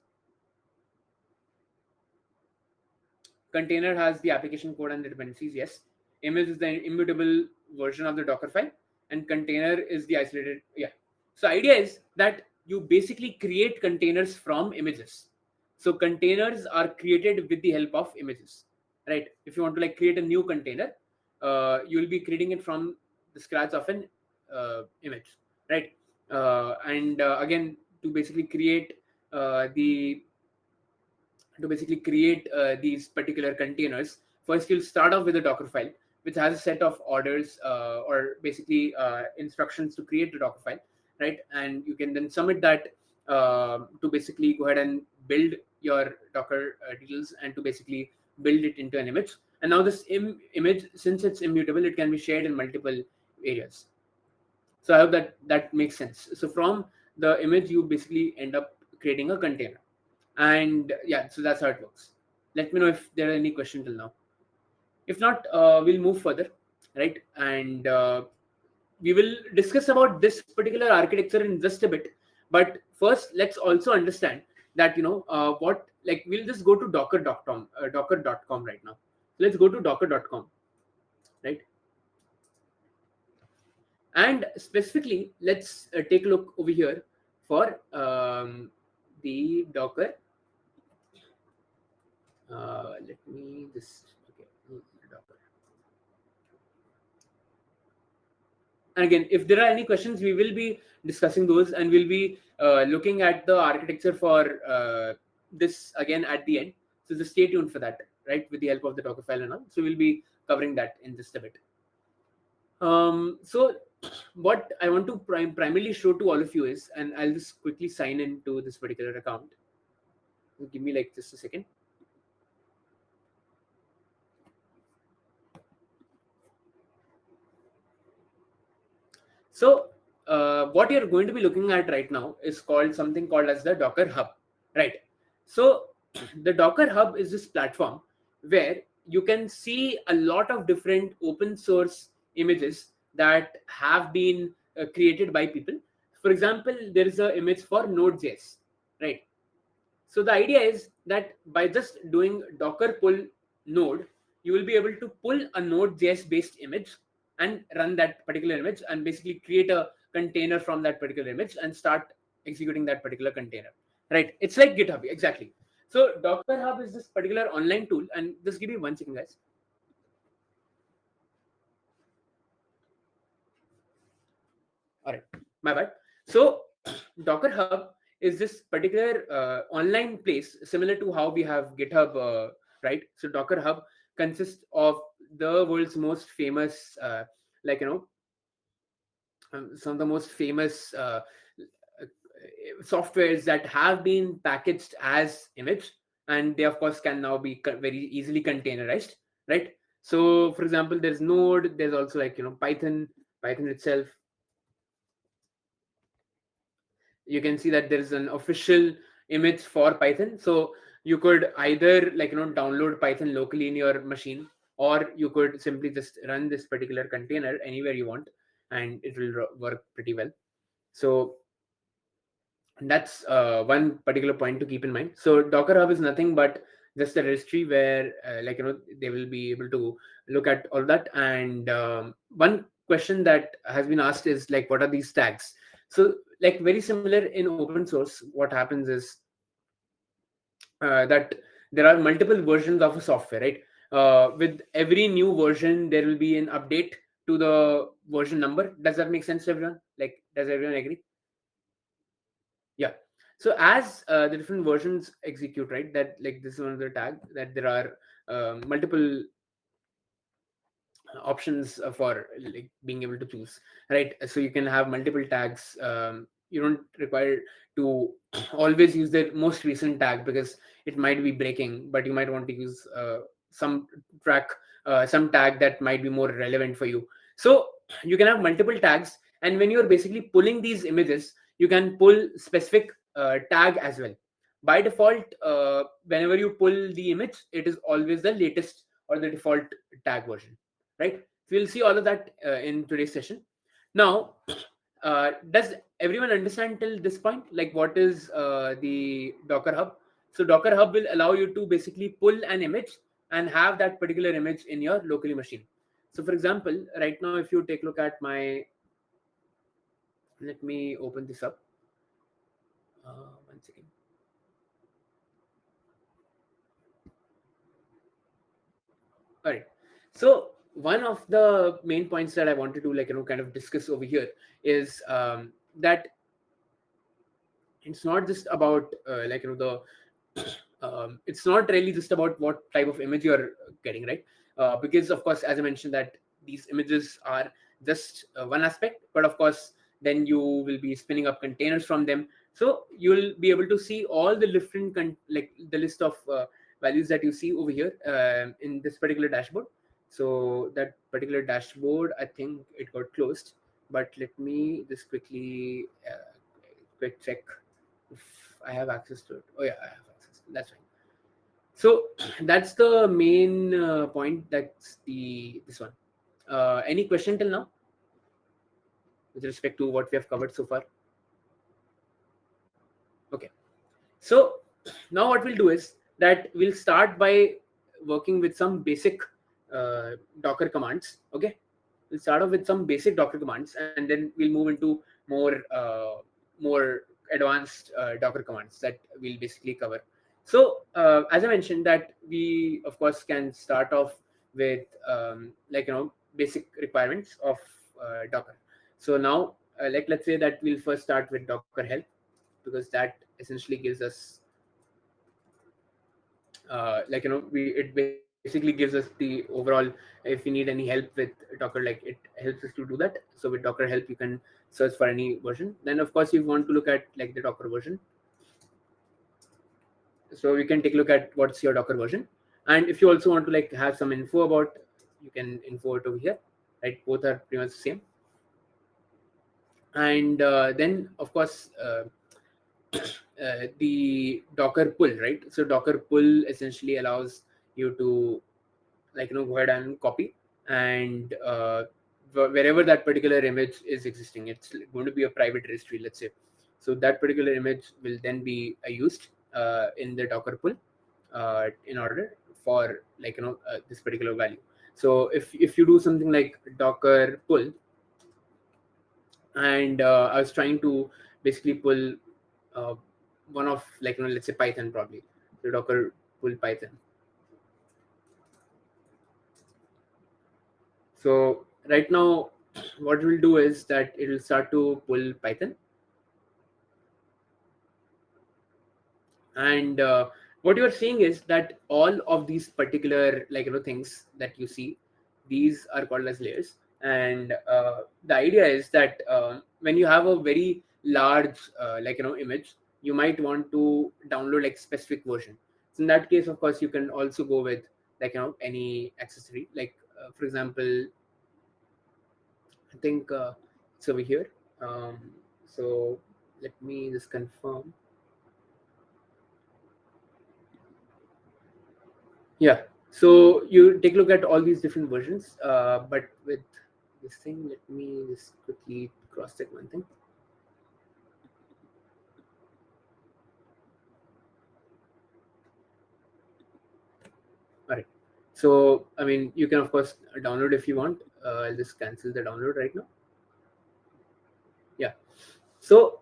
Container has the application code and the dependencies, yes. Image is the immutable version of the Docker file, and container is the isolated. Yeah. So idea is that you basically create containers from images. So containers are created with the help of images, right? If you want to like create a new container, you will be creating it from the scratch of an image, right? And again, to basically create the to basically create these particular containers, first you'll start off with a Docker file, which has a set of orders or basically instructions to create a Docker file, right? And you can then submit that to basically go ahead and build your Docker details and to basically build it into an image. And now this image, since it's immutable, it can be shared in multiple areas. So I hope that that makes sense. So from the image, you basically end up creating a container. And yeah, so that's how it works. Let me know if there are any questions till now. If not, we'll move further, right? And we will discuss about this particular architecture in just a bit. But first, let's also understand that what, like, we'll just go to docker.com right now. Let's go to docker.com, right? And specifically, let's take a look over here for the Docker. Let me just, okay, Docker. And again, if there are any questions, we will be discussing those, and we'll be looking at the architecture for this again at the end. So just stay tuned for that, right? With the help of the Docker file and all. So we'll be covering that in just a bit. So what I want to primarily show to all of you is, and I'll just quickly sign into this particular account. Give me like just a second. So what you're going to be looking at right now is called something called as the Docker Hub, right? So the Docker Hub is this platform where you can see a lot of different open source images that have been created by people. For example, there is an image for Node.js, right? So the idea is that by just doing Docker pull node, you will be able to pull a Node.js based image and run that particular image and basically create a container from that particular image and start executing that particular container, right? It's like GitHub, exactly. So Docker Hub is this particular online tool, and just give me 1 second, guys. All right, my bad. So Docker Hub is this particular online place similar to how we have GitHub, right? So Docker Hub consists of the world's most famous, like some of the most famous softwares that have been packaged as image, and they of course can now be very easily containerized, right? So for example, there's Node, there's also like Python itself. You can see that there is an official image for Python. So you could either download Python locally in your machine, or you could simply just run this particular container anywhere you want, and it will work pretty well. So that's one particular point to keep in mind. So Docker Hub is nothing but just a registry where they will be able to look at all that. And one question that has been asked is like, what are these tags? So like very similar in open source, what happens is that there are multiple versions of a software, right? With every new version there will be an update to the version number. Does that make sense to everyone? Like, does everyone agree? Yeah. So as the different versions execute, right, that like this is one of the tag that there are multiple options for like being able to choose, right? So you can have multiple tags. You don't require to always use the most recent tag because it might be breaking, but you might want to use some track some tag that might be more relevant for you. So you can have multiple tags, and when you're basically pulling these images, you can pull specific tag as well. By default, whenever you pull the image, it is always the latest or the default tag version, right? So we'll see all of that in today's session. Now, does everyone understand till this point, like what is the Docker Hub? So Docker Hub will allow you to basically pull an image and have that particular image in your locally machine. So for example, right now, if you take a look at my, let me open this up. 1 second. All right. So one of the main points that I wanted to kind of discuss over here is that it's not just about the it's not really just about what type of image you're getting, right? Because of course, as I mentioned, that these images are just one aspect, but of course then you will be spinning up containers from them, so you'll be able to see all the different like the list of values that you see over here in this particular dashboard. So that particular dashboard, I think it got closed, but let me just quick check if I have access to it. Oh yeah, I have access. That's fine. So that's the main point. That's the this one. Any question till now with respect to what we have covered so far? Okay. So now what we'll do is that we'll start by working with some basic Docker commands. Okay. We'll start off with some basic Docker commands, and then we'll move into more advanced Docker commands that we'll basically cover. So as I mentioned, that we of course can start off with basic requirements of Docker. So now let's say that we'll first start with Docker help, because that essentially gives us we it basically gives us the overall, if we need any help with Docker, like it helps us to do that. So with Docker help you can search for any version. Then of course you want to look at like the Docker version, so you can take a look at what's your Docker version. And if you also want to like have some info about, you can info it over here, right? Both are pretty much the same. And then of course the Docker pull, right? So Docker pull essentially allows you to go ahead and copy, and wherever that particular image is existing, it's going to be a private registry, let's say. So that particular image will then be used in the Docker pull in order for this particular value. So if you do something like Docker pull, and I was trying to basically pull uh, one of let's say Python, probably the Docker pull Python. So right now what we'll do is that it will start to pull Python, and what you are seeing is that all of these particular things that you see, these are called as layers. And the idea is that when you have a very large image, you might want to download like specific version. So in that case, of course, you can also go with any accessory, like for example, I think it's over here. So let me just confirm. Yeah. So you take a look at all these different versions, but with this thing, let me just quickly cross check one thing. All right. So I mean, you can of course download if you want. I'll just cancel the download right now. Yeah. So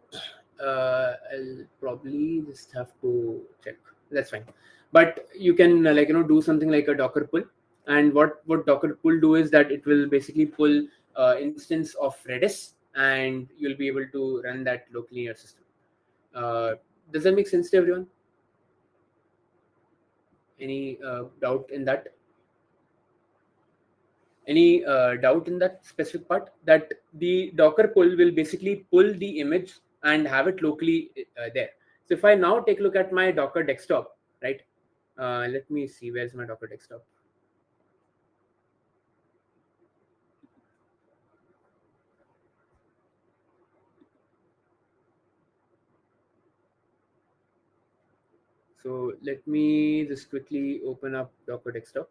I'll probably just have to check. That's fine. But you can do something like a Docker pull. And what Docker pull do is that it will basically pull instance of Redis, and you'll be able to run that locally in your system. Does that make sense to everyone? Any doubt in that? Any doubt in that specific part? That the Docker pull will basically pull the image and have it locally there. So if I now take a look at my Docker desktop, right? Let me see, where's my Docker desktop? So let me just quickly open up Docker desktop.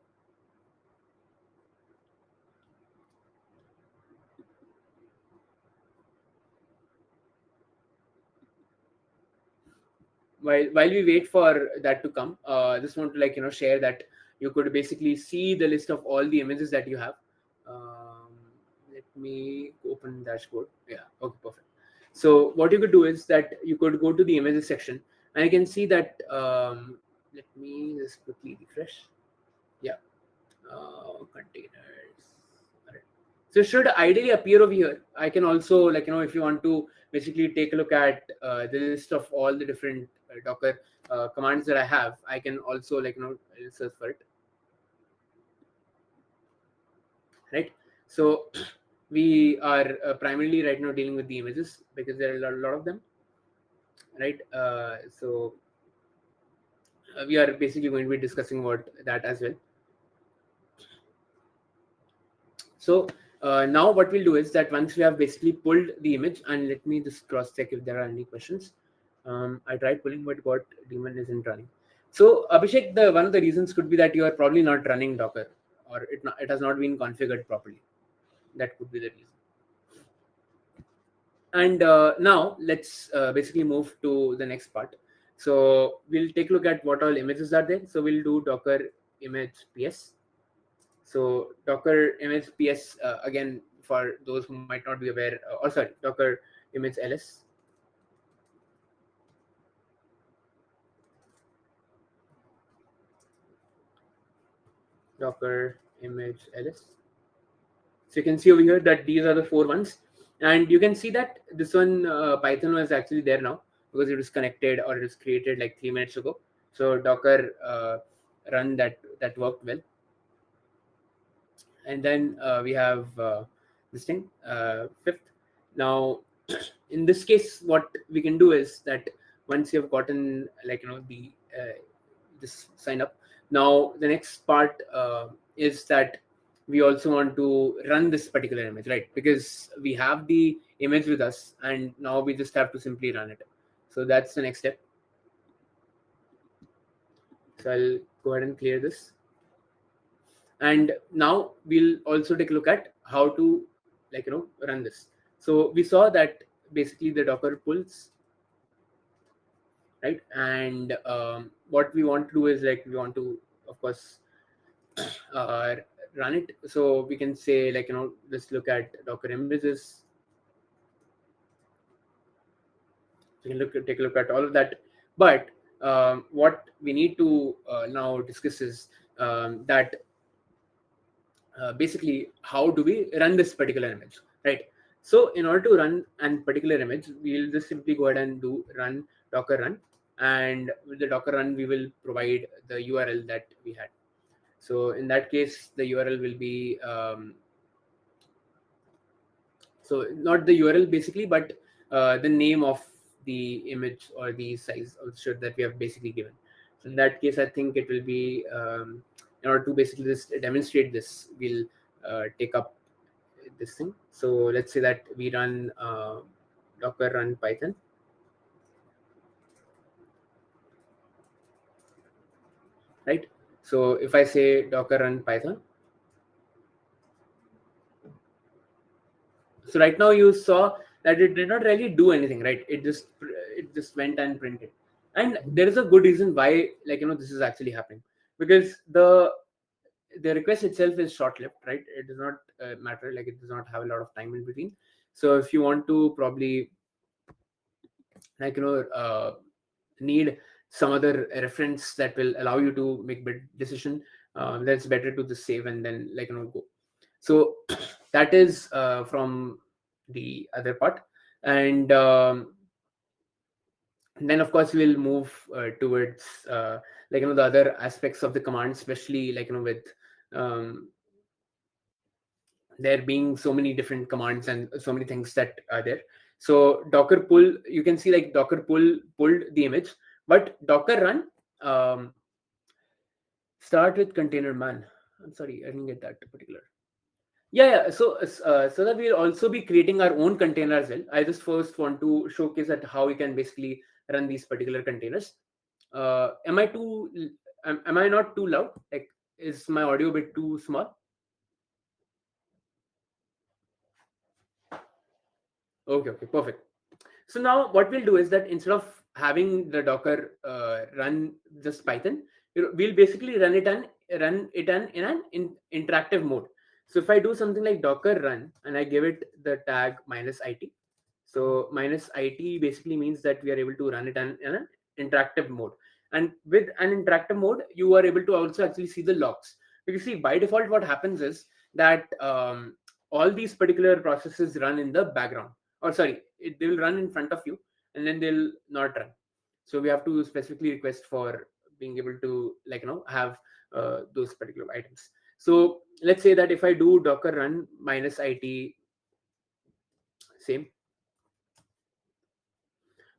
While we wait for that to come, just want to share that you could basically see the list of all the images that you have. um, Let me open dashboard. Yeah, okay, perfect. So what you could do is that you could go to the images section, and you can see that let me just quickly refresh. Yeah, containers. Alright. So it should ideally appear over here. I can also if you want to basically take a look at the list of all the different Docker commands that I have, I can also search for it. Right. So we are primarily right now dealing with the images because there are a lot of them. Right. So we are basically going to be discussing about that as well. So now what we'll do is that once we have basically pulled the image, and let me just cross check if there are any questions. I tried pulling, but got daemon isn't running. So Abhishek, the one of the reasons could be that you are probably not running Docker, or it has not been configured properly. That could be the reason. And now let's basically move to the next part. So we'll take a look at what all images are there. So we'll do Docker image ps. So Docker image ps, again, for those who might not be aware, or sorry, Docker image ls. Docker image ls. So you can see over here that these are the 4 ones, and you can see that this one Python was actually there now because it was connected, or it was created like 3 minutes ago. So Docker run that worked well. And then we have this thing, fifth. Now in this case, what we can do is that once you have gotten the this sign up, now the next part is that we also want to run this particular image, right? Because we have the image with us, and now we just have to simply run it. So that's the next step. So I'll go ahead and clear this. And now we'll also take a look at how to run this. So we saw that basically the Docker pulls, right? And what we want to do is we want to, of course, uh, run it. So we can say let's look at Docker images. We can take a look at all of that. But what we need to now discuss is that basically how do we run this particular image, right? So in order to run a particular image, we'll just simply go ahead and do run Docker run, and with the Docker run we will provide the URL that we had. So in that case, the URL will be so not the URL basically, but the name of the image or the size of the shirt that we have basically given. So in that case, I think it will be in order to basically just demonstrate this, we'll take up this thing. So let's say that we run Docker run Python. Right. So if I say Docker run Python, so right now you saw that it did not really do anything, right? It just went and printed. And there is a good reason why this is actually happening, because the request itself is short-lived, right? It does not matter, it does not have a lot of time in between. So if you want to probably need some other reference that will allow you to make bid decision, that's better to just save and then go. So that is from the other part. And then of course we'll move towards the other aspects of the command, especially with um, there being so many different commands and so many things that are there. So Docker pull, you can see like Docker pulled the image, but Docker run, start with container man. I'm sorry, I didn't get that particular. Yeah. So that we'll also be creating our own container as well. I just first want to showcase that how we can basically run these particular containers. Am I too? Am I not too loud? Like, is my audio a bit too small? Okay, perfect. So now what we'll do is that instead of having the Docker run just Python, we'll basically run it in an interactive mode. So if I do something like Docker run and I give it the tag -it, so -it basically means that we are able to run it in an interactive mode. And with an interactive mode, you are able to also actually see the logs. Because see, by default, what happens is that all these particular processes run in the background, or sorry, they will run in front of you, and then they'll not run. So we have to specifically request for being able to have those particular items. So let's say that if I do Docker run -it, same.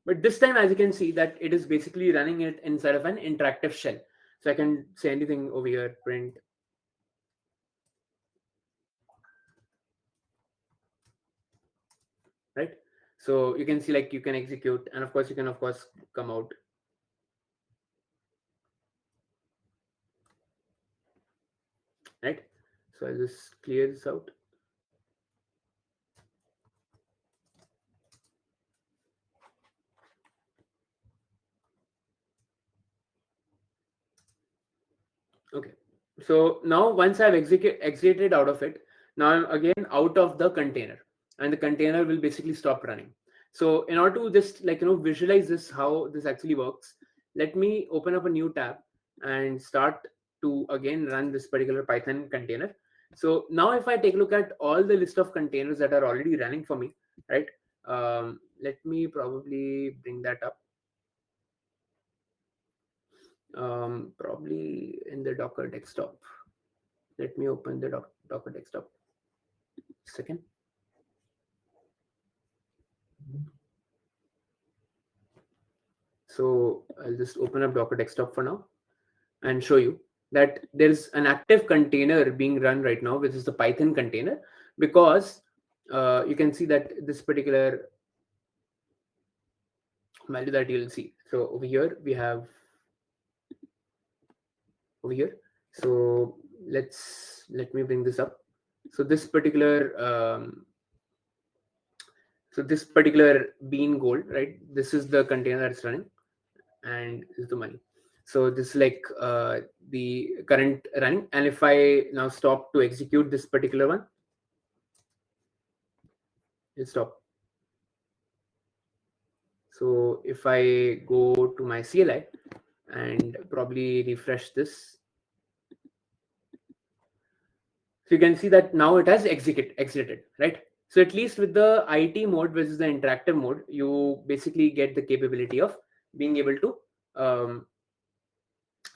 But this time, as you can see, that it is basically running it inside of an interactive shell. So I can say anything over here, print. Right. So you can see like you can execute, and of course you can come out. Right. So I'll just clear this out. Okay. So now once I've exited out of it, now I'm again out of the container, and the container will basically stop running. So in order to just visualize this, how this actually works, let me open up a new tab and start to again run this particular Python container. So now if I take a look at all the list of containers that are already running for me, right? Let me probably bring that up. Probably in the Docker desktop. Let me open the Docker desktop. Second. So I'll just open up Docker desktop for now and show you that there's an active container being run right now, which is the Python container, because you can see that this particular value that you'll see. So over here we have over here. So let me bring this up. So this particular bean gold, right? This is the container that's running, and this is the money. So this is like the current running. And if I now stop to execute this particular one, it'll stop. So if I go to my CLI and probably refresh this, so you can see that now it has exited, right? So at least with the IT mode, which is the interactive mode, you basically get the capability of being able to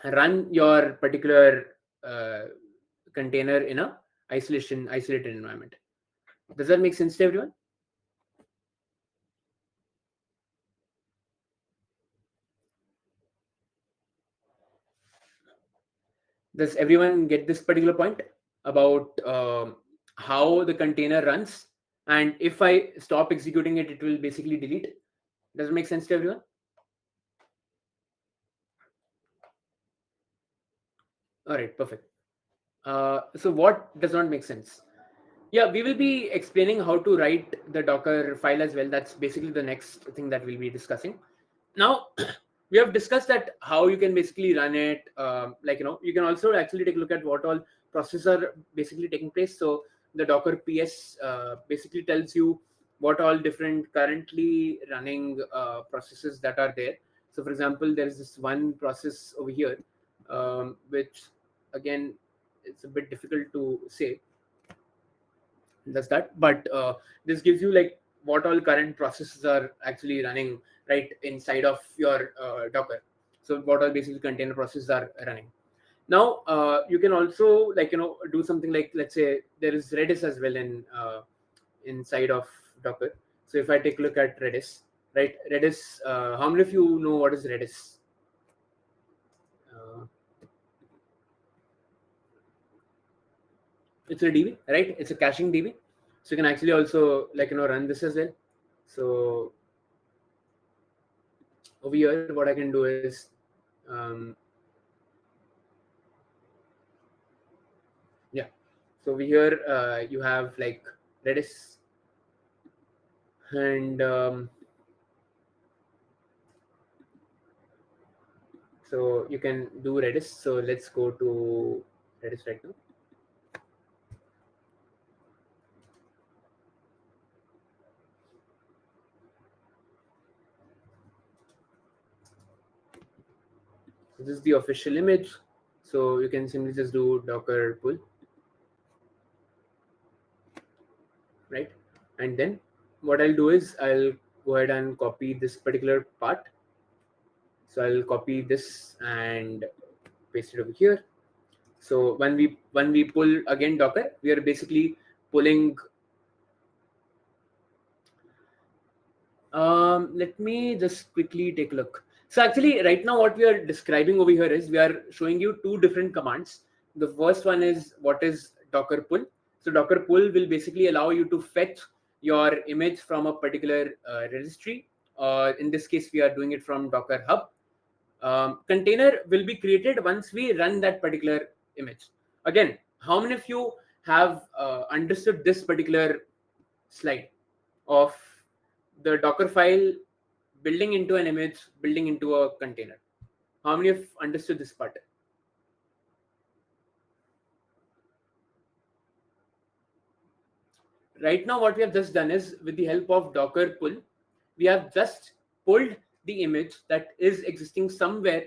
run your particular container in a isolated environment. Does that make sense to everyone? Does everyone get this particular point about how the container runs? And if I stop executing it, it will basically delete. Does it make sense to everyone? All right, perfect. So what does not make sense? Yeah, we will be explaining how to write the Docker file as well. That's basically the next thing that we'll be discussing. Now, we have discussed that how you can basically run it. You can also actually take a look at what all processes are basically taking place. So the Docker PS basically tells you what all different currently running processes that are there. So for example, there is this one process over here, which again, it's a bit difficult to say. That's that, but this gives you like what all current processes are actually running right inside of your Docker. So what all basically container processes are running. Now you can also do something like, let's say there is Redis as well in inside of Docker. So if I take a look at Redis, right? Redis, how many of you know what is Redis? Uh, it's a DB, right? It's a caching DB. So you can actually also run this as well. So over here, what I can do is yeah. So over here you have like Redis, and so you can do Redis. So let's go to Redis right now. So this is the official image. So you can simply just do Docker pull, right? And then what I'll do is I'll go ahead and copy this particular part. So I'll copy this and paste it over here. So when we pull again Docker, we are basically pulling. Let me just quickly take a look. So actually, right now, what we are describing over here is we are showing you two different commands. The first one is what is Docker pull. So Docker pull will basically allow you to fetch your image from a particular registry. In this case, we are doing it from Docker Hub. Container will be created once we run that particular image. Again, how many of you have understood this particular slide of the Docker file building into an image, building into a container? How many have understood this part? Right now, what we have just done is, with the help of Docker pull, we have just pulled the image that is existing somewhere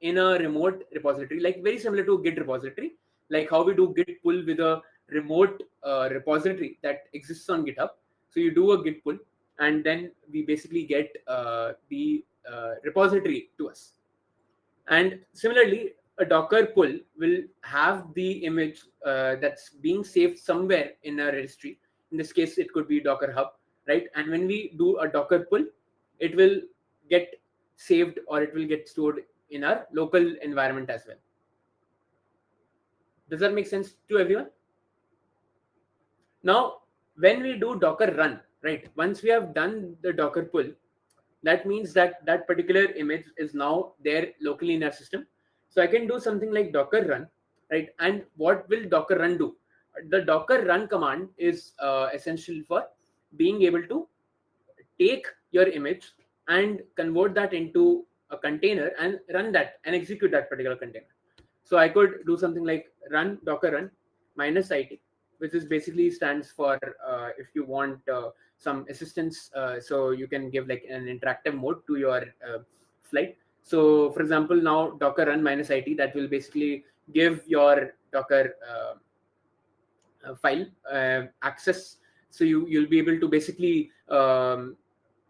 in a remote repository, like very similar to Git repository, like how we do Git pull with a remote repository that exists on GitHub. So you do a Git pull, and then we basically get the repository to us. And similarly, a Docker pull will have the image that's being saved somewhere in a registry. In this case, it could be Docker Hub, right? And when we do a Docker pull, it will get saved, or it will get stored in our local environment as well. Does that make sense to everyone? Now, when we do Docker run, right? Once we have done the Docker pull, that means that that particular image is now there locally in our system. So I can do something like Docker run, right? And what will Docker run do? The Docker run command is essential for being able to take your image and convert that into a container and run that and execute that particular container. So I could do something like run Docker run -it, which is basically stands for if you want some assistance, so you can give like an interactive mode to your flight. So for example, now Docker run -it, that will basically give your Docker file access. So you'll be able to basically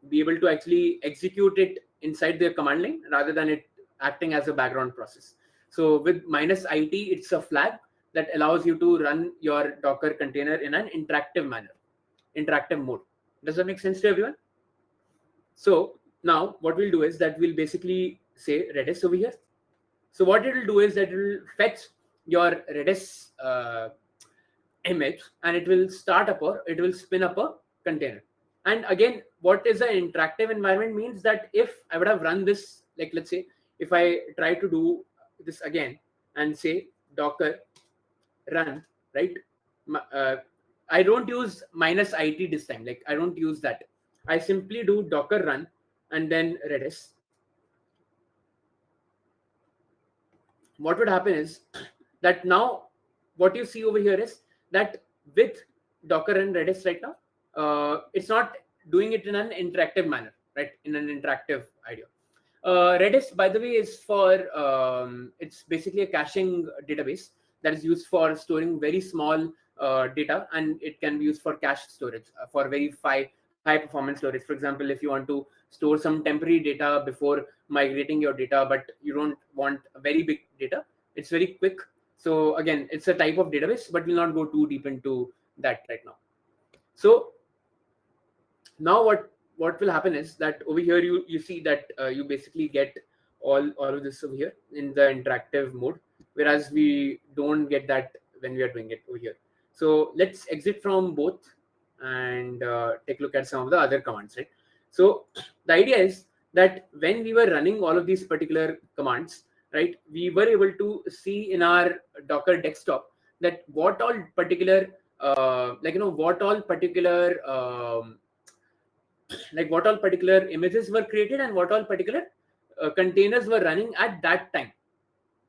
be able to actually execute it inside the command line rather than it acting as a background process. So with -it, it's a flag that allows you to run your Docker container in an interactive manner, interactive mode. Does that make sense to everyone? So now what we'll do is that we'll basically say Redis over here. So what it will do is that it will fetch your Redis image, and it will start up, or it will spin up a container. And again, what is an interactive environment means that if I would have run this, like let's say if I try to do this again and say Docker run, right? I don't use -it this time. Like I don't use that. I simply do Docker run and then Redis. What would happen is that now what you see over here is that with Docker and Redis right now, it's not doing it in an interactive manner, right? In an interactive idea. Redis, by the way, is for it's basically a caching database that is used for storing very small data, and it can be used for cache storage for very high performance storage. For example, if you want to store some temporary data before migrating your data, but you don't want a very big data, It's very quick. So again, it's a type of database, but we'll not go too deep into that right now. So now what will happen is that over here you see that you basically get all of this over here in the interactive mode, whereas we don't get that when we are doing it over here. So let's exit from both and take a look at some of the other commands, right? So the idea is that when we were running all of these particular commands, right, we were able to see in our Docker desktop that what all particular what all particular what all particular images were created and what all particular containers were running at that time.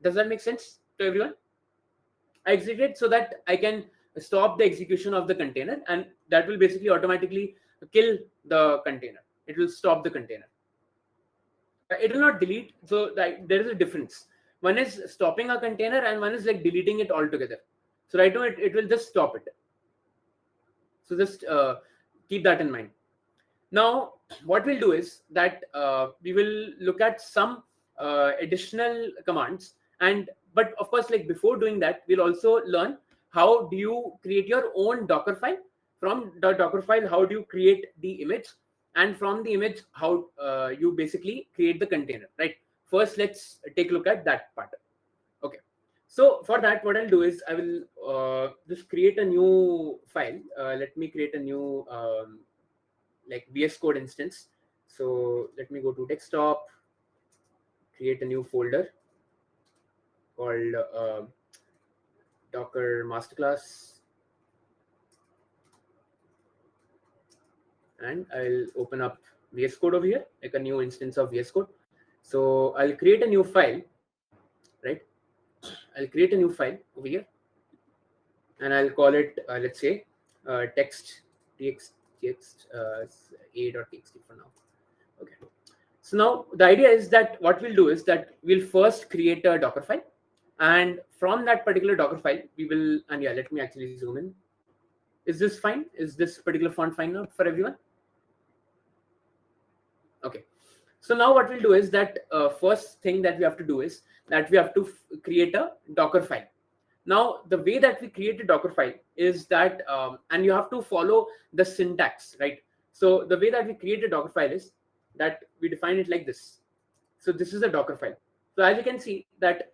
Does that make sense to everyone? I exited so that I can stop the execution of the container, and that will basically automatically kill the container. It will stop the container. It will not delete. So there is a difference. One is stopping a container and one is like deleting it altogether. So right now it will just stop it. So just keep that in mind. Now, what we'll do is that we will look at some additional commands, but of course, like before doing that, we'll also learn how do you create your own Docker file. From the Docker file, how do you create the image, and from the image, how you basically create the container, right? First, let's take a look at that part. Okay. So for that, what I'll do is I will just create a new file. Let me create a new like VS Code instance. So let me go to desktop, create a new folder called Docker Masterclass, and I'll open up VS Code over here, like a new instance of VS Code. So I'll create a new file, right? I'll create a new file over here, and I'll call it let's say text a.txt for now. Okay. So now the idea is that what we'll do is that we'll first create a Docker file, and from that particular Docker file, we will, and yeah, let me actually zoom in. Is this fine? Is this particular font fine now for everyone? Okay. So now what we'll do is that first thing that we have to do is that we have to create a Docker file. Now, the way that we create a Docker file is that, and you have to follow the syntax, right? So the way that we create a Docker file is that we define it like this. So this is a Docker file. So as you can see that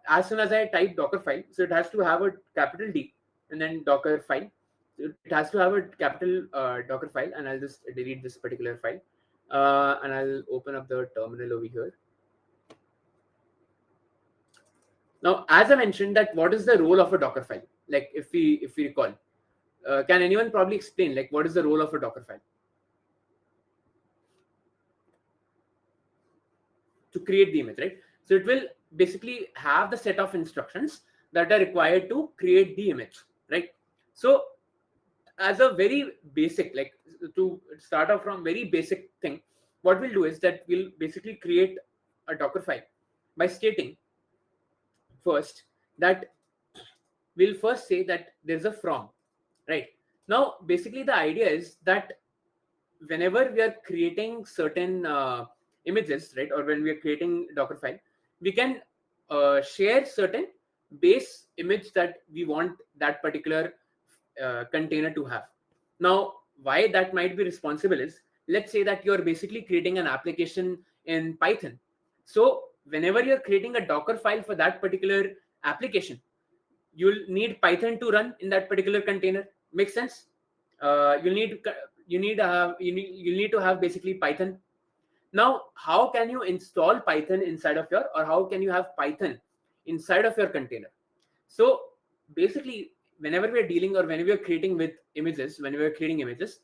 as soon as I type Docker file, so it has to have a capital D and then Docker file. So it has to have a capital Docker file, and I'll just delete this particular file. And I'll open up the terminal over here. Now, as I mentioned, that what is the role of a Docker file? Like if we recall, can anyone probably explain like what is the role of a Docker file? To create the image, right? So it will basically have the set of instructions that are required to create the image, right? So as a very basic, like to start off from very basic thing, what we'll do is that we'll basically create a Docker file by stating first that we'll first say that there's a from, right? Now, basically the idea is that whenever we are creating certain images, right, or when we are creating Docker file, we can share certain base image that we want that particular container to have. Now, why that might be responsible is, let's say that you're basically creating an application in Python. So whenever you're creating a Docker file for that particular application, you'll need Python to run in that particular container. Makes sense? You need to have basically Python. Now, how can you install Python inside of your, or how can you have Python inside of your container? So basically, whenever we are dealing or whenever we are creating with images, whenever we are creating images,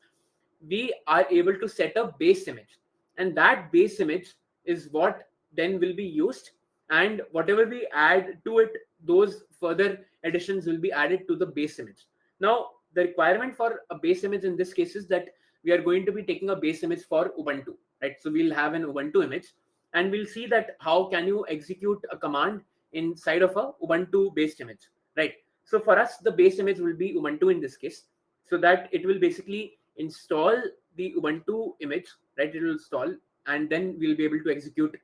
we are able to set a base image, and that base image is what then will be used, and whatever we add to it, those further additions will be added to the base image. Now, the requirement for a base image in this case is that we are going to be taking a base image for Ubuntu, right? So we'll have an Ubuntu image, and we'll see that how can you execute a command inside of a Ubuntu based image, right? So for us, the base image will be Ubuntu in this case, so that it will basically install the Ubuntu image, right? It will install, and then we'll be able to execute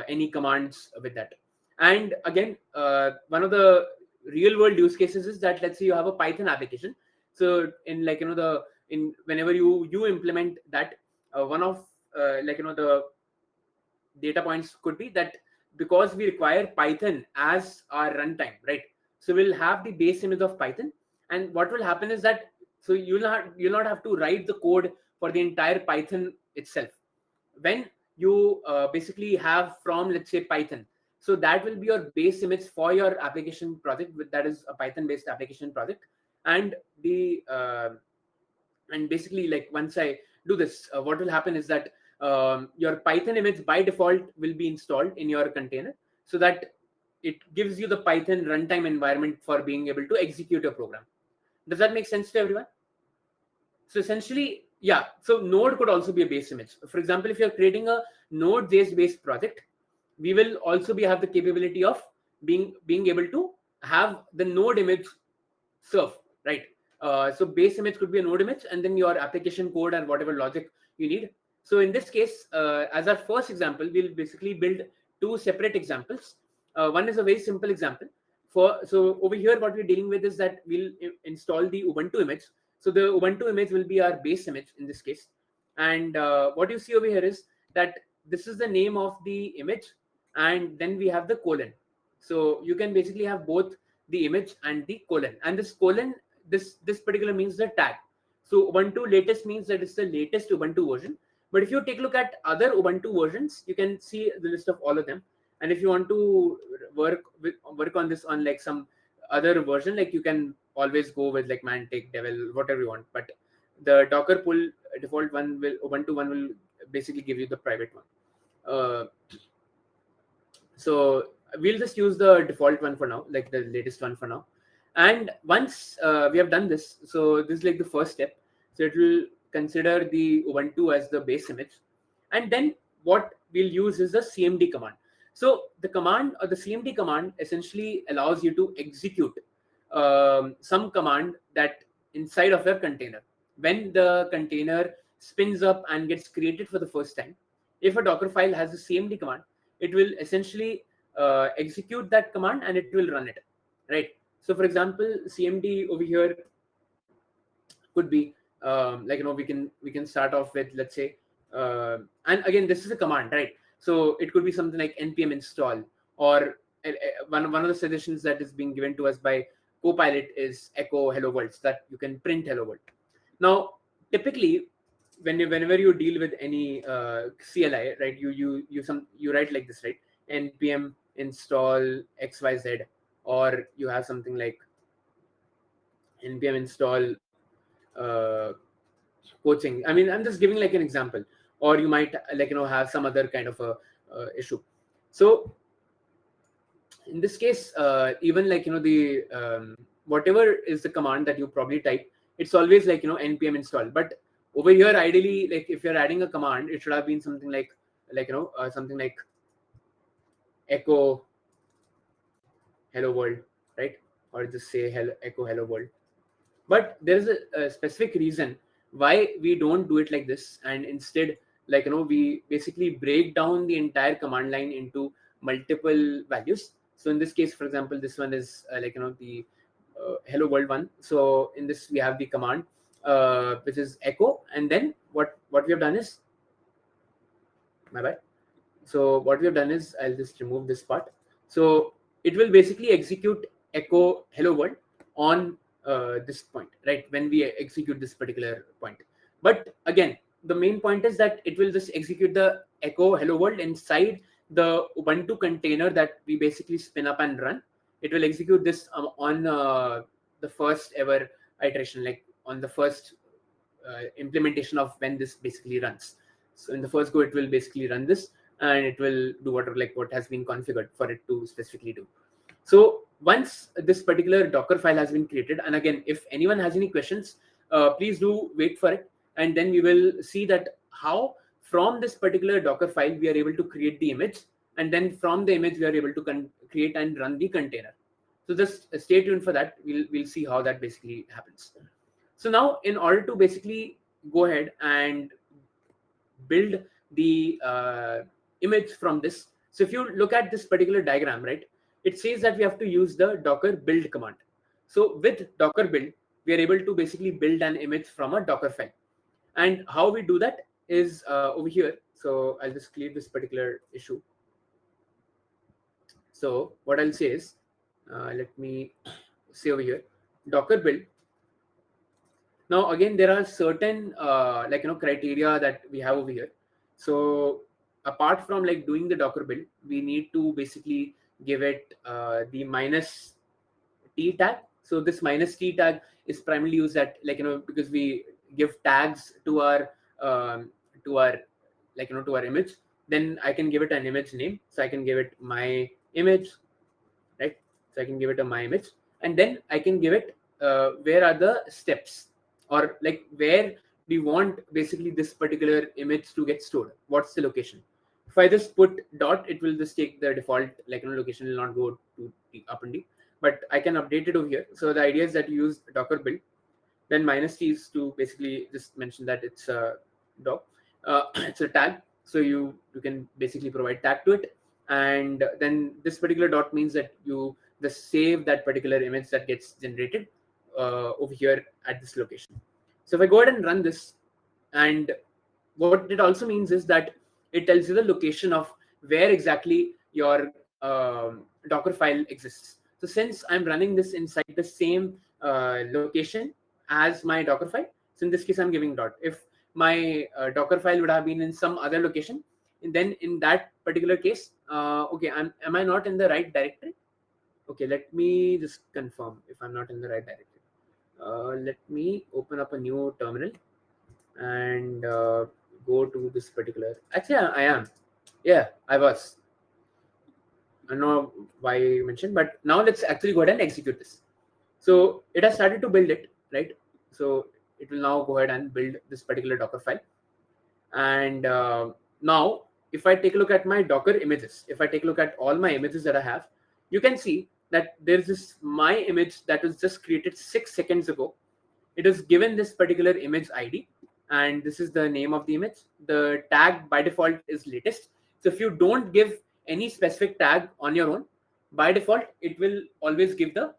any commands with that. And again, one of the real world use cases is that, let's say you have a Python application. So in whenever you implement that, one of the data points could be that because we require Python as our runtime, right? So we'll have the base image of Python, and what will happen is that, so you'll not have to write the code for the entire Python itself. When you basically have from, let's say, Python, so that will be your base image for your application project, that is a Python based application project. And the and basically, like, once I do this, what will happen is that your Python image by default will be installed in your container, so that it gives you the Python runtime environment for being able to execute your program. Does that make sense to everyone? So essentially, yeah, so Node could also be a base image. For example, if you're creating a Node.js based project, we will also have the capability of being able to have the Node image serve, right? So base image could be a Node image, and then your application code and whatever logic you need. So in this case, as our first example, we'll basically build two separate examples. One is a very simple example. So over here, what we're dealing with is that we'll install the Ubuntu image. So the Ubuntu image will be our base image in this case. And what you see over here is that this is the name of the image, and then we have the colon. So you can basically have both the image and the colon, and this colon, this particular means the tag. So Ubuntu latest means that it's the latest Ubuntu version. But if you take a look at other Ubuntu versions, you can see the list of all of them. And if you want to work on this on like some other version, like, you can always go with like Mantic, Devil, whatever you want. But the Docker pull default one will, Ubuntu one will basically give you the private one. So we'll just use the default one for now, like the latest one for now. And once we have done this, so this is like the first step. So it will consider the Ubuntu as the base image, and then what we'll use is the cmd command. So the command, or the cmd command, essentially allows you to execute some command that inside of your container. When the container spins up and gets created for the first time, if a Docker file has the cmd command, it will essentially execute that command and it will run it, right? So for example, cmd over here could be we can start off with, let's say, and again, this is a command, right? So it could be something like npm install, or one of the suggestions that is being given to us by Copilot is echo hello world, so that you can print hello world. Now, typically, whenever you deal with any CLI, right, you write like this, right? Npm install xyz, or you have something like npm install coaching. I mean, I'm just giving like an example, or you might have some other kind of a issue. So in this case, even the whatever is the command that you probably type, it's always like npm install. But over here, ideally, like if you're adding a command, it should have been something like something like echo hello world, right? Or just say echo hello world. But there is a specific reason why we don't do it like this, and instead, we basically break down the entire command line into multiple values. So in this case, for example, this one is the hello world one. So in this, we have the command which is echo, and then what we have done is, my bad. So what we have done is, I'll just remove this part. So it will basically execute echo hello world on this point, right? When we execute this particular point. But again, the main point is that it will just execute the echo hello world inside the Ubuntu container that we basically spin up and run. It will execute this on the first ever iteration, like on the first implementation of when this basically runs. So in the first go, it will basically run this, and it will do what has been configured for it to specifically do. So once this particular Docker file has been created, and again, if anyone has any questions, please do wait for it, and then we will see that how from this particular Docker file we are able to create the image, and then from the image we are able to create and run the container. So just stay tuned for that. We'll see how that basically happens. So now, in order to basically go ahead and build the image from this, so if you look at this particular diagram, right? it says that we have to use the docker build command. So with docker build, we are able to basically build an image from a Docker file. And how we do that is over here. So I'll just clear this particular issue. So what I'll say is, let me say over here, docker build. Now again, there are certain criteria that we have over here. So apart from like doing the docker build, we need to basically give it the minus t tag. So this minus t tag is primarily used at because we give tags to our to our to our image. Then I can give it an image name. So I can give it my image, right? So I can give it a my image, and then I can give it where are the steps, or like where we want basically this particular image to get stored. What's the location? If I just put dot, it will just take the default location, will not go to the up and D, but I can update it over here. So the idea is that you use docker build, then minus t is to basically just mention that it's a doc, it's a tag. So you can basically provide tag to it, and then this particular dot means that you just save that particular image that gets generated over here at this location. So if I go ahead and run this, and what it also means is that it tells you the location of where exactly your Docker file exists. So since I'm running this inside the same location as my Docker file, so in this case I'm giving dot. If my Docker file would have been in some other location, and then in that particular case, okay, am I not in the right directory? Okay, let me just confirm if I'm not in the right directory. Let me open up a new terminal and go to this particular. Actually, I am. Yeah, I was. I don't know why you mentioned, but now let's actually go ahead and execute this. So it has started to build it, right? So it will now go ahead and build this particular Docker file. And now, if I take a look at my Docker images, if I take a look at all my images that I have, you can see that there's this my image that was just created 6 seconds ago. It is given this particular image ID, and this is the name of the image. The tag by default is latest. So if you don't give any specific tag on your own, by default, it will always give the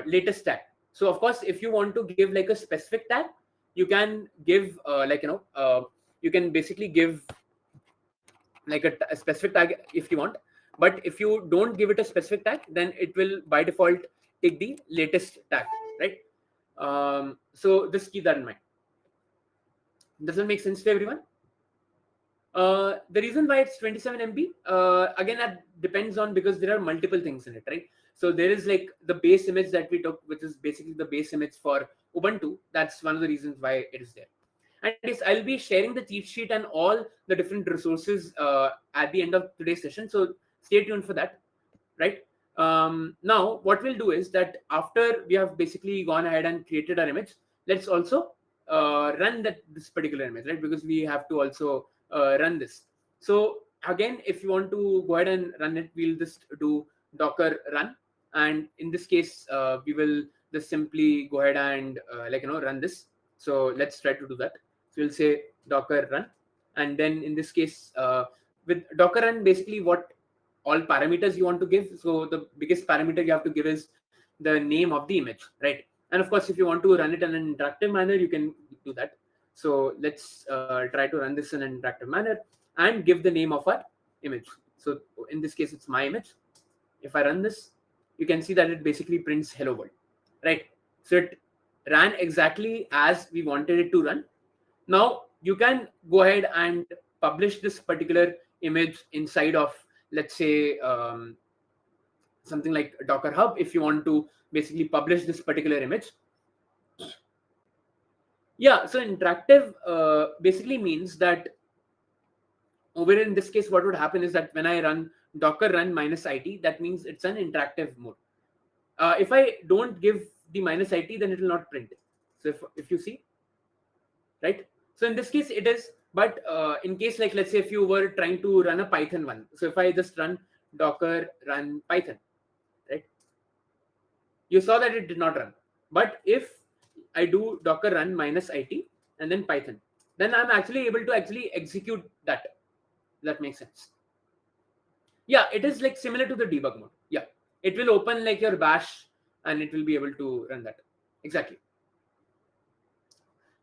latest tag. So of course, if you want to give like a specific tag, you can give you can basically give like a specific tag if you want. But if you don't give it a specific tag, then it will by default take the latest tag, right? So just keep that in mind. Does it make sense to everyone? The reason why it's 27 MB, again, that depends on, because there are multiple things in it, right? So there is like the base image that we took, which is basically the base image for Ubuntu. That's one of the reasons why it is there. And yes, I'll be sharing the cheat sheet and all the different resources at the end of today's session. So stay tuned for that, right? Now, what we'll do is that after we have basically gone ahead and created our image, let's also run this particular image, right? Because we have to also run this. So again, if you want to go ahead and run it, we'll just do docker run. And in this case, we will just simply go ahead and run this. So let's try to do that. So we'll say docker run. And then in this case, with docker run, basically what all parameters you want to give. So the biggest parameter you have to give is the name of the image, right? And of course, if you want to run it in an interactive manner, you can do that. So let's try to run this in an interactive manner and give the name of our image. So in this case, it's my image. If I run this, you can see that it basically prints hello world, right? So it ran exactly as we wanted it to run. Now you can go ahead and publish this particular image inside of, let's say, something like Docker Hub. If you want to basically publish this particular image. Yeah, so interactive basically means that over in this case, what would happen is that when I run docker run minus IT, that means it's an interactive mode. If I don't give the minus IT, then it will not print. So if you see, right? So in this case, it is. But in case, like, let's say if you were trying to run a Python one. So if I just run docker run Python, right? You saw that it did not run. But if I do docker run minus IT and then Python, then I'm actually able to actually execute that. That makes sense. Yeah, it is like similar to the debug mode. Yeah. it will open like your bash and it will be able to run that. Exactly.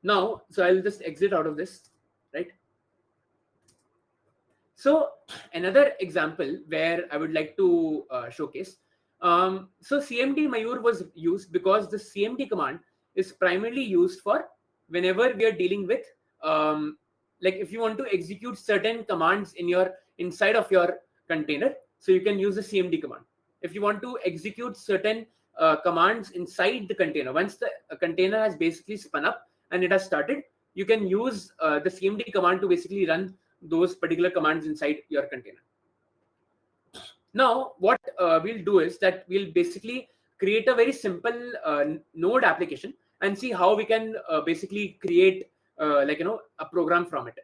Now, so I'll just exit out of this, right? So another example where I would like to showcase. So CMD Mayur was used because the CMD command is primarily used for whenever we are dealing with like if you want to execute certain commands in your inside of your container, so you can use the CMD command. If you want to execute certain commands inside the container, once the container has basically spun up and it has started, you can use the CMD command to basically run those particular commands inside your container. Now, what we'll do is that we'll basically create a very simple node application and see how we can basically create like a program from it.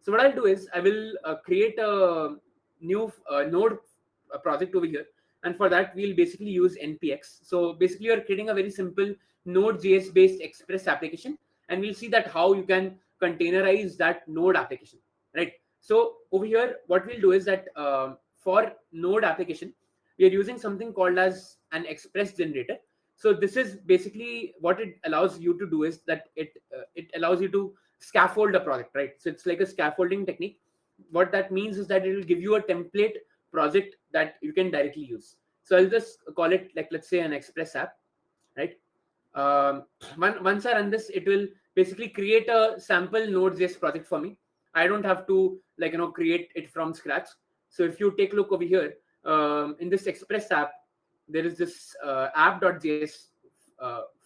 So what I'll do is I will create a new node project over here, and for that we'll basically use npx. So basically you're creating a very simple node.js based express application, and we'll see that how you can containerize that node application, right? So over here what we'll do is that for node application we are using something called as an express generator. So this is basically what it allows you to do is that it allows you to scaffold a project, right? So it's like a scaffolding technique. What that means is that it will give you a template project that you can directly use. So I'll just call it like, let's say, an express app, right? Once I run this, it will basically create a sample node.js project for me. I don't have to like create it from scratch. So if you take a look over here, in this express app there is this app.js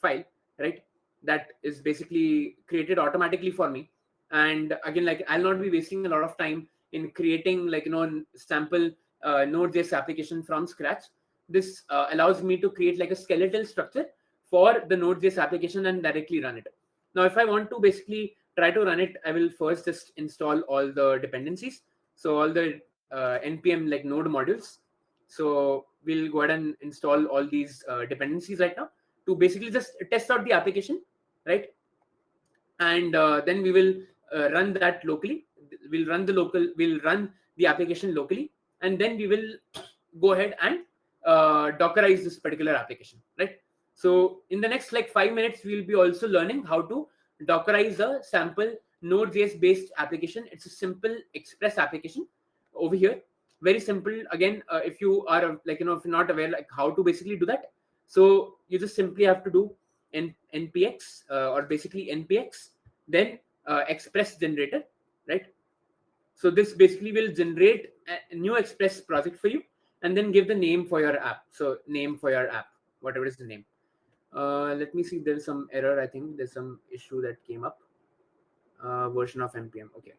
file, right, that is basically created automatically for me. And again, like, I'll not be wasting a lot of time in creating like sample node.js application from scratch. This allows me to create like a skeletal structure for the node.js application and directly run it. Now if I want to basically try to run it, I will first just install all the dependencies, so all the npm like node modules. So we'll go ahead and install all these dependencies right now to basically just test out the application, right? And then we will run that locally. We'll run the application locally, and then we will go ahead and dockerize this particular application, right? So in the next like 5 minutes we'll be also learning how to dockerize a sample node.js based application. It's a simple express application over here, very simple. Again, if you are like if you're not aware like how to basically do that, so you just simply have to do npx or basically npx, then express generator, right? So this basically will generate a new express project for you, and then give the name for your app. So name for your app, whatever is the name. Let me see, there's some error. I think there's some issue that came up. Version of npm. Okay,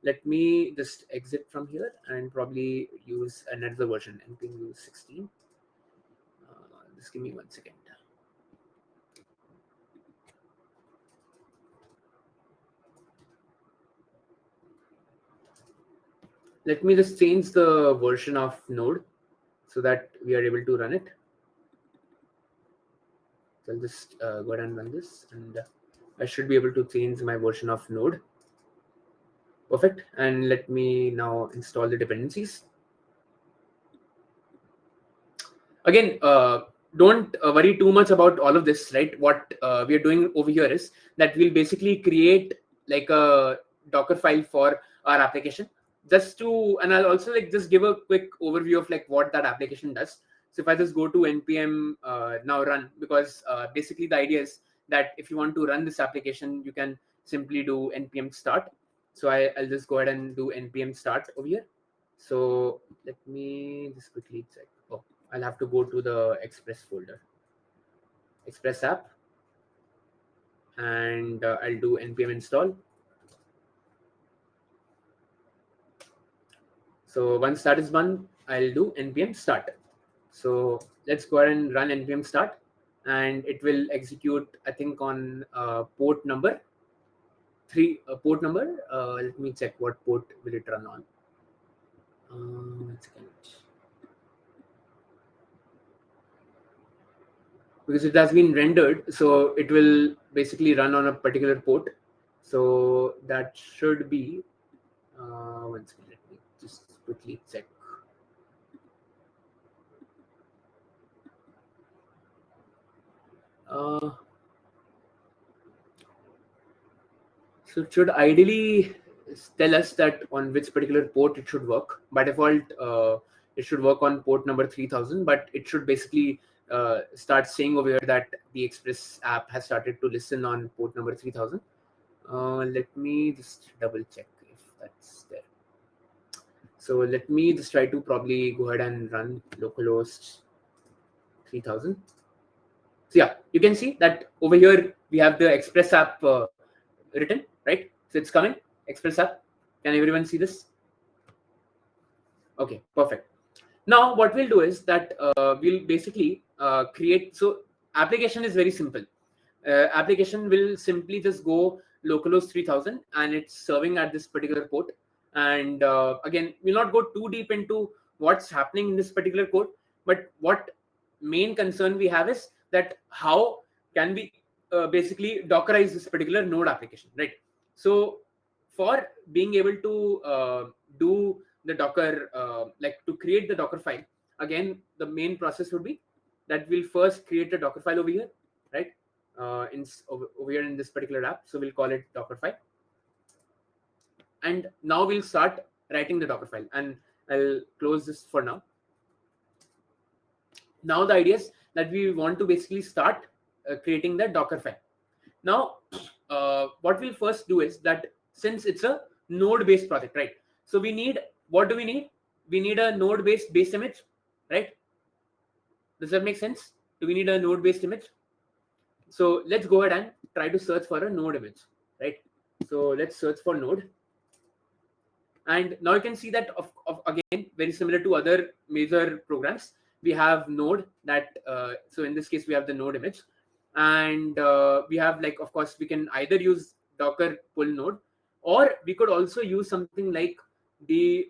let me just exit from here and probably use another version, npm use 16. Just give me 1 second. Let me just change the version of node so that we are able to run it. So I'll just go ahead and run this, and I should be able to change my version of node. Perfect. And let me now install the dependencies. Again, don't worry too much about all of this, right? What we are doing over here is that we'll basically create like a Docker file for our application, just to, and I'll also like just give a quick overview of like what that application does. So if I just go to npm now run, because basically the idea is that if you want to run this application, you can simply do npm start. So I'll just go ahead and do npm start over here. So let me just quickly check. Oh, I'll have to go to the express folder, express app, and I'll do npm install. So once that is done, I'll do npm start. So let's go ahead and run npm start, and it will execute, I think, on port number 3. Port number. Let me check what port will it run on. 1 second. Because it has been rendered, so it will basically run on a particular port. So that should be 1 second. Let me just quickly check. So it should ideally tell us that on which particular port it should work. By default, it should work on port number 3000, but it should basically start saying over here that the Express app has started to listen on port number 3000. Let me just double check if that's there. So let me just try to probably go ahead and run localhost 3000. So yeah, you can see that over here we have the Express app written, right? So it's coming, Express app. Can everyone see this? Okay, perfect. Now what we'll do is that we'll basically create, so application is very simple. Application will simply just go localhost 3000 and it's serving at this particular port. And again, we'll not go too deep into what's happening in this particular code, but what main concern we have is that how can we basically Dockerize this particular node application, right? So for being able to do the Docker, like to create the Docker file, again, the main process would be that we'll first create a Docker file over here, right? Over here in this particular app. So we'll call it Docker file. And now we'll start writing the Docker file, and I'll close this for now. Now the idea is that we want to basically start creating the Docker file. Now, what we'll first do is that since it's a node-based project, right? So we need, what do we need? We need a node-based base image, right? Does that make sense? Do we need a node-based image? So let's go ahead and try to search for a node image, right? So let's search for node. And now you can see that again, very similar to other major programs, we have node that, so in this case, we have the node image. And we have, like, of course, we can either use Docker pull node, or we could also use something like the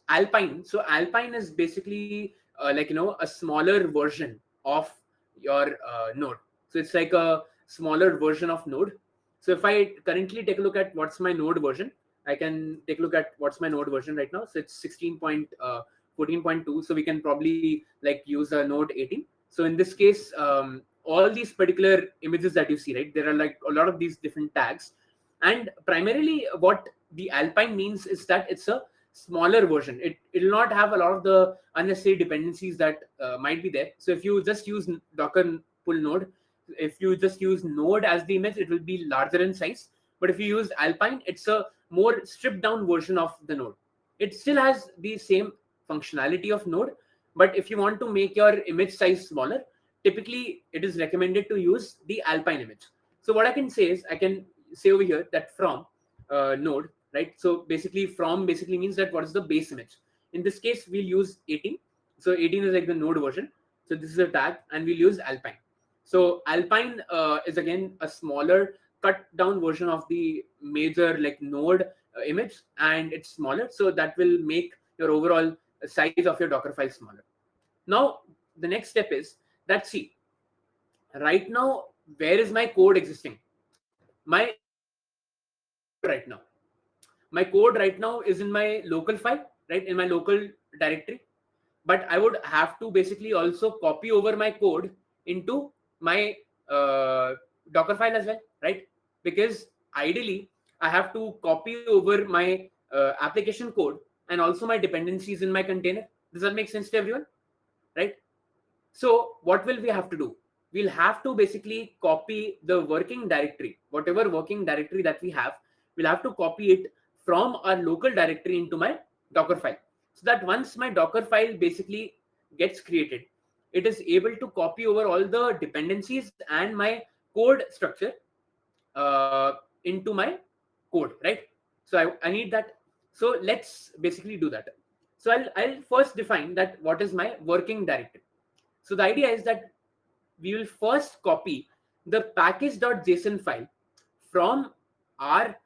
Alpine. So Alpine is basically like, a smaller version of your node. So it's like a smaller version of node. So if I currently take a look at what's my node version, I can take a look at what's my node version right now. So it's 16.14.2. So we can probably like use a node 18. So in this case, all these particular images that you see, right, there are like a lot of these different tags. And primarily what the Alpine means is that it's a smaller version. It will not have a lot of the unnecessary dependencies that might be there. So if you just use Docker pull node, if you just use node as the image, it will be larger in size. But if you use Alpine, it's a more stripped down version of the node. It still has the same functionality of node, but if you want to make your image size smaller, typically it is recommended to use the Alpine image. So what I can say is, I can say over here that from node, right? So basically from basically means that what is the base image. In this case, we'll use 18. So 18 is like the node version. So this is a tag, and we'll use Alpine. So Alpine is again a smaller cut down version of the major like node image, and it's smaller. So that will make your overall size of your Docker file smaller. Now, the next step is that, see, right now, where is my code existing? My right now, my code right now is in my local file, right, in my local directory. But I would have to basically also copy over my code into my Docker file as well, right? Because ideally, I have to copy over my application code and also my dependencies in my container. Does that make sense to everyone? Right? So what will we have to do? We'll have to basically copy the working directory, whatever working directory that we have, we'll have to copy it from our local directory into my Docker file. So that once my Docker file basically gets created, it is able to copy over all the dependencies and my code structure into my code, right? So I need that. So let's basically do that. So I'll first define that what is my working directory. So the idea is that we will first copy the package.json file from our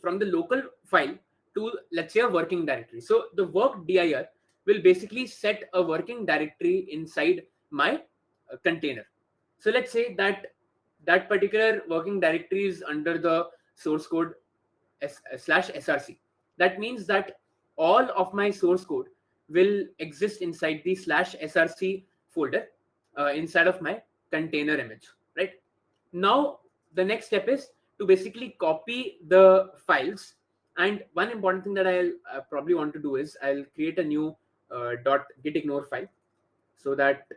from the local file to, let's say, a working directory. So the work dir will basically set a working directory inside my container. So let's say that that particular working directory is under the source code /src. That means that all of my source code will exist inside the /src folder inside of my container image, right? Now the next step is to basically copy the files. And one important thing that I'll probably want to do is I'll create a new .gitignore file, so that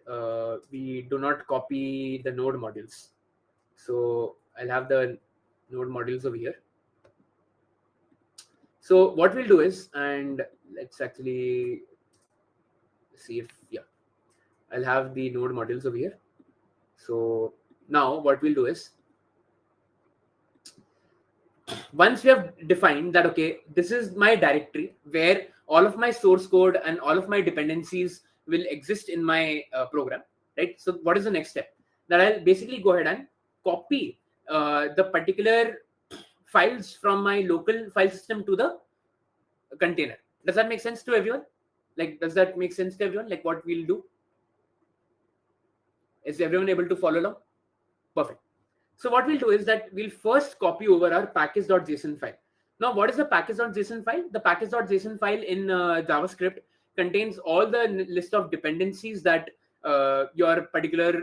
we do not copy the node modules. So I'll have the node modules over here. So what we'll do is, and let's actually see if, yeah, I'll have the node modules over here. So now what we'll do is, once we have defined that, okay, this is my directory where all of my source code and all of my dependencies will exist in my program, right? So what is the next step? That I'll basically go ahead and copy the particular files from my local file system to the container. Does that make sense to everyone? Like, does that make sense to everyone? Like, what we'll do? Is everyone able to follow along? Perfect. So what we'll do is that we'll first copy over our package.json file. Now, what is the package.json file? The package.json file in JavaScript contains all the list of dependencies that your particular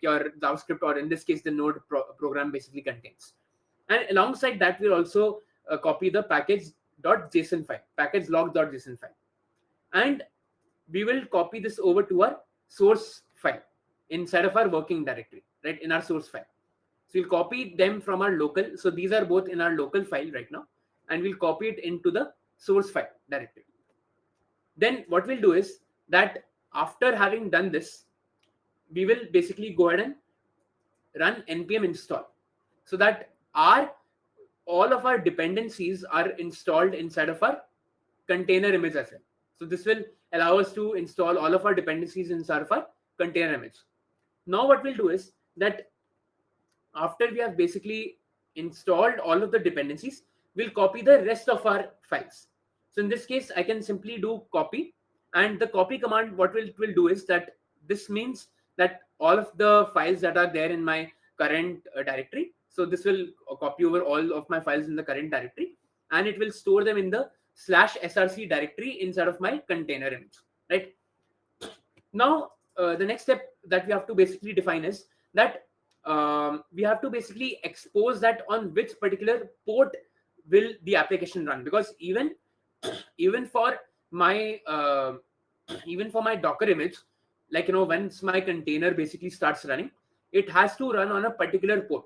your JavaScript, or in this case, the node program basically contains. And alongside that, we'll also copy the package.json file, package log.json file. And we will copy this over to our source file inside of our working directory, right? In our source file. So we'll copy them from our local. So these are both in our local file right now, and we'll copy it into the source file directory. Then what we'll do is that after having done this, we will basically go ahead and run npm install, so that all of our dependencies are installed inside of our container image as well. So this will allow us to install all of our dependencies inside of our container image. Now what we'll do is that after we have basically installed all of the dependencies, we'll copy the rest of our files. So in this case, I can simply do copy, and the copy command, what it will do is that this means that all of the files that are there in my current directory, so this will copy over all of my files in the current directory, and it will store them in the /src directory inside of my container image, right? Now, the next step that we have to basically define is that we have to basically expose that on which particular port will the application run, because even for my Docker image, like, once my container basically starts running, it has to run on a particular port,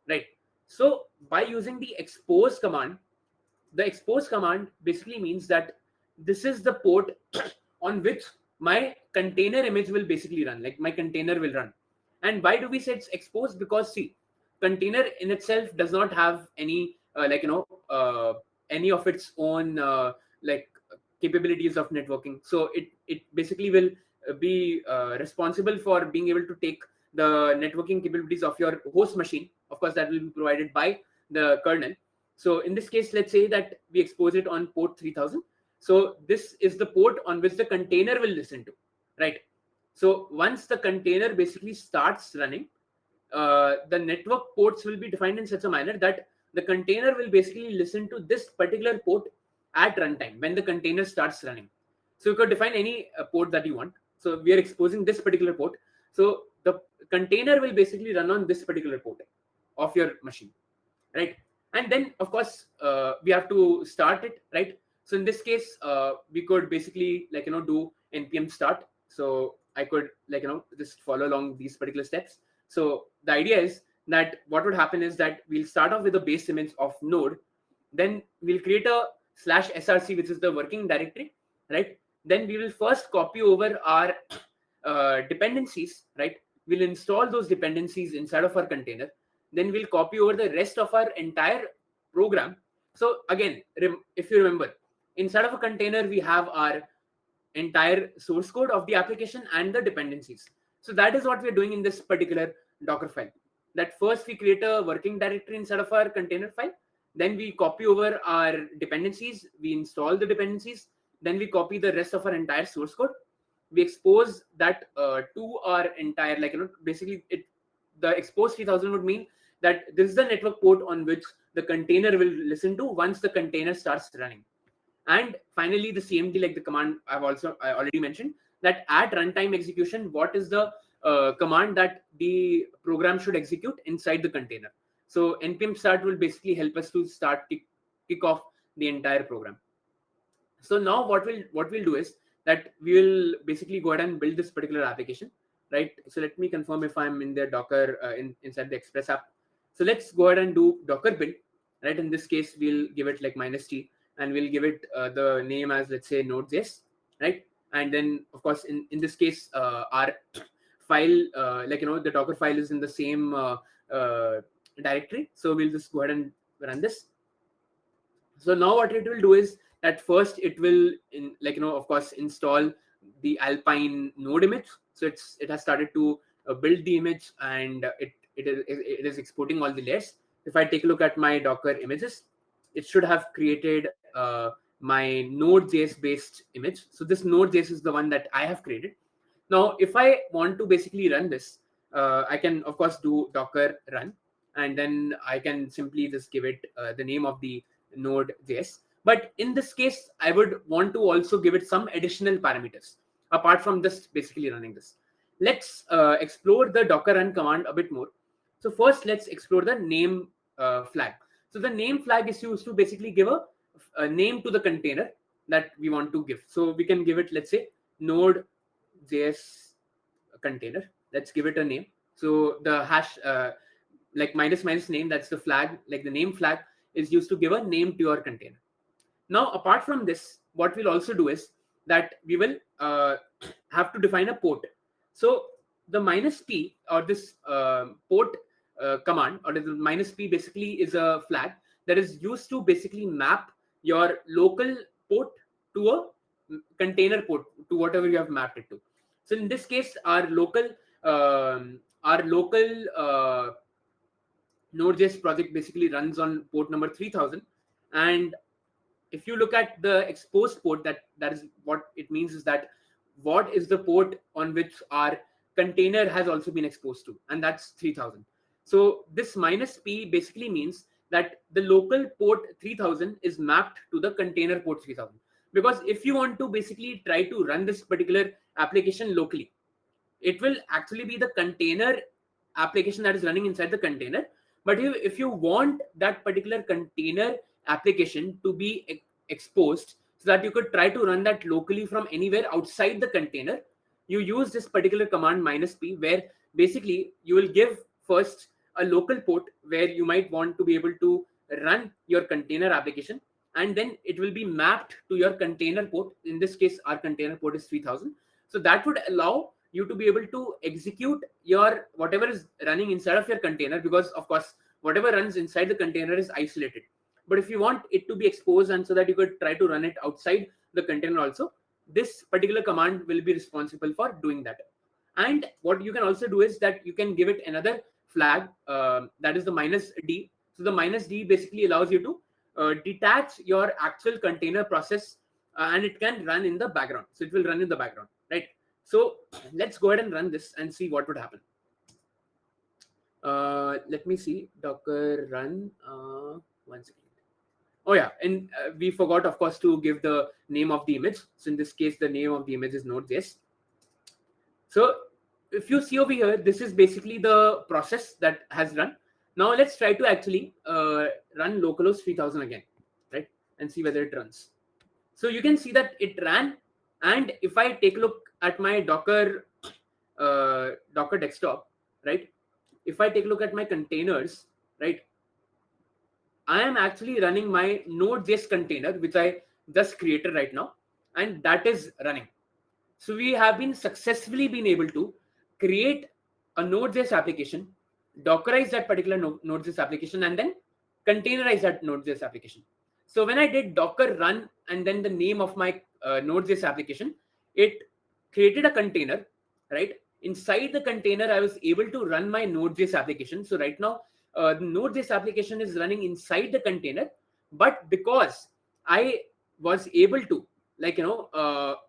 right? So by using the expose command basically means that this is the port on which my container image will basically run, like my container will run. And why do we say it's exposed? Because see, container in itself does not have any any of its own capabilities of networking. So it basically will be responsible for being able to take the networking capabilities of your host machine. Of course, that will be provided by the kernel. So in this case, let's say that we expose it on port 3000. So this is the port on which the container will listen to, right? So once the container basically starts running, the network ports will be defined in such a manner that the container will basically listen to this particular port at runtime when the container starts running. So you could define any port that you want. So we are exposing this particular port. So the container will basically run on this particular port of your machine, right? And then, of course, we have to start it, right? So in this case, we could basically do npm start. So I could just follow along these particular steps. So the idea is that what would happen is that we'll start off with a base image of node, then we'll create a /src, which is the working directory, right? Then we will first copy over our dependencies, right? We'll install those dependencies inside of our container. Then we'll copy over the rest of our entire program. So again, if you remember, inside of a container, we have our entire source code of the application and the dependencies. So that is what we're doing in this particular Docker file. That first we create a working directory inside of our container file. Then we copy over our dependencies. We install the dependencies. Then we copy the rest of our entire source code. We expose that to our entire, basically the expose 3000 would mean that this is the network port on which the container will listen to once the container starts running. And finally, the CMD, like the command I already mentioned, that at runtime execution, what is the command that the program should execute inside the container. So npm start will basically help us to start kick off the entire program. So now what we'll do is that we will basically go ahead and build this particular application, right? So let me confirm if I'm in the Docker inside the Express app. So let's go ahead and do Docker build, right? In this case, we'll give it like -t, and we'll give it the name as, let's say, Node.js, right? And then of course in this case our file, the Docker file is in the same directory. So we'll just go ahead and run this. So now what it will do is that first it will of course install the Alpine node image. So it has started to build the image, and it is exporting all the layers. If I take a look at my Docker images, it should have created my Node.js based image. So this Node.js is the one that I have created. Now if I want to basically run this, I can of course do Docker run, and then I can simply just give it the name of the Node.js. But in this case, I would want to also give it some additional parameters apart from just basically running this. Let's explore the Docker run command a bit more. So first, let's explore the name flag. So the name flag is used to basically give a name to the container that we want to give. So we can give it, let's say, Node.js container. Let's give it a name. So the hash like minus name, that's the flag, like the name flag is used to give a name to your container. Now, apart from this, what we'll also do is that we will have to define a port. So the -p or this port command, or the -p basically is a flag that is used to basically map your local port to a container port, to whatever you have mapped it to. So in this case, our local Node.js project basically runs on port number 3000. And if you look at the exposed port, that is what it means, is that what is the port on which our container has also been exposed to, and that's 3000. So this -p basically means that the local port 3000 is mapped to the container port 3000. Because if you want to basically try to run this particular application locally, it will actually be the container application that is running inside the container. But if you want that particular container application to be exposed so that you could try to run that locally from anywhere outside the container, you use this particular command -p, where basically you will give first a local port where you might want to be able to run your container application, and then it will be mapped to your container port. In this case, our container port is 3000. So that would allow you to be able to execute your whatever is running inside of your container, because of course whatever runs inside the container is isolated. But if you want it to be exposed and so that you could try to run it outside the container also, this particular command will be responsible for doing that. And what you can also do is that you can give it another flag, that is the -d. So the -d basically allows you to detach your actual container process, and it can run in the background. So it will run in the background, right? So let's go ahead and run this and see what would happen. Let me see, Docker run. One second. Oh yeah, and we forgot, of course, to give the name of the image. So in this case, the name of the image is Node.js. So if you see over here, this is basically the process that has run. Now let's try to actually run localhost 3000 again, right? And see whether it runs. So you can see that it ran. And if I take a look at my Docker desktop, right? If I take a look at my containers, right? I am actually running my Node.js container, which I just created right now, and that is running. So we have been successfully been able to create a Node.js application, Dockerize that particular Node.js application, and then containerize that Node.js application. So when I did Docker run and then the name of my Node.js application, it created a container, right? Inside the container, I was able to run my Node.js application. So right now, the Node.js application is running inside the container, but because I was able to,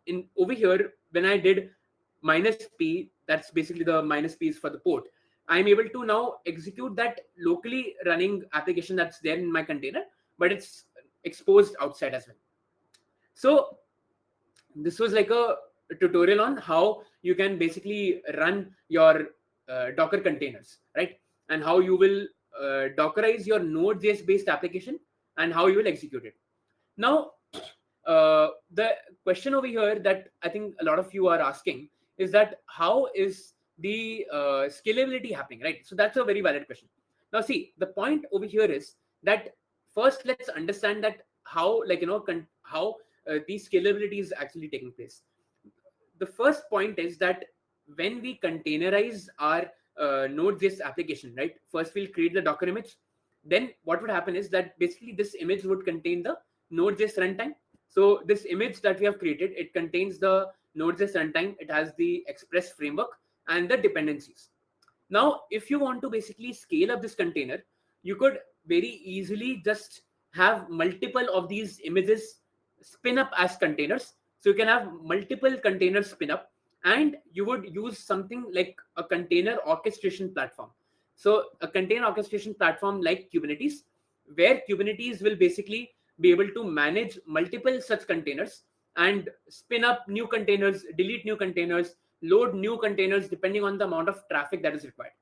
in over here, when I did -p, that's basically the -p is for the port. I'm able to now execute that locally running application that's there in my container, but it's exposed outside as well. So this was like a tutorial on how you can basically run your Docker containers, right? And how you will Dockerize your Node.js based application and how you will execute it. Now, the question over here that I think a lot of you are asking is that how is the scalability happening, right? So that's a very valid question. Now, see, the point over here is that first let's understand that how, like, how the scalability is actually taking place. The first point is that when we containerize our Node.js application, right? First, we'll create the Docker image. Then, what would happen is that basically this image would contain the Node.js runtime. So, this image that we have created, it contains the Node.js runtime. It has the Express framework and the dependencies. Now, if you want to basically scale up this container, you could very easily just have multiple of these images spin up as containers. So you can have multiple containers spin up, and you would use something like a container orchestration platform. So a container orchestration platform like Kubernetes, where Kubernetes will basically be able to manage multiple such containers and spin up new containers, delete new containers, load new containers depending on the amount of traffic that is required.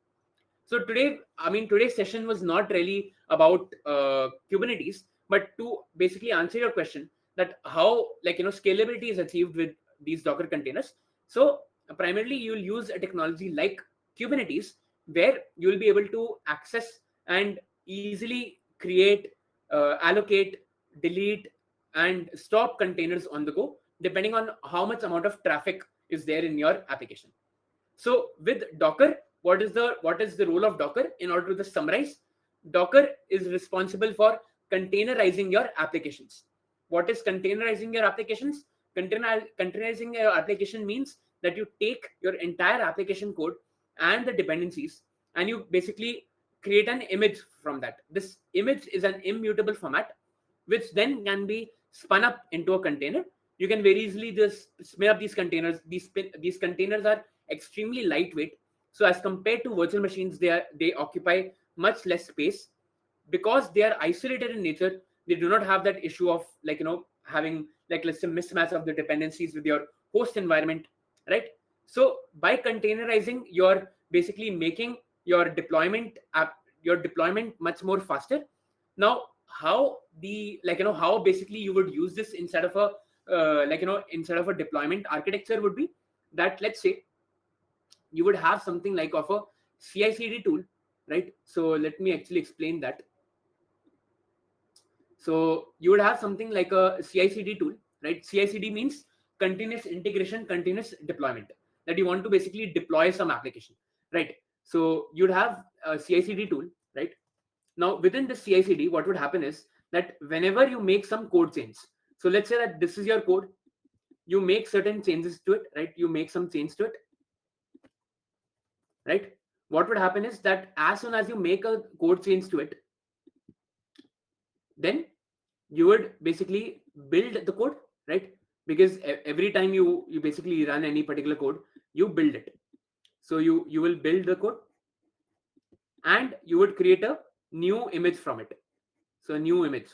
So today, I mean, today's session was not really about Kubernetes, but to basically answer your question that how, like, scalability is achieved with these Docker containers. So primarily you'll use a technology like Kubernetes, where you'll be able to access and easily create, allocate, delete, and stop containers on the go, depending on how much amount of traffic is there in your application. So with Docker, what is the role of Docker? In order to just summarize, Docker is responsible for containerizing your applications. What is containerizing your applications? Containerizing your application means that you take your entire application code and the dependencies, and you basically create an image from that. This image is an immutable format, which then can be spun up into a container. You can very easily just spin up these containers. These containers are extremely lightweight. So as compared to virtual machines, they occupy much less space. Because they are isolated in nature, they do not have that issue of, like, having, like, let's say, mismatch of the dependencies with your host environment, right? So by containerizing, you're basically making your deployment much more faster. Now, how the, like, how basically you would use this inside of a instead of a deployment architecture would be that, let's say, you would have something like of a CI/CD tool, right? So let me actually explain that. So you would have something like a CI/CD tool, right? CI/CD means continuous integration, continuous deployment. That you want to basically deploy some application, right? So you'd have a CI/CD tool, right? Now within the CI/CD, what would happen is that whenever you make some code change, so let's say that this is your code, you make certain changes to it, right? You make some change to it, right? What would happen is that as soon as you make a code change to it, then you would basically build the code, right? Because every time you basically run any particular code, you build it. So you will build the code, and you would create a new image from it. So a new image.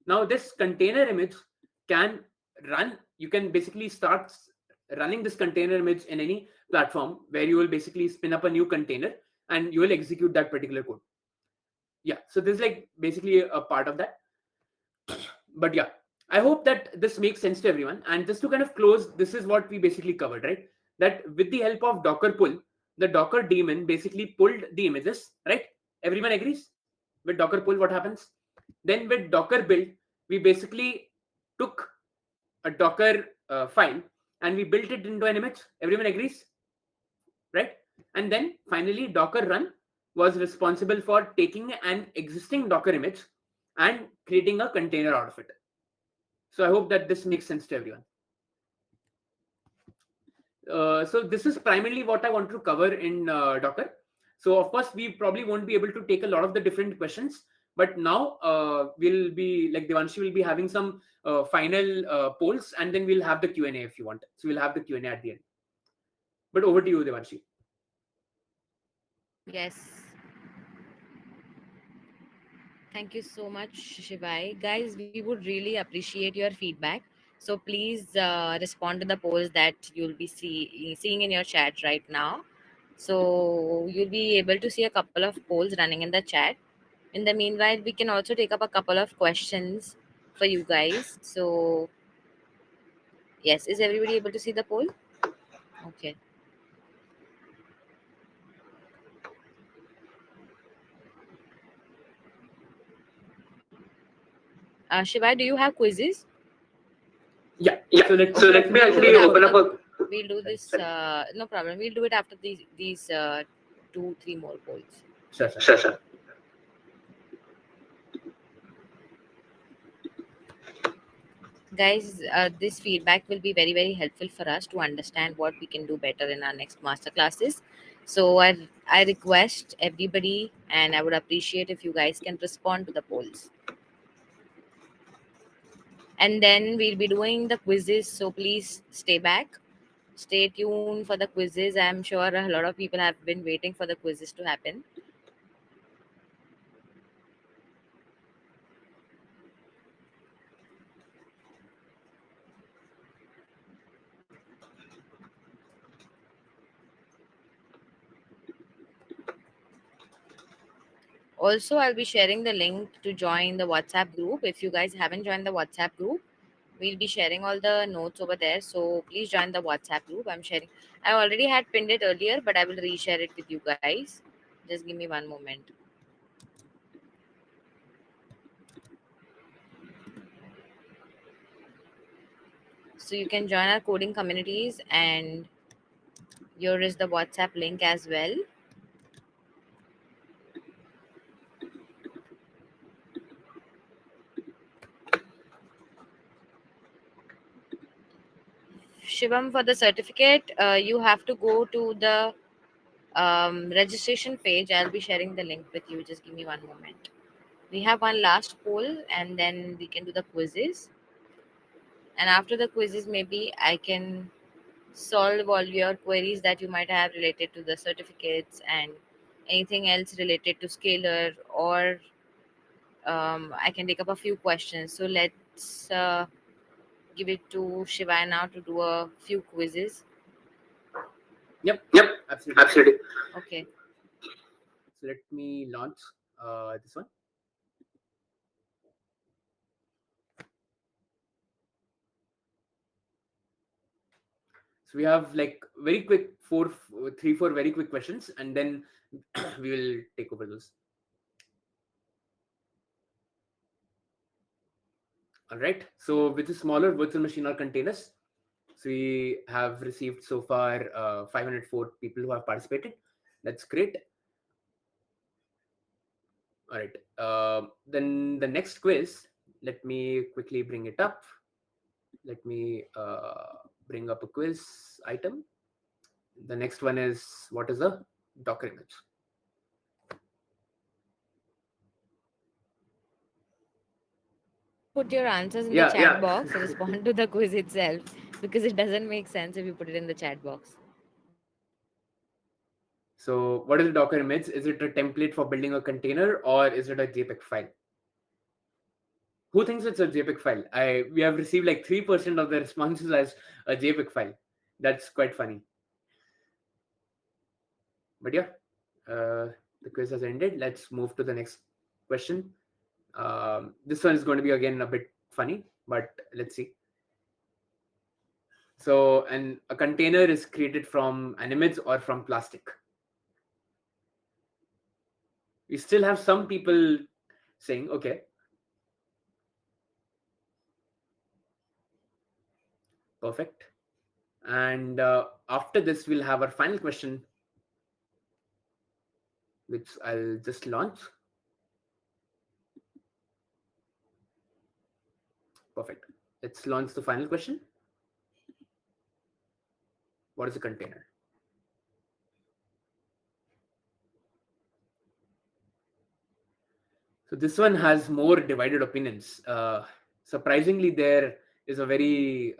Now this container image can run, you can basically start running this container image in any platform, where you will basically spin up a new container and you will execute that particular code. Yeah, so this is like basically a part of that. But yeah, I hope that this makes sense to everyone. And just to kind of close, this is what we basically covered, right? That with the help of Docker pull, the Docker daemon basically pulled the images, right? Everyone agrees? With Docker pull, what happens? Then with Docker build, we basically took a Docker file and we built it into an image. Everyone agrees, right? And then finally, Docker run was responsible for taking an existing Docker image and creating a container out of it. So I hope that this makes sense to everyone. So this is primarily what I want to cover in Docker. So of course, we probably won't be able to take a lot of the different questions, but now we'll be, like, Devanshi will be having some final polls, and then we'll have the Q&A if you want. So we'll have the Q&A at the end. But over to you, Devanshi. Yes. Thank you so much, Shivai. Guys, we would really appreciate your feedback. So please respond to the polls that you'll be seeing in your chat right now. So you'll be able to see a couple of polls running in the chat. In the meanwhile, we can also take up a couple of questions for you guys. So yes, is everybody able to see the poll? Okay. Shiva, do you have quizzes? Yeah. Yeah. So let So me let me actually actually open open up up a. a. We'll do this. Sorry. No problem. We'll do it after these 2-3 more polls. Sure, sure. Sure, sure. Guys, this feedback will be very very helpful for us to understand what we can do better in our next master classes. So I request everybody, and I would appreciate if you guys can respond to the polls. And then we'll be doing the quizzes, so please stay back, stay tuned for the quizzes. I'm sure a lot of people have been waiting for the quizzes to happen. Also, I'll be sharing the link to join the WhatsApp group. If you guys haven't joined the WhatsApp group, we'll be sharing all the notes over there. So please join the WhatsApp group. I'm sharing. I already had pinned it earlier, but I will reshare it with you guys. Just give me one moment. So you can join our coding communities, and here is the WhatsApp link as well. Shivam, for the certificate, you have to go to the registration page. I'll be sharing the link with you. Just give me one moment. We have one last poll, and then we can do the quizzes. And after the quizzes, maybe I can solve all your queries that you might have related to the certificates and anything else related to Scalar, or I can take up a few questions. So let's give it to Shiva now to do a few quizzes. Yep. Yep. Absolutely. Absolutely. Okay. So let me launch this one. So we have like very quick three, four very quick questions, and then we will take over those. All right. So with the smaller virtual machine or containers, so we have received so far 504 people who have participated. That's great. All right. Then the next quiz. Let me quickly bring it up. Let me bring up a quiz item. The next one is, what is a Docker image? Don't put your answers in the Yeah, chat box. Respond to the quiz itself, because it doesn't make sense if you put it in the chat box. So what is a Docker image? Is it a template for building a container, or is it a JPEG file? Who thinks it's a JPEG file? We have received like 3% of the responses as a JPEG file. That's quite funny. But yeah, the quiz has ended. Let's move to the next question. This one is going to be again a bit funny, but let's see. So, a container is created from an image or from plastic. We still have some people saying, okay, perfect. And after this, we'll have our final question, which I'll just launch. Perfect. Let's launch the final question. What is a container? So this one has more divided opinions. Surprisingly, there is a very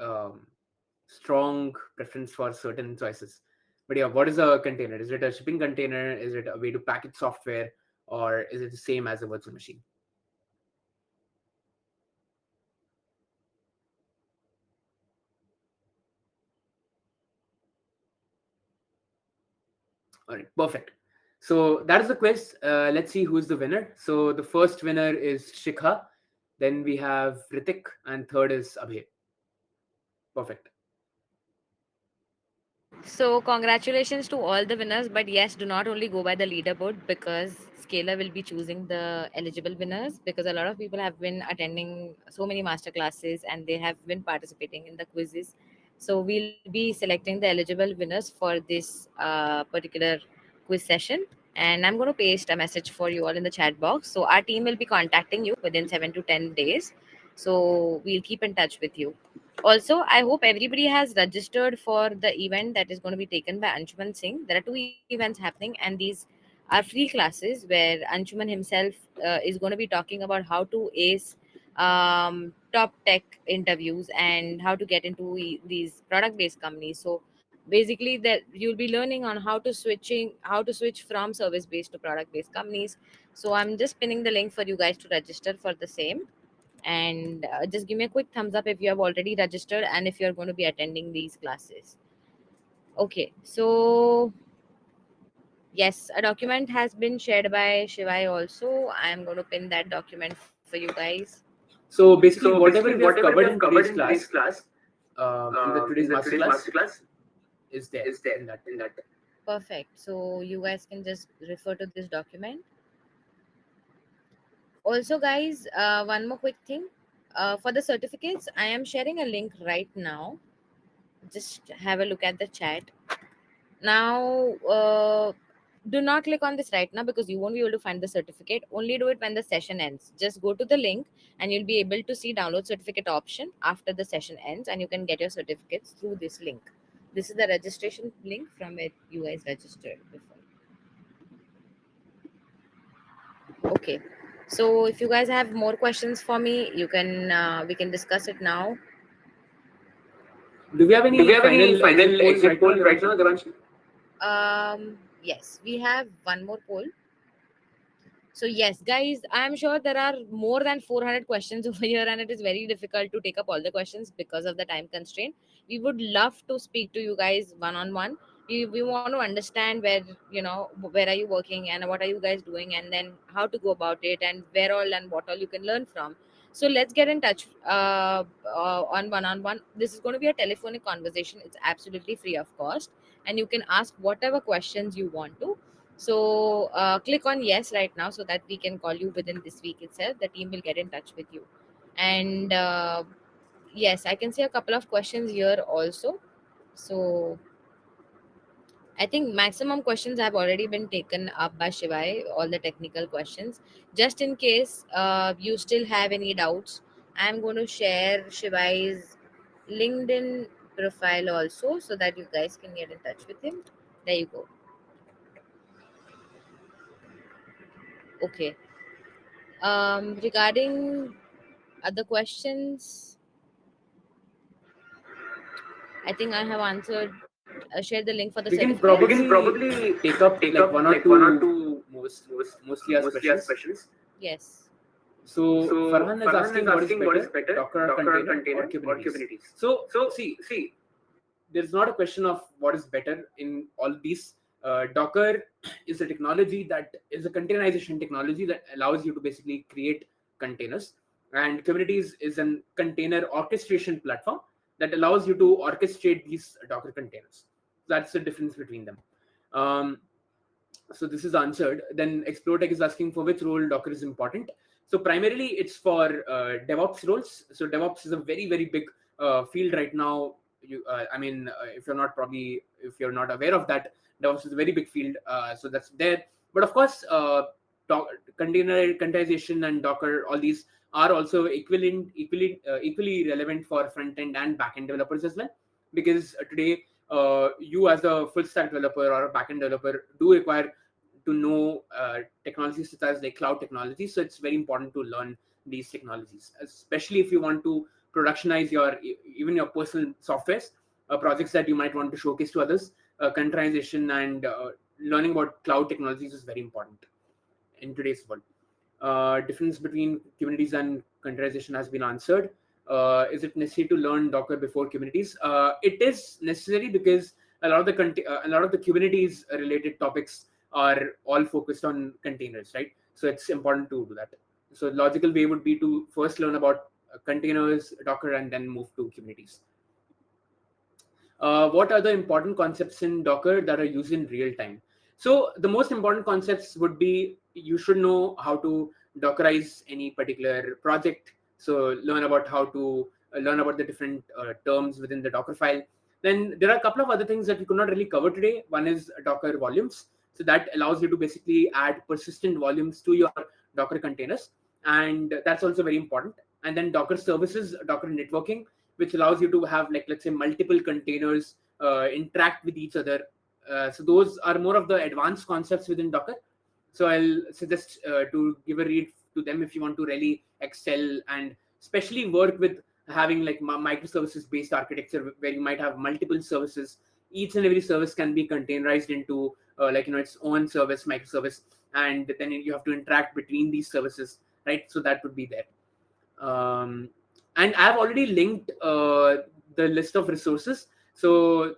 strong preference for certain choices. But yeah, what is a container? Is it a shipping container? Is it a way to package software? Or is it the same as a virtual machine? All right, perfect. So that is the quiz. Let's see who's the winner. So the first winner is Shikha, then we have Ritik, and third is Abhay. Perfect. So congratulations to all the winners, but yes, do not only go by the leaderboard, because Scalar will be choosing the eligible winners, because a lot of people have been attending so many master classes and they have been participating in the quizzes. So we'll be selecting the eligible winners for this particular quiz session. And I'm going to paste a message for you all in the chat box. So our team will be contacting you within 7 to 10 days. So we'll keep in touch with you. Also, I hope everybody has registered for the event that is going to be taken by Anshuman Singh. There are two events happening, and these are free classes where Anshuman himself is going to be talking about how to ace top tech interviews and how to get into these product based companies. So basically, that you'll be learning on how to switch from service based to product based companies. So I'm just pinning the link for you guys to register for the same, and just give me a quick thumbs up if you have already registered and if you're going to be attending these classes. Okay, so yes, a document has been shared by Shivai also. I am going to pin that document for you guys. So basically, So whatever basically, we have whatever we covered have in covered today's in today's class, class, in the today's in the today's masterclass, masterclass, is there is there in that. in that. Perfect. So you guys can just refer to this document. Also, guys, one more quick thing. For the certificates, I am sharing a link right now. Just have a look at the chat. Now, do not click on this right now because you won't be able to find the certificate. Only do it when the session ends. Just go to the link and you'll be able to see download certificate option after the session ends, and you can get your certificates through this link. This is the registration link from where you guys registered before. Okay. So if you guys have more questions for me, you can we can discuss it now. Do we have Do we any have any final exit final polls exit right now, polls right Devanshu? now, Devanshu? Yes, we have one more poll. So yes, guys, I'm sure there are more than 400 questions over here, and it is very difficult to take up all the questions because of the time constraint. We would love to speak to you guys one on one. We want to understand where, where are you working and what are you guys doing, and then how to go about it, and where all and what all you can learn from. So let's get in touch on one. This is going to be a telephonic conversation. It's absolutely free of cost, and you can ask whatever questions you want to. So click on yes right now so that we can call you within this week itself. The team will get in touch with you. And yes, I can see a couple of questions here also. So I think maximum questions have already been taken up by Shivai, all the technical questions. Just in case you still have any doubts, I'm going to share Shivai's LinkedIn profile also so that you guys can get in touch with him. There you go. Okay. Regarding other questions, I think I have answered. Share the link for the We can certificates. We can probably probably take up take like up one or like one or two two mostly as mostly as questions. questions. Yes. So So Farhan is Farhan is asking what is asking what is better, better, Docker or Docker or container or container or Kubernetes. Kubernetes. So So see, see, there's not a question of what is better in all these. Docker is a technology that is a containerization technology that allows you to basically create containers, and Kubernetes is a container orchestration platform that allows you to orchestrate these Docker containers. That's the difference between them. Um, so this is answered. Then Explortech is asking for which role Docker is important. So primarily it's for DevOps roles. So DevOps is a very big field right now. If you're not aware of that, DevOps is a very big field. So that's there. But of course, containerization and Docker, all these are also equally relevant for front end and back end developers as well. Because today, you as a full stack developer or a backend developer do require to know technologies such as like cloud technology. So it's very important to learn these technologies, especially if you want to productionize even your personal softwares, projects that you might want to showcase to others. Containerization and learning about cloud technologies is very important in today's world. Difference between Kubernetes and containerization has been answered. Is it necessary to learn Docker before Kubernetes? It is necessary because a lot of the Kubernetes related topics are all focused on containers, right? So it's important to do that. So logical way would be to first learn about containers, Docker, and then move to Kubernetes. What are the important concepts in Docker that are used in real time? So the most important concepts would be you should know how to Dockerize any particular project. So learn about how to learn about the different terms within the Docker file. Then there are a couple of other things that we could not really cover today. One is Docker volumes. So that allows you to basically add persistent volumes to your Docker containers. And that's also very important. And then Docker services, Docker networking, which allows you to have, like, let's say, multiple containers interact with each other. So those are more of the advanced concepts within Docker. So I'll suggest to give a read to them if you want to really excel and especially work with having like microservices based architecture where you might have multiple services. Each and every service can be containerized into its own service microservice, and then you have to interact between these services, right? So that would be there. And I've already linked the list of resources. So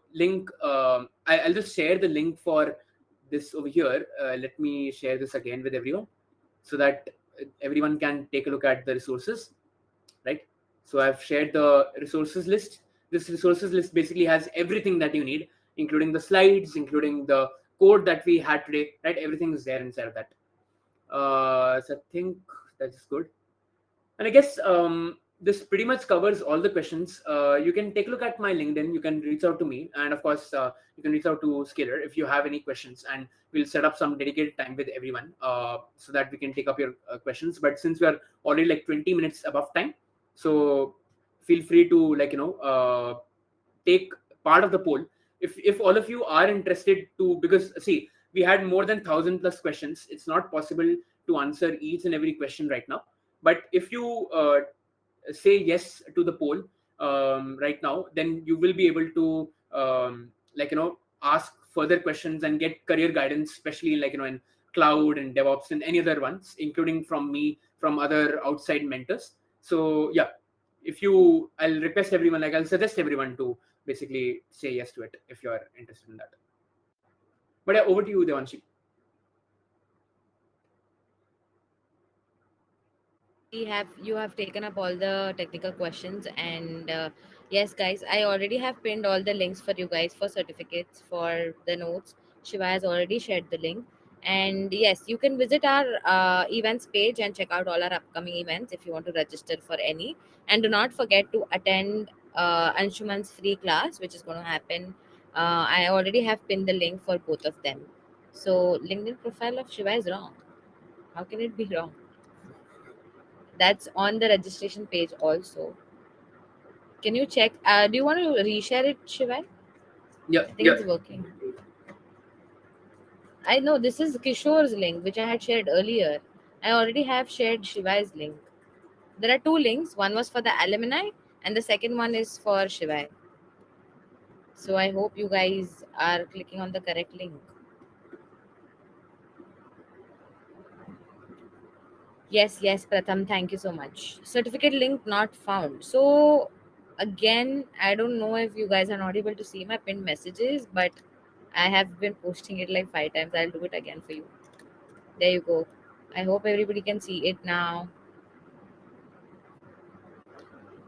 I'll just share the link for this over here. Let me share this again with everyone so that everyone can take a look at the resources, right? So I've shared the resources list. This resources list basically has everything that you need, including the slides, including the code that we had today, right? Everything is there inside of that. So I think that's good. And I guess this pretty much covers all the questions. You can take a look at my LinkedIn. You can reach out to me. And of course, you can reach out to Scaler if you have any questions. And we'll set up some dedicated time with everyone so that we can take up your questions. But since we are already like 20 minutes above time, so feel free to take part of the poll. If all of you are interested to, because see, we had more than 1,000+ questions. It's not possible to answer each and every question right now. But if you say yes to the poll right now, then you will be able to ask further questions and get career guidance, especially in cloud and DevOps and any other ones, including from me, from other outside mentors. So yeah, I'll request everyone, like I'll suggest everyone to basically say yes to it if you are interested in that. But yeah, over to you, Devanshi. You have taken up all the technical questions, and yes guys, I already have pinned all the links for you guys for certificates, for the notes. Shiva has already shared the link, and yes, you can visit our events page and check out all our upcoming events if you want to register for any. And do not forget to attend Anshuman's free class, which is going to happen. I already have pinned the link for both of them. So LinkedIn profile of Shiva is wrong. How can it be wrong? That's on the registration page also. Can you check? Do you want to reshare it, Shivai? Yeah. I think it's working. I know this is Kishore's link, which I had shared earlier. I already have shared Shivai's link. There are two links. One was for the alumni, and the second one is for Shivai. So I hope you guys are clicking on the correct link. Yes, Pratham. Thank you so much. Certificate link not found. So again, I don't know if you guys are not able to see my pinned messages, but I have been posting it like 5 times. I'll do it again for you. There you go. I hope everybody can see it now.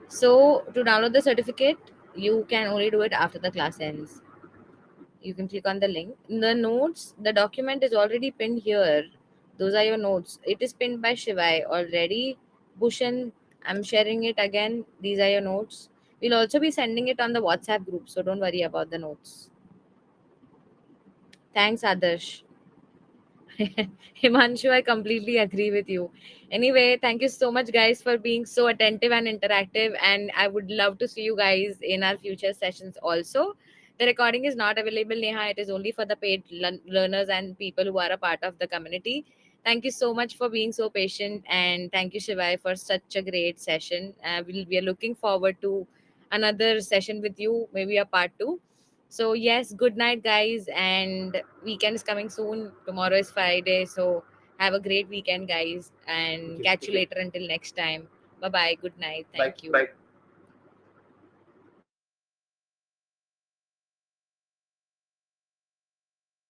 So to download the certificate, you can only do it after the class ends. You can click on the link. In the notes, the document is already pinned here. Those are your notes. It is pinned by Shivai already. Bhushan, I'm sharing it again. These are your notes. We'll also be sending it on the WhatsApp group, so don't worry about the notes. Thanks, Adarsh. Himanshu, I completely agree with you. Anyway, thank you so much, guys, for being so attentive and interactive. And I would love to see you guys in our future sessions also. The recording is not available, Neha. It is only for the paid learners and people who are a part of the community. Thank you so much for being so patient. And thank you, Shivai, for such a great session. We are looking forward to another session with you, maybe a part two. So yes, good night, guys, and weekend is coming soon. Tomorrow is Friday, so have a great weekend, guys, and catch you later until next time. Bye bye. Good night. Bye. Thank you.